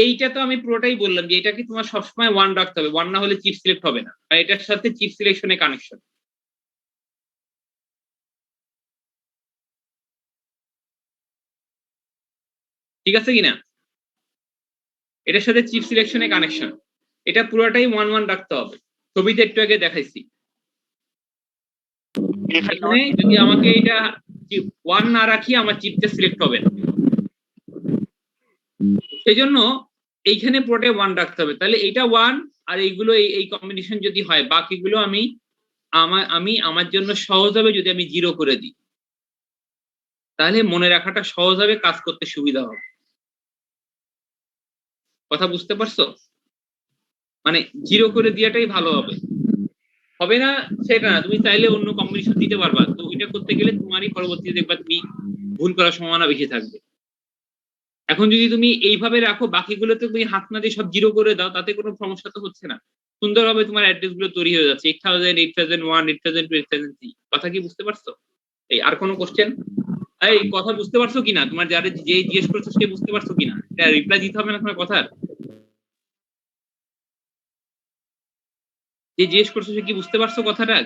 এইটা তো আমি পুরোটাই বললাম যে এটাকে তোমার সবসময় 1 রাখতে হবে, 1 না হলে চিপ সিলেক্ট হবে না, আর এটার সাথে চিপ সিলেকশনের কানেকশন। ঠিক আছে কিনা? এটার সাথে চিপ সিলেকশনের কানেকশন, এটা পুরোটাই 1 1 রাখতে হবে। ছবিতে একটু আগে দেখাইছি। এখানে যদি আমাকে এটা 1 না রাখি আমার চিপটা সিলেক্ট হবে না, সেই জন্য এইখানে পুরোটাই 1 রাখতে হবে। তাহলে এইটা 1 আর এইগুলো এই কম্বিনেশন যদি হয়, বাকিগুলো আমি আমার জন্য সহজ হবে যদি আমি 0 করে দিই, তাহলে মনে রাখাটা সহজ হবে, কাজ করতে সুবিধা হবে। কথা বুঝতে পারছো? মানে 0 করে দেওয়াটাই ভালো হবে। হবে না সেটা না, তুমি চাইলে অন্য কম্বিনেশন দিতে পারবা, তো এটা করতে গেলে তোমারই পরবর্তীতে দেখবা তুমি ভুল করার সম্ভাবনা বেশি থাকবে। এখন যদি তুমি এইভাবে রাখো, বাকিগুলোতে তুমি হাত না দিয়ে সব 0 করে দাও, তাতে কোনো সমস্যা তো হচ্ছে না। সুন্দরভাবে তোমার অ্যাড্রেস গুলো তৈরি হয়ে যাচ্ছে 8000, 8001, 8002, 8003। কথা কি বুঝতে পারছো? এই আর কোনো কোশ্চেন? এই কথা বুঝতে পারছো কিনা? তোমার যারা যে জিজ্ঞেস করছো সে বুঝতে পারছো কিনা? এটা রিপ্লাই দিতে হবে না তোমার কথার? যে জিজ্ঞেস করছো সে কি বুঝতে পারছো কথাটা?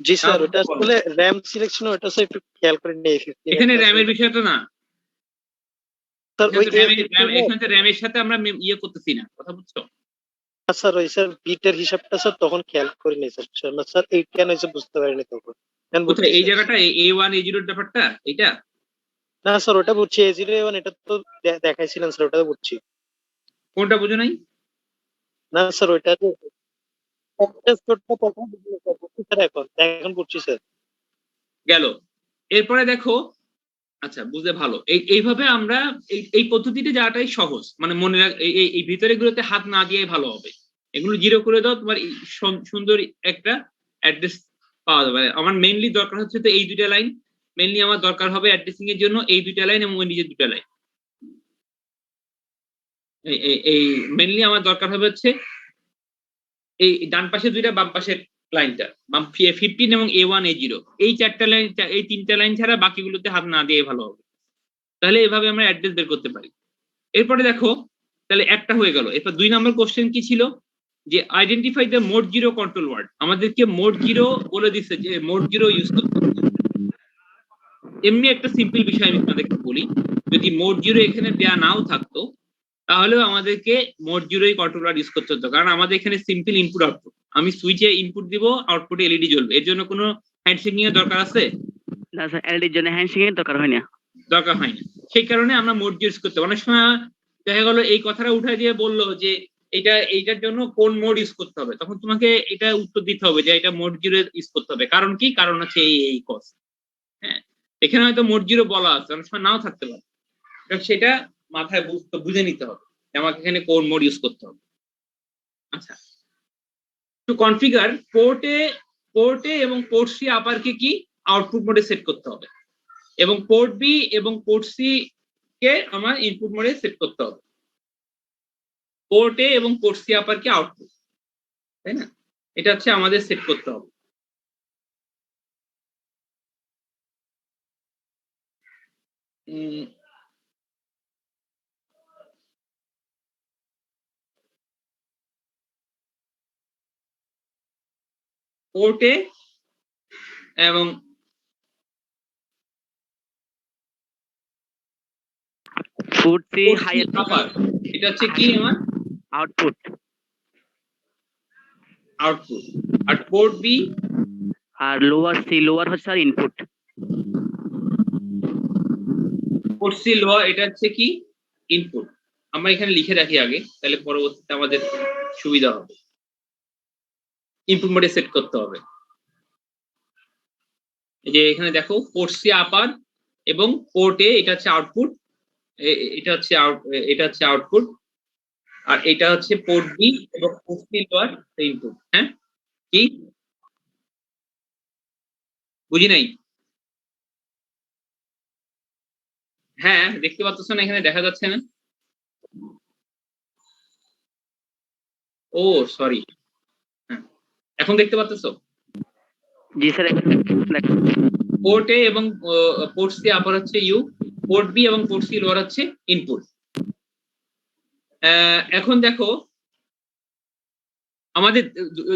জি স্যার,
না,
ওটা আসলে র্যাম সিলেকশন, ওটা স্যার একটু খেয়াল করে নেই।
এখানে র্যামের বিষয়টা না,
স্যার ওই
এখানে তো র্যামের সাথে আমরা ইয়ে করতেছি না, কথা বুঝছো?
স্যার ওই স্যার বিটের হিসাবটা স্যার তখন খেয়াল করে নেই স্যার। স্যার এই কেন হয়েছে বুঝতে পারিনি তখন। এখন বুঝছি
কোথায় এই
স্যার।
জায়গাটা A1 A0 এর ব্যাপারটা এটা?
না স্যার, ওটা বুঝছি A01, এটা তো দেখাইছিলেন স্যার, ওটা তো বুঝছি।
কোনটা বুঝো নাই?
না স্যার, ওইটা তো success code টা তখন বুঝিনি স্যার, বুঝছি স্যার, এখন বুঝছি স্যার।
গেল। এরপরে দেখো, আচ্ছা বুঝলে ভালো। এইভাবে আমরা এই পদ্ধতিতে যাওয়াটাই সহজ, মানে মনে রাখ এই ভিতরে গুলোতে হাত না দিয়ে ভালো হবে। এগুলো জিরো করে দাও, তোমার এই সুন্দর একটা অ্যাড্রেস পাওয়া যাবে। আমার মেইনলি দরকার হচ্ছে তো এই দুইটা লাইন, মেইনলি আমার দরকার হবে অ্যাড্রেসিং এর জন্য এই দুইটা লাইন এবং ওই নিচের দুইটা লাইন। এই মেইনলি আমার দরকার হবে হচ্ছে এই ডান পাশে দুইটা, বাম পাশের লাইনটা, 15 এবং A1 A0, এই চারটা লাইন, এই তিনটা লাইন ছাড়া বাকিগুলোতে হাত না দিয়ে ভালো হবে। তাহলে এভাবে আমরা অ্যাড্রেস বের করতে পারি। এরপরে দেখো, তাহলে একটা হয়ে গেল। এরপর 2 নম্বর কোশ্চেন কি ছিল, যে identify the mode zero control word. আমাদেরকে মোড জিরো বলে দিচ্ছে যে মোড জিরো ইউজ করতে হবে। এমনি একটা সিম্পল বিষয় আমি তোমাদেরকে বলি, যদি মোড জিরো এখানে দেয়া নাও থাকতো তাহলেও আমাদেরকে মোড জিরোই কন্ট্রোল ওয়ার্ড ইউজ করতে হতো, কারণ আমাদের এখানে সিম্পল ইনপুট আউটপুট। আমি সুইচে ইনপুট দিব, আউটপুটে এলইডি জ্বলবে। এর জন্য কোনো হ্যান্ডশেকিং এর দরকার আছে?
না স্যার, এলডির জন্য হ্যান্ডশেকিং এর দরকার হয় না।
দরকার হয় না। সেই কারণে আমরা মোড জিরো ইউজ করতে। অনেক সময় দেখা গেল এই কথাটা উঠে দিয়ে বললো যে এইটার জন্য কোন মোড ইউজ করতে হবে, তখন তোমাকে এটা উত্তর দিতে হবে যে এটা মোড জিরো ইউজ করতে হবে। কারণ কি? কারণ হচ্ছে এই কজ। হ্যাঁ, এখানে হয়তো মোড জিরো বলা আছে, অনেক সময় নাও থাকতে পারে, সেটা মাথায় বুঝে নিতে হবে আমাকে এখানে কোন মোড ইউজ করতে হবে। আচ্ছা, টু কনফিগার পোর্টে এবং পোর্ট সি আপারকে কি আউটপুট মোডে সেট করতে হবে, এবং পোর্ট বি এবং পোর্ট সি কে আমার ইনপুট মোডে সেট করতে হবে। পোর্ট এ এবং পোর্ট সি আপারকে আউটপুট, তাই না? এটা হচ্ছে আমাদের সেট করতে হবে। পোর্টে এবং
পোর্ট সি হাই
আপার, এটা হচ্ছে কি আমার
আউটপুট,
আর পোর্ট বি
আর লোয়ার হচ্ছে আর ইনপুট।
পোর্ট সি লোয়ার, এটা হচ্ছে কি ইনপুট। আমরা এখানে লিখে রাখি আগে, তাহলে পরবর্তীতে আমাদের সুবিধা হবে। ইনপুট মোডে সেট করতে হবে। এই যে এখানে দেখো, পোর্ট সি আপার এবং পোর্ট এ এটা হচ্ছে আউটপুট, এটা হচ্ছে আউটপুট, আর এটা হচ্ছে পোর্ট বি এবং পোর্ট সি লোয়ার ইনপুট। হ্যাঁ, কি বুঝি নাই? হ্যাঁ, দেখতে পাচ্ছ না? এখানে দেখা যাচ্ছে না? ও সরি, হ্যাঁ, এখন দেখতে পাচ্ছ?
জি স্যার,
পোর্ট এ এবং পোর্ট সি আপার হচ্ছে ইউ, পোর্ট বি এবং পোর্ট সি লোয়ার হচ্ছে ইনপুট। এখন দেখো, আমাদের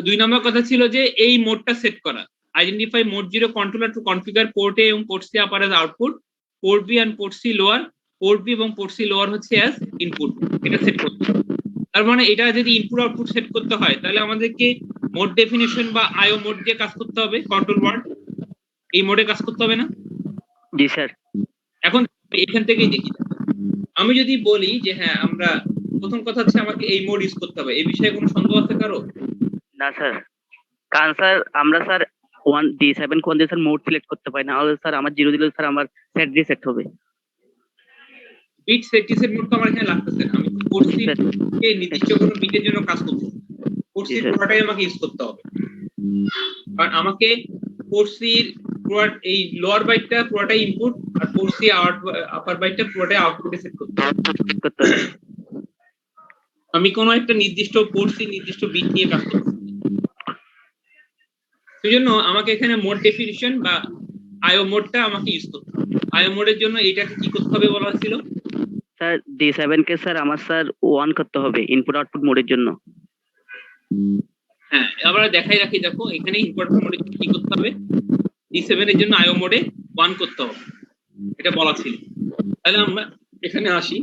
2 নম্বর কথা ছিল যে এই মোডটা সেট করা। Identify mode zero controller to configure port A এবং port C upper as output, port B and port C lower, port B এবং পোর্ট সি লোয়ার হচ্ছে অ্যাজ ইনপুট। এটা সেট করতে হবে। তার মানে এটা যদি ইনপুট আউটপুট সেট করতে হয় তাহলে আমাদেরকে মোড ডেফিনিশন বা আইও মোড দিয়ে কাজ করতে হবে। কন্ট্রোল ওয়ার্ড এই মোডে কাজ করতে হবে না?
জি স্যার।
এখন এখান থেকেই দেখি, আমি যদি বলি যে হ্যাঁ আমরা প্রথম কথা হচ্ছে আমাকে এই মোড ইউজ করতে হবে, এই বিষয়ে কোনো সন্দেহ আছে কারো?
না স্যার, কারণ স্যার আমরা স্যার 1D7 কোন দিয়ে স্যার মোড সিলেক্ট করতে পারি না, তাহলে স্যার আমার 0 দিলে স্যার আমার সেট রিসেট হবে।
বিট সেট রিসেট মোড তো আমার এখানে লাগতেছে না, আমি কোর্স কে নির্দিষ্ট কোনো বিটের জন্য কাজ করছি, কোর্সের পুরোটাই আমাকে ইউজ করতে হবে। কারণ আমাকে কোর্সের পুরো এই লোয়ার বাইটটা পুরোটাই ইনপুট আর কোর্সের আপার বাইটটা পুরোটাই আউটপুটে সেট করতে হবে। আমি কোনো একটা নির্দিষ্ট পোর্ট সি নির্দিষ্ট বিট নিয়ে কাজ করছি, সেই জন্য আমাকে এখানে মোড ডেফিনিশন বা আইও মোডটা আমাকে ইউজ করতে হবে। আইও মোডের জন্য এটাকে কি করতে হবে বলা হয়েছিল?
স্যার D7 কে স্যার আমার স্যার 1 করতে হবে ইনপুট আউটপুট মোডের জন্য।
হ্যাঁ, আমরা দেখাই রাখি, দেখো এখানে ইনপুট মোডে কি করতে হবে, D7 এর জন্য আইও মোডে 1 করতে হবে, এটা বলা ছিল। তাহলে আমরা এখানে আসি,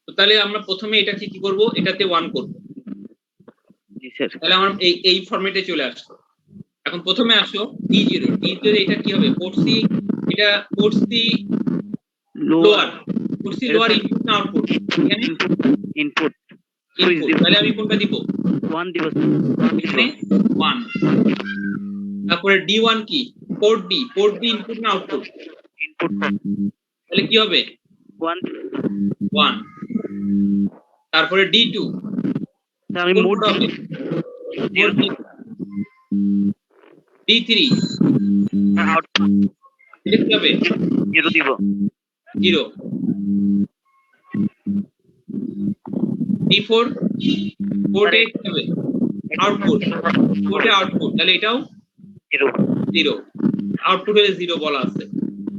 তো তাহলে আমরা প্রথমে এটাকে কি করব, এটাতে 1 করব।
জি স্যার।
তাহলে আমরা এই ফরম্যাটে চলে আসবো। এখন প্রথমে আসো D0, এটা কি হবে, পোর্ট সি, এটা port C lower, port C lower input না আউটপুট, এখানে
ইনপুট
তাহলে আমি কোনটা দিব,
1 দিব
এখানে 1। তারপরে D1 কি, পোর্ট ডি ইনপুট না আউটপুট,
ইনপুট,
তাহলে কি হবে 1। তারপরে D2
আমি মোড
হবে D3
আউটপুট
এটা কি হবে
0 দিব
0। D4 পোর্টে কি হবে আউটপুট, পোর্টে আউটপুট, তাহলে এটাও 0, আউটপুট হলে 0 বলা আছে।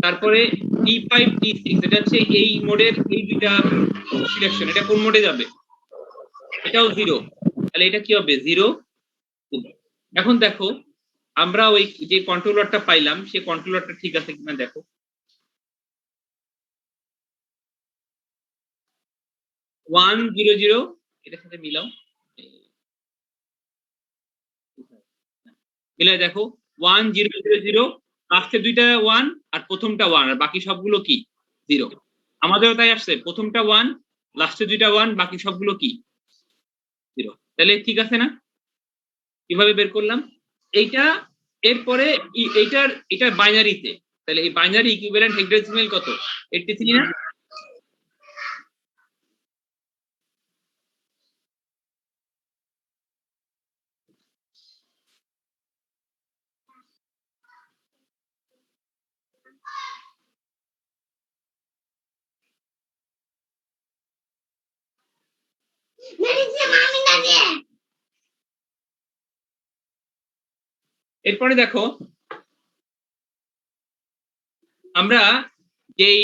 তারপরে D5 D6 এটা হচ্ছে এই মোডের এই দুইটা সিলেকশন, এটা কোন মোডে যাবে, এটাও 0, তাহলে এটা কি হবে 0। এখন দেখো আমরা ওই যে কন্ট্রোলারটা পাইলাম সেই কন্ট্রোলারটা ঠিক আছে কিনা দেখো, ওয়ান জিরো জিরো এটার সাথে মিলাও, মিলাই দেখো 1000, লাস্টের দুইটা 1 আর প্রথমটা 1 আর বাকি সবগুলো কি 0। আমাদেরও তাই আসছে, প্রথমটা 1 লাস্টের দুইটা 1 বাকি সবগুলো কি 0। তাহলে ঠিক আছে না? কিভাবে বের করলাম এইটা? এরপরে এটার বাইনারিতে, তাহলে এই বাইনারি ইকুইভ্যালেন্ট হেক্সাডেসিমাল কত, 83 না? এরপরে দেখো আমরা যেই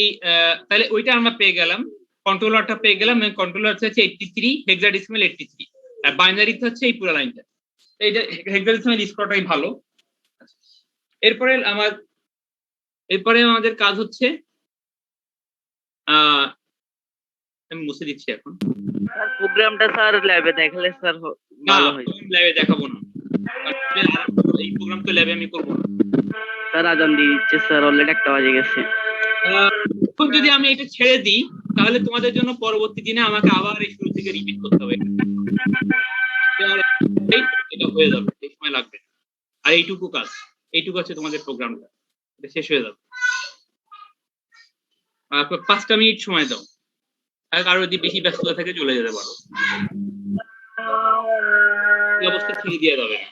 তাহলে ওইটা আমরা পেয়ে গেলাম, কন্ট্রোলারটা পেয়ে গেলাম, কন্ট্রোলার হচ্ছে 83 হেক্সাডেসিমাল 83, আর বাইনারিতে হচ্ছে এই পুরো লাইনটা, এইটা হেক্সাডেসিমাল ইউজ করাটাই ভালো। এরপরে আমাদের কাজ হচ্ছে আমি মুছে দিচ্ছি এখন,
স্যার প্রোগ্রামটা স্যার ল্যাবে দেখালে স্যার ভালো হয়।
ল্যাবে দেখাবো না, এই প্রোগ্রাম তো ল্যাবে আমি করব না
স্যার। আজান দিয়ে দিচ্ছে স্যার, অলরেডি 1টা বাজে গেছে।
এখন যদি আমি এটা ছেড়ে দিই তাহলে তোমাদের জন্য পরবর্তী দিনে আমাকে আবার এই শুরু থেকে রিপিট করতে হবে, এটা হয়ে যাবে, এই সময় লাগবে। আর এইটুকু কাজ, এইটুকু আছে তোমাদের প্রোগ্রামটা, এটা শেষ হয়ে যাবে। 5টা মিনিট সময় দাও, আর কারো যদি বেশি ব্যস্ততা থাকে চলে যেতে পারো, এই অবস্থা ছেড়ে দিয়ে যাবে না,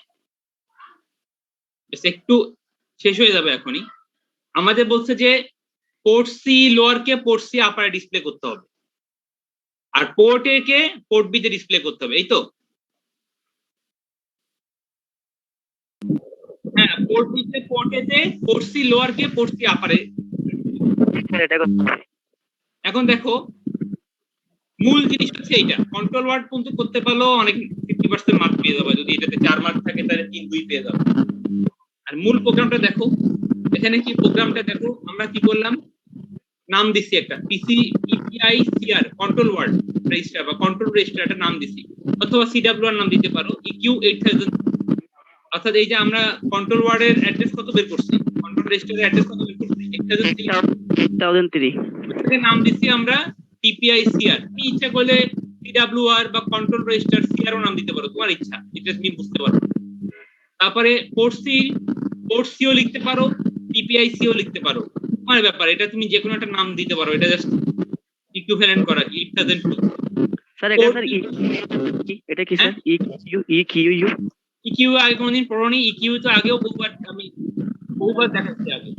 একটু শেষ হয়ে যাবে এখনই। আমাদের বলছে যে পোর্ট সি লোয়ার কে পোর্ট সি আপারে ডিসপ্লে করতে হবে, আর পোর্ট এ কে পোর্ট বি তে ডিসপ্লে করতে হবে, এই তো? হ্যাঁ, পোর্ট বি তে পোর্ট এ তে পোর্ট সি লোয়ার কে পোর্ট সি আপারে,
এটা করতে হবে।
এখন দেখো মূল জিনিস হচ্ছে এইটা, কন্ট্রোল ওয়ার্ড পর্যন্ত করতে পারলেও অনেক 50% মার্ক পেয়ে যাবে, যদি এটাতে 4 মার্ক থাকে তাহলে 3-2 পেয়ে যাবে। আর মূল প্রোগ্রামটা দেখো, এখানে কি প্রোগ্রামটা দেখো, আমরা কি করলাম, নাম দিছি একটা PC EPI CR control word register বা কন্ট্রোল রেজিস্টার একটা নাম দিছি, অথবা সিডব্লিউআর নাম দিতে পারো, ইকিউ 8000। অর্থাৎ এই যে আমরা কন্ট্রোল ওয়ার্ডের অ্যাড্রেস কত বের করছি, কন্ট্রোল রেজিস্টারের অ্যাড্রেস কত বের করছি
8003,
এটাকে নাম দিছি আমরা টিপিআই সিআর। তুমি ইচ্ছা করলে সিডব্লিউআর বা কন্ট্রোল রেজিস্টার সিআর ও নাম দিতে পারো, তোমার ইচ্ছা, এটা তুমি বুঝতে পারো। তারপরে পোর্ট সিও লিখতে পারো, টিপিআই সিও লিখতে পারো, তোমার ব্যাপার, এটা তুমি যে কোনো একটা নাম দিতে পারো, এটা জাস্ট ইকুইভ্যালেন্ট করা 8002।
স্যার এটা স্যার এটা কি স্যার
ইকিউ আগে কোনদিন পড়োনি? ইকিউ তো আগেও বহুবার আমি দেখাচ্ছি আগে।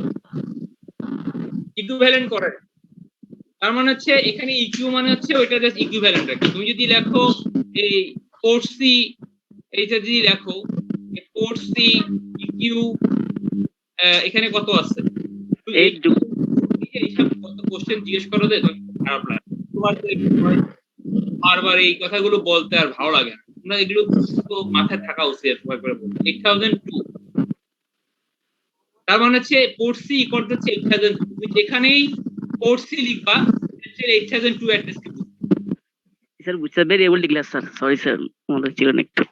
ইকুইভ্যালেন্ট করার, তার মানে হচ্ছে এখানে ইকিউ মানে হচ্ছে ওইটা জাস্ট ইকুইভ্যালেন্ট রাখি। তুমি যদি লেখো এই পোর্ট সি, এইটা যদি লেখো পোর্ট সি ইকিউ, এখানে কত আছে এইসব কত কোশ্চেন জিজ্ঞেস করো যে খারাপ লাগে তোমার, বারবার এই কথাগুলো বলতে আর ভালো লাগে না। তোমরা এগুলো তো মাথায় থাকা উচিত। 8002 তার মানে হচ্ছে পোর্ট সি ইকুয়াল টু 8000। তুমি যেখানেই পোর্ট সি লিখবা 8002 অ্যাড্রেস দিব।
স্যার বুঝতে very able declare sir, sorry sir আমাদের ছিল না একটু।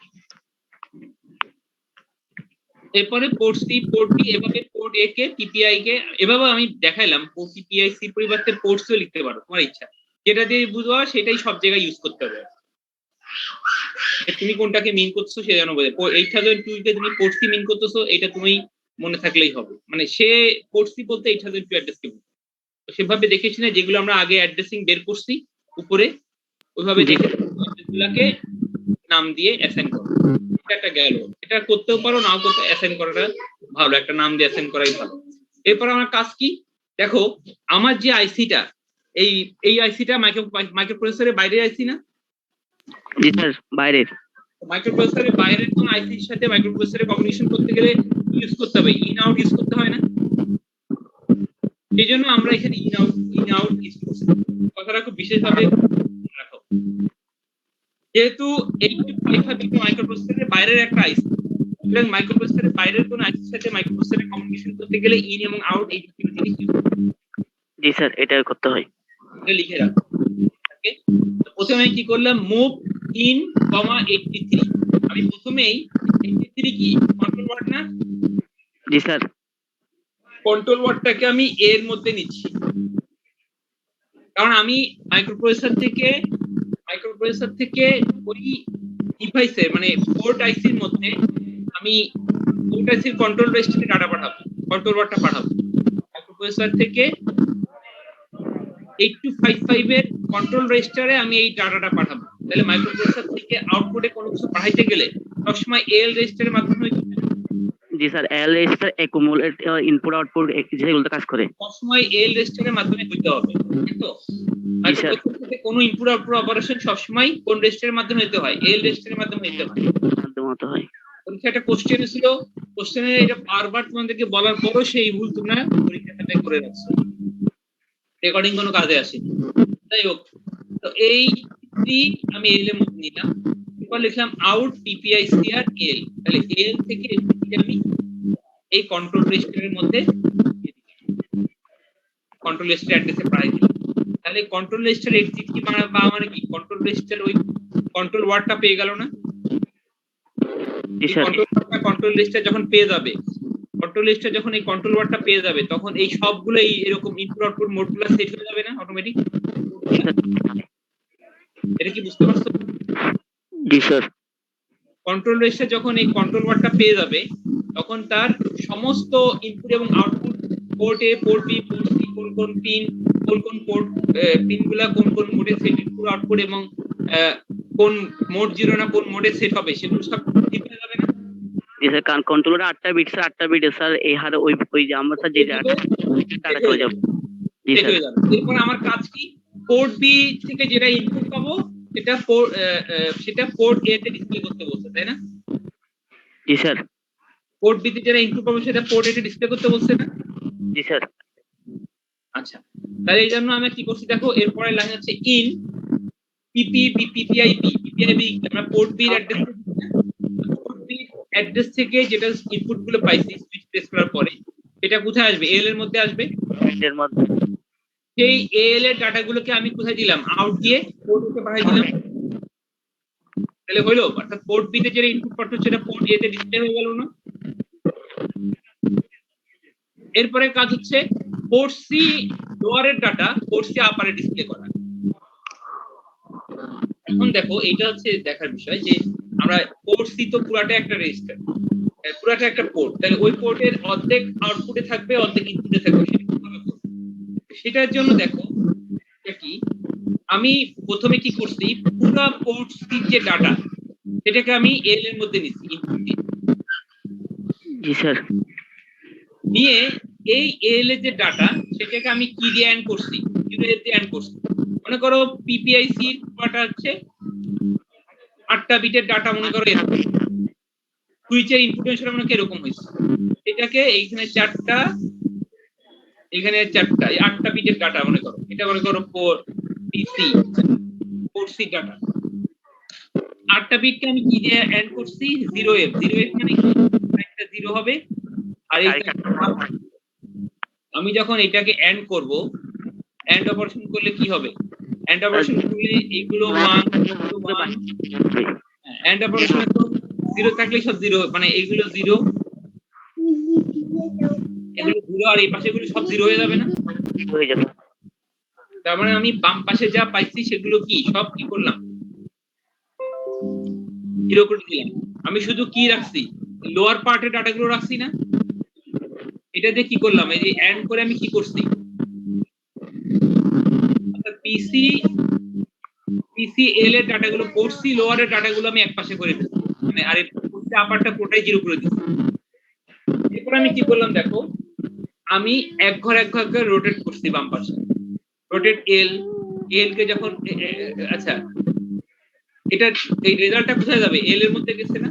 এরপরে পোর্ট সি পোর্ট বি, এভাবে পোর্ট এ কে টিপিআই কে এভাবে আমি দেখাইলাম। পোর্ট টিপিআই সি পরিবর্তে পোর্ট সিও লিখতে পারো, তোমার ইচ্ছা, যেটা দিয়ে বুঝবা সেটাই সব জায়গায় ইউজ করতে হবে। তুমি কোনটাকে মিন করছো সে জানো বোঝে। 8002 কে তুমি পোর্ট সি মিন করতেছো, এটা তুমি মনে থাকলেই হবে। মানে সে পোর্ট সি বলতে 8002 অ্যাড্রেস কে বুঝে। সেভাবে দেখেছি না যেগুলো আমরা আগে অ্যাড্রেসিং বের করছি উপরে, ওইভাবে দেখে অ্যাড্রেসগুলোকে নাম দিয়ে অ্যাসাইন করো। এটা একটা গেল, এটা করতেও পারো, নাও করতে, অ্যাসাইন করাটা ভালো, একটা নাম দিয়ে অ্যাসাইন করাই ভালো। এরপর আমার কাজ কি দেখো, আমার যে আইসিটা, এই আইসিটা মাইক্রোপ্রসেসরের বাইরের আইসি না?
জি স্যার, বাইরের।
মাইক্রোপ্রসেসরের বাইরের কোন আইসির সাথে মাইক্রোপ্রসেসরের কমিউনিকেশন করতে গেলে ইউজ করতে হবে, ইন আউট ইউজ করতে হয় না? সেই জন্য আমরা এখানে ইন আউট ইউজ করছি। কথাটা খুব বিশেষভাবে রাখো, যেহেতু 8255 মাইক্রোপ্রসেসরের বাইরের একটা আইসি, সুতরাং মাইক্রোপ্রসেসরের বাইরের কোন আইসির সাথে মাইক্রোপ্রসেসরের কমিউনিকেশন করতে গেলে ইন এবং আউট এই দুটো জিনিস ইউজ করতে হয়।
জি স্যার, এটা করতে হয়।
এটা লিখে রাখো। ওকে, তো প্রথমে কি করলাম, মুভ ইন, 83। আমি প্রথমেই 83 কি কন্ট্রোল ওয়ার্ড না?
জি স্যার।
কন্ট্রোল ওয়ার্ডটাকে আমি এর মধ্যে নিচ্ছি, কারণ আমি মাইক্রোপ্রসেসর থেকে ওই ডিভাইসের মানে পোর্ট আইসির মধ্যে আমি পোর্ট আইসির কন্ট্রোল রেজিস্টারে ডাটা পাঠাবো, কন্ট্রোল ওয়ার্ডটা পাঠাবো। মাইক্রোপ্রসেসর থেকে 8255 এর কন্ট্রোল রেজিস্টারে আমি এই ডাটাটা পাঠাবো। তাহলে মাইক্রোপ্রসেসর থেকে আউটপুটে কোনো কিছু পাঠাইতে গেলে সবসময় এল রেজিস্টারের মাধ্যমে হইতে হবে।
জি স্যার, এল রেজিস্টার অ্যাকুমুলেট ইনপুট আউটপুট যেগুলো কাজ করে
সবসময় এল রেজিস্টারের মাধ্যমে হইতে হবে, তাই তো? মাইক্রোপ্রসেসরে কোনো ইনপুট আউটপুট অপারেশন সবসময় কোন রেজিস্টারের মাধ্যমে হইতে হয়? এল রেজিস্টারের মাধ্যমে হইতে হয়। পরীক্ষা একটা কোশ্চেন ছিল, কোশ্চেনে এটা বারবার তোমাদেরকে বলার পরও সেই ভুল তোমরা পরীক্ষাতে করে রাখছো, রেকর্ডিং কোনো কাজে আসেনি। যাই হোক, তো এই 3 আমি এল এর মধ্যে নিলাম, এরপর লিখলাম আউট ppicr এল। তাহলে এল থেকে আমি এই কন্ট্রোল রেজিস্টারের মধ্যে কন্ট্রোল রেজিস্টার অ্যাড্রেসে পাঠাই দিলাম। তাহলে কন্ট্রোল রেজিস্টার এক্সিট কি মানে কি, কন্ট্রোল রেজিস্টার ওই কন্ট্রোল ওয়ার্ডটা পেয়ে গেল না? কন্ট্রোল রেজিস্টার যখন পেয়ে যাবে, কন্ট্রোল রেজিস্টার যখন এই কন্ট্রোল ওয়ার্ডটা পেয়ে যাবে, তখন এই সবগুলোই এরকম ইনপুট আউটপুট মোডগুলো সেট হয়ে যাবে না অটোমেটিক? এটা কি বুঝতে পারছো?
জি স্যার।
কন্ট্রোল রেজিস্টার যখন এই কন্ট্রোল ওয়ার্ডটা পেয়ে যাবে, তখন তার সমস্ত ইনপুট এবং output port A, port B, port C, কোন পিন, কোন পোর্ট পিনগুলা কোন মোডে সেট, ইনপুট আউটপুট এবং কোন মোড 0 না কোন মোডে সেট হবে, সেগুলো সব ঠিক হয়ে যাবে না?
জি স্যার, কারণ কন্ট্রোলারে 8টা বিট স্যার, 8টা বিট স্যার, এই হারে ওই যে আমরা স্যার যে ডাটা চলে যাবে। জি স্যার।
এরপর আমার কাজ কি, পোর্ট বি থেকে যেটা ইনপুট পাবো সেটা পোর্ট এ তে ডিসপ্লে করতে বলছে, তাই না?
জি স্যার।
পোর্ট বি তে যেটা ইনপুট পাবো সেটা পোর্ট এ তে ডিসপ্লে করতে বলছে না?
জি স্যার।
আচ্ছা, তাহলে এই জন্য আমি কি করছি দেখো, এরপরে লাইন হচ্ছে ইন পিপিআইবি আমরা পোর্ট বি এর অ্যাড্রেস থেকে যেটা ইনপুট গুলো পাইছি সুইচ প্রেস করার পরে, এটা কোথায় আসবে? এল এর মধ্যে আসবে।
এর মধ্যে
সেই এল এর ডাটাগুলোকে আমি কোথায় দিলাম? আউট দিয়ে পোর্ট এ পাঠিয়ে দিলাম। তাহলে হইলো, অর্থাৎ পোর্ট বি তে যেটা ইনপুট পাঠাচ্ছে সেটা পোর্ট এ তে ডিসপ্লে হয়ে গেল না? এরপরে কাজ হচ্ছে পোর্ট সি লোয়ারের ডাটা পোর্ট সি আপারে ডিসপ্লে করা। এখন দেখো, এটা হচ্ছে দেখার বিষয় যে আমরা পোর্ট সি তো পুরাটা একটা রেজিস্টার, পুরাটা একটা পোর্ট, তাহলে ওই পোর্টের অর্ধেক আউটপুটে থাকবে, অর্ধেক ইনপুটে থাকবে। সেটার জন্য দেখো কি, আমি প্রথমে কি করছি, পুরো পোর্ট সি যে ডাটা সেটাকে আমি এল এর মধ্যে নিচ্ছি ইনপুট দিয়ে।
জি স্যার।
নিয়ে এই এল এর যে ডাটা সেটাকে আমি কি দিয়ে অ্যান্ড করছি, 0 দিয়ে অ্যান্ড করছি। মনে করো পিপিআইসি ডাটা হচ্ছে 8টা বিটের ডাটা, মনে করো সুইচের ইনপুট হিসেবে মনে করো এরকম হয়েছে, এটাকে এইখানে 4টা, এখানে 4টা, 8টা বিটের ডাটা মনে করো, এটা মনে করো 4C ডাটা। 8টা বিটকে আমি কি দিয়ে অ্যাড করছি, 0F। 0F মানে কি, একটা 0 হবে আর এইটা আমি যখন এটাকে অ্যাড করব, অ্যাড অপারেশন করলে কি হবে, অ্যাড অপারেশন করলে এইগুলো 1 অ্যাড অপারেশনে তো 0 থাকলে সব 0, মানে এইগুলো 0, এগুলো 0 আর এই পাশেগুলো সব 0 হয়ে যাবে না,
হয়ে যাবে।
তার মানে আমি বাম পাশে যা পাইছি সেগুলো কি সব কি করলাম, 0 করে দিলাম। আমি শুধু কি রাখছি, লোয়ার পার্টের ডাটাগুলো রাখছি না, এটা দিয়ে কি করলাম, এই যে এন্ড করে আমি কি করছি, অর্থাৎ পিসিএল এর ডাটাগুলো পড়ছি, লোয়ার এর ডাটাগুলো আমি একপাশে করে দিচ্ছি, মানে আর আপারটা পুরোটাই 0 করে দিচ্ছি। এরপর আমি কি করলাম দেখো, আমি এক ঘর করে রোটেট করছি বাম পাশে, রোটেট এল কে যখন আচ্ছা এটা এই রেজাল্টটা কোথায় যাবে, এল এর মধ্যে গেছে না,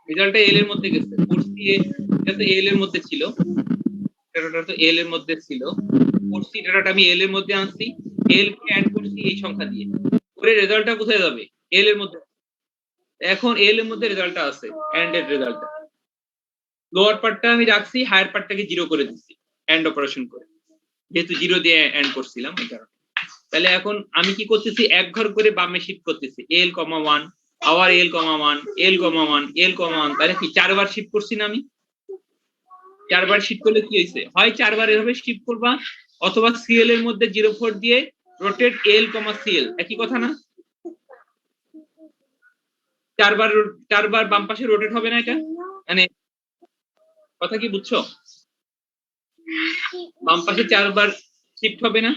রেজাল্টটা এল এর মধ্যে গেছে, কোর্সি এটা তো এল এর মধ্যে ছিল, ডাটাটা তো এল এর মধ্যে ছিল, কোর্সি ডাটাটা আমি এল এর মধ্যে আনছি, এল কে অ্যাড করছি এই সংখ্যা দিয়ে, পরে রেজাল্টটা কোথায় যাবে, এল এর মধ্যে। এখন এল এর মধ্যে রেজাল্টটা আছে, এন্ড এর রেজাল্টটা, লোয়ার পার্টটা আমি রাখছি, হায়ার পার্টটাকে 0 করে দিচ্ছি এন্ড অপারেশন করে, যেহেতু 0 দিয়ে এন্ড করছিলাম এই কারণে। তাহলে এখন আমি কি করতেছি, এক ঘর করে বামে শিফট করতেছি, l, 1 আবার l, 1 l, 1 l, 1, তাহলে কি 4বার শিফট করছি না আমি, 4বার শিফট করলে কি হয়েছে, হয় 4বার এভাবে শিফট করবা, অথবা সিএল এর মধ্যে 04 দিয়ে রোটেট l, cl, একই কথা না, 4বার বাম পাশে রোটেট হবে না, এটা মানে কথা কি বুঝছো, বাম পাশে 4বার শিফট হবে না।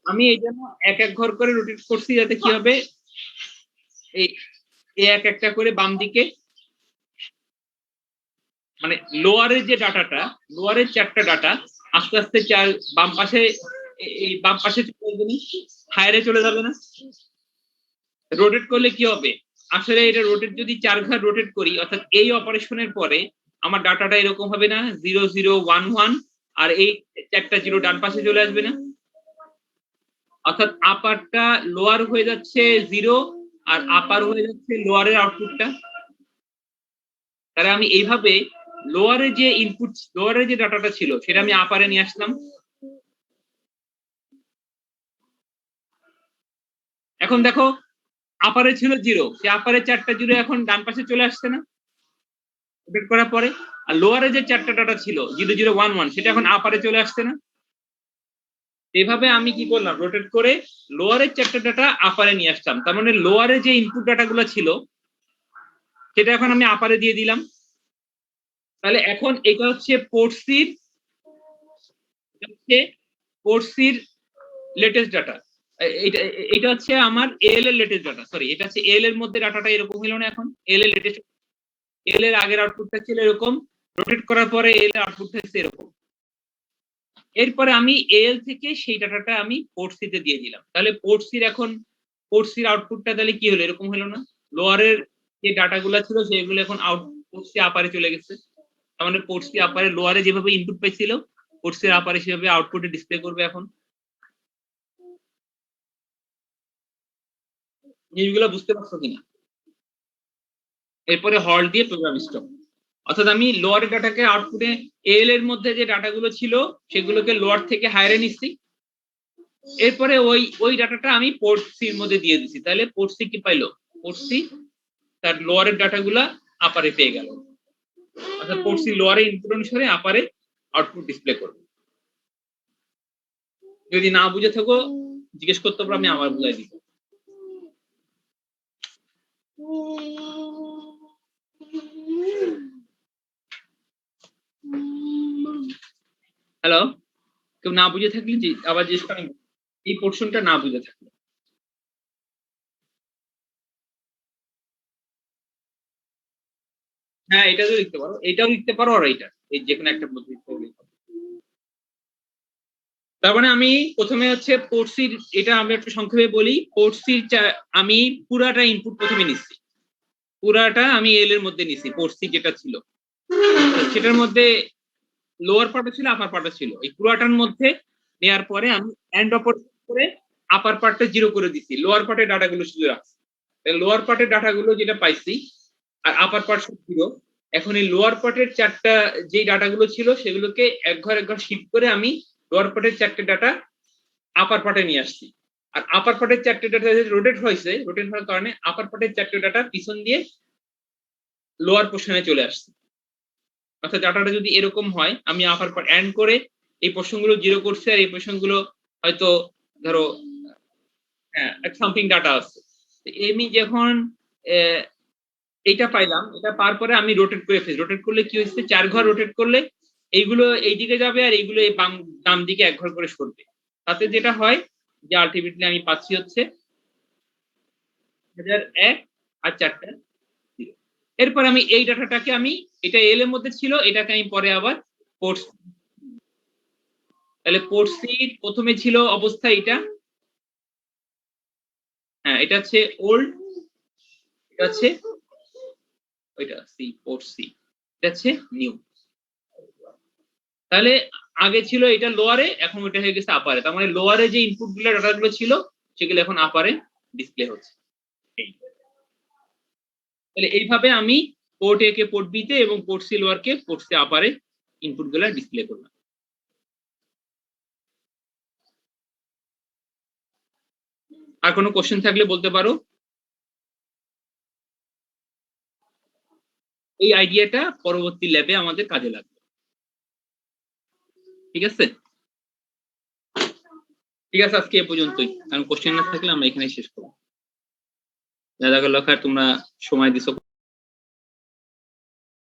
আমি এই জন্য এক ঘর করে রোটেট করছি, যাতে কি হবে, এই একটা করে বাম দিকে, মানে লোয়ারের যে ডাটাটা, লোয়ারের 4টা ডাটা আস্তে আস্তে বাম পাশে, এই বাম পাশে হায়ারে চলে যাবে না, রোটেট করলে কি হবে, আসলে এটা রোটেট যদি 4 ঘর রোটেট করি, অর্থাৎ এই অপারেশনের পরে আমার ডাটাটা এরকম হবে না, 0 0 1 1, আর এই 4টা 0 ডান পাশে চলে আসবে না, অর্থাৎ আপারটা লোয়ার হয়ে যাচ্ছে 0 আর আপার হয়ে যাচ্ছে লোয়ারের আউটপুটটা। তাহলে আমি এইভাবে লোয়ারে যে ইনপুট, লোয়ারে যে ডাটাটা ছিল সেটা আমি আপারে নিয়ে আসলাম। এখন দেখো আপারে ছিল 0, সে আপারে 4টা 0 এখন ডান পাশে চলে আসছে না রোটেট করার পরে, আর লোয়ারে যে 4টা ডাটা ছিল 0 0 1 1 সেটা এখন আপারে চলে আসছে না। এইভাবে আমি কি করলাম, রোটেট করে লোয়ারের 4টা ডাটা আপারে নিয়ে আসলাম, তার মানে লোয়ারে যে ইনপুট ডাটাগুলো ছিল সেটা এখন আমি আপারে দিয়ে দিলাম। তাহলে এখন এটা হচ্ছে পোর্ট সির লেটেস্ট ডাটা, এটা হচ্ছে আমার এল এর লেটেস্ট ডাটা, সরি এটা হচ্ছে এল এর মধ্যে ডাটাটা এরকম হলো না, এখন এল এর লেটেস্ট, এল এর আগের আউটপুটটা ছিল এরকম, রোটেট করার পরে এল এর আউটপুটটা হচ্ছে এরকম। এরপরে আমি এল থেকে সেই ডাটাটা আমি পোর্ট সি তে দিয়ে দিলাম, তাহলে পোর্ট সির এখন পোর্ট সির আউটপুটটা তাহলে কি হলো, এরকম হলো না, লোয়ারের যে ডাটাগুলো ছিল সেগুলো এখন পোর্ট সি আপারে চলে গেছে, তার মানে পোর্ট সি আপারে লোয়ারে যেভাবে ইনপুট পাইছিল পোর্ট সি আপারে সেভাবে আউটপুটে ডিসপ্লে করবে। এখন জিনিসগুলো বুঝতে পারছো কিনা। এরপরে হল্ট দিয়ে প্রোগ্রাম স্টপ, অর্থাৎ আমি লোয়ার ডাটাকে আউটপুটে এল এর মধ্যে যে ডাটাগুলো ছিল সেগুলোকে লোয়ার থেকে হায়ারে নিচ্ছি, এরপরে ওই ডাটাটা আমি পোর্ট সির মধ্যে দিয়ে দিচ্ছি, তাহলে পোর্ট সি কি পাইলো, পোর্ট সি তার লোয়ারের ডাটাগুলা আপারে পেয়ে গেল, অর্থাৎ পোর্ট সি লোয়ারে ইনপুট অনুসারে আপারে আউটপুট ডিসপ্লে করবে। যদি না বুঝে থাকো জিজ্ঞেস করতে পারো, আমি আবার বুঝাই দিব। হ্যালো, কেউ না বুঝে থাকলে আবার জিজ্ঞেস করেন, এই পোর্শনটা না বুঝে থাকলে। হ্যাঁ এটাও লিখতে পারো, এটাও লিখতে পারো, আর এইটা, এই যে কোনো একটা লিখতে পারো। তার মানে আমি প্রথমে হচ্ছে পোর্ট সির, এটা আমি একটু সংক্ষেপে বলি। পোর্ট সির আমি পুরাটা ইনপুট প্রথমে নিচ্ছি, পুরাটা আমি এল এর মধ্যে নিছি। পোর্ট সি যেটা ছিল সেটার মধ্যে লোয়ার পার্টও ছিল, আপার পার্টও ছিল। এই পুরাটার মধ্যে নেওয়ার পরে আমি এন্ড অপারেশন করে আপার পার্টটা 0 করে দিছি, লোয়ার পার্টের ডাটাগুলো শুধু রাখছি। লোয়ার পার্টের ডাটাগুলো যেটা পাইছি আর আপার পার্ট সব 0। এখন এই লোয়ার পার্টের চারটা যে ডাটাগুলো ছিল সেগুলোকে এক ঘর শিফট করে আমি লোয়ার পার্টের চারটে ডাটা আপার পার্টে নিয়ে আসছি। আর আপার পার্টের চারটে ডাটা রোটেট হয়েছে, রোটেট হওয়ার কারণে আপার পার্টের চারটে ডাটা পিছন দিয়ে লোয়ার পোর্শনে চলে আসছে। অর্থাৎ ডাটাটা যদি এরকম হয়, আমি আপার পার্ট এন্ড করে এই পোর্শনগুলো 0 করছি, আর এই পোর্শনগুলো হয়তো ধরো হ্যাঁ সামথিং ডাটা আছে। আমি যখন এইটা পাইলাম, এটা পাওয়ার পরে আমি রোটেট করে ফেলি। রোটেট করলে কি হচ্ছে, 4 ঘর রোটেট করলে এইগুলো এই দিকে যাবে আর এইগুলো এই ডান দিকে 1 ঘর করে সরবে। তাতে যেটা হয় যে আলটিমেটলি আমি পাচ্ছি হচ্ছে 1001 আর 4টা 0। এরপর আমি এই ডাটাটাকে আমি, এটা এল এর মধ্যে ছিল, এটাকে আমি পরে আবার পোর্ট, তাহলে পোর্ট সি প্রথমে ছিল অবস্থা এটা, হ্যাঁ এটা হচ্ছে ওল্ড, এটা হচ্ছে ওইটা সি, পোর্ট সি, এটা হচ্ছে নিউ। তাহলে আগে ছিল এটা লোয়ারে, এখন ওটা হয়ে গেছে আপারে। তার মানে লোয়ারে যে ইনপুট গুলো ডাটাগুলো ছিল সেগুলো এখন আপারে ডিসপ্লে হচ্ছে। তাহলে এইভাবে আমি পোর্ট এ কে পোর্ট বি তে এবং পোর্ট সি লোয়ার কে পোর্ট সি আপারে ইনপুট গুলো ডিসপ্লে করলাম। আর কোনো কোশ্চেন থাকলে বলতে পারো। এই আইডিয়াটা পরবর্তী ল্যাবে আমাদের কাজে লাগবে। ঠিক আছে, ঠিক আছে, আজকে এ পর্যন্তই। কারণ কোশ্চেন না থাকলে আমরা এখানে শেষ করবো। জাযাকাল্লাহ খায়ের, তোমরা সময় দিছো।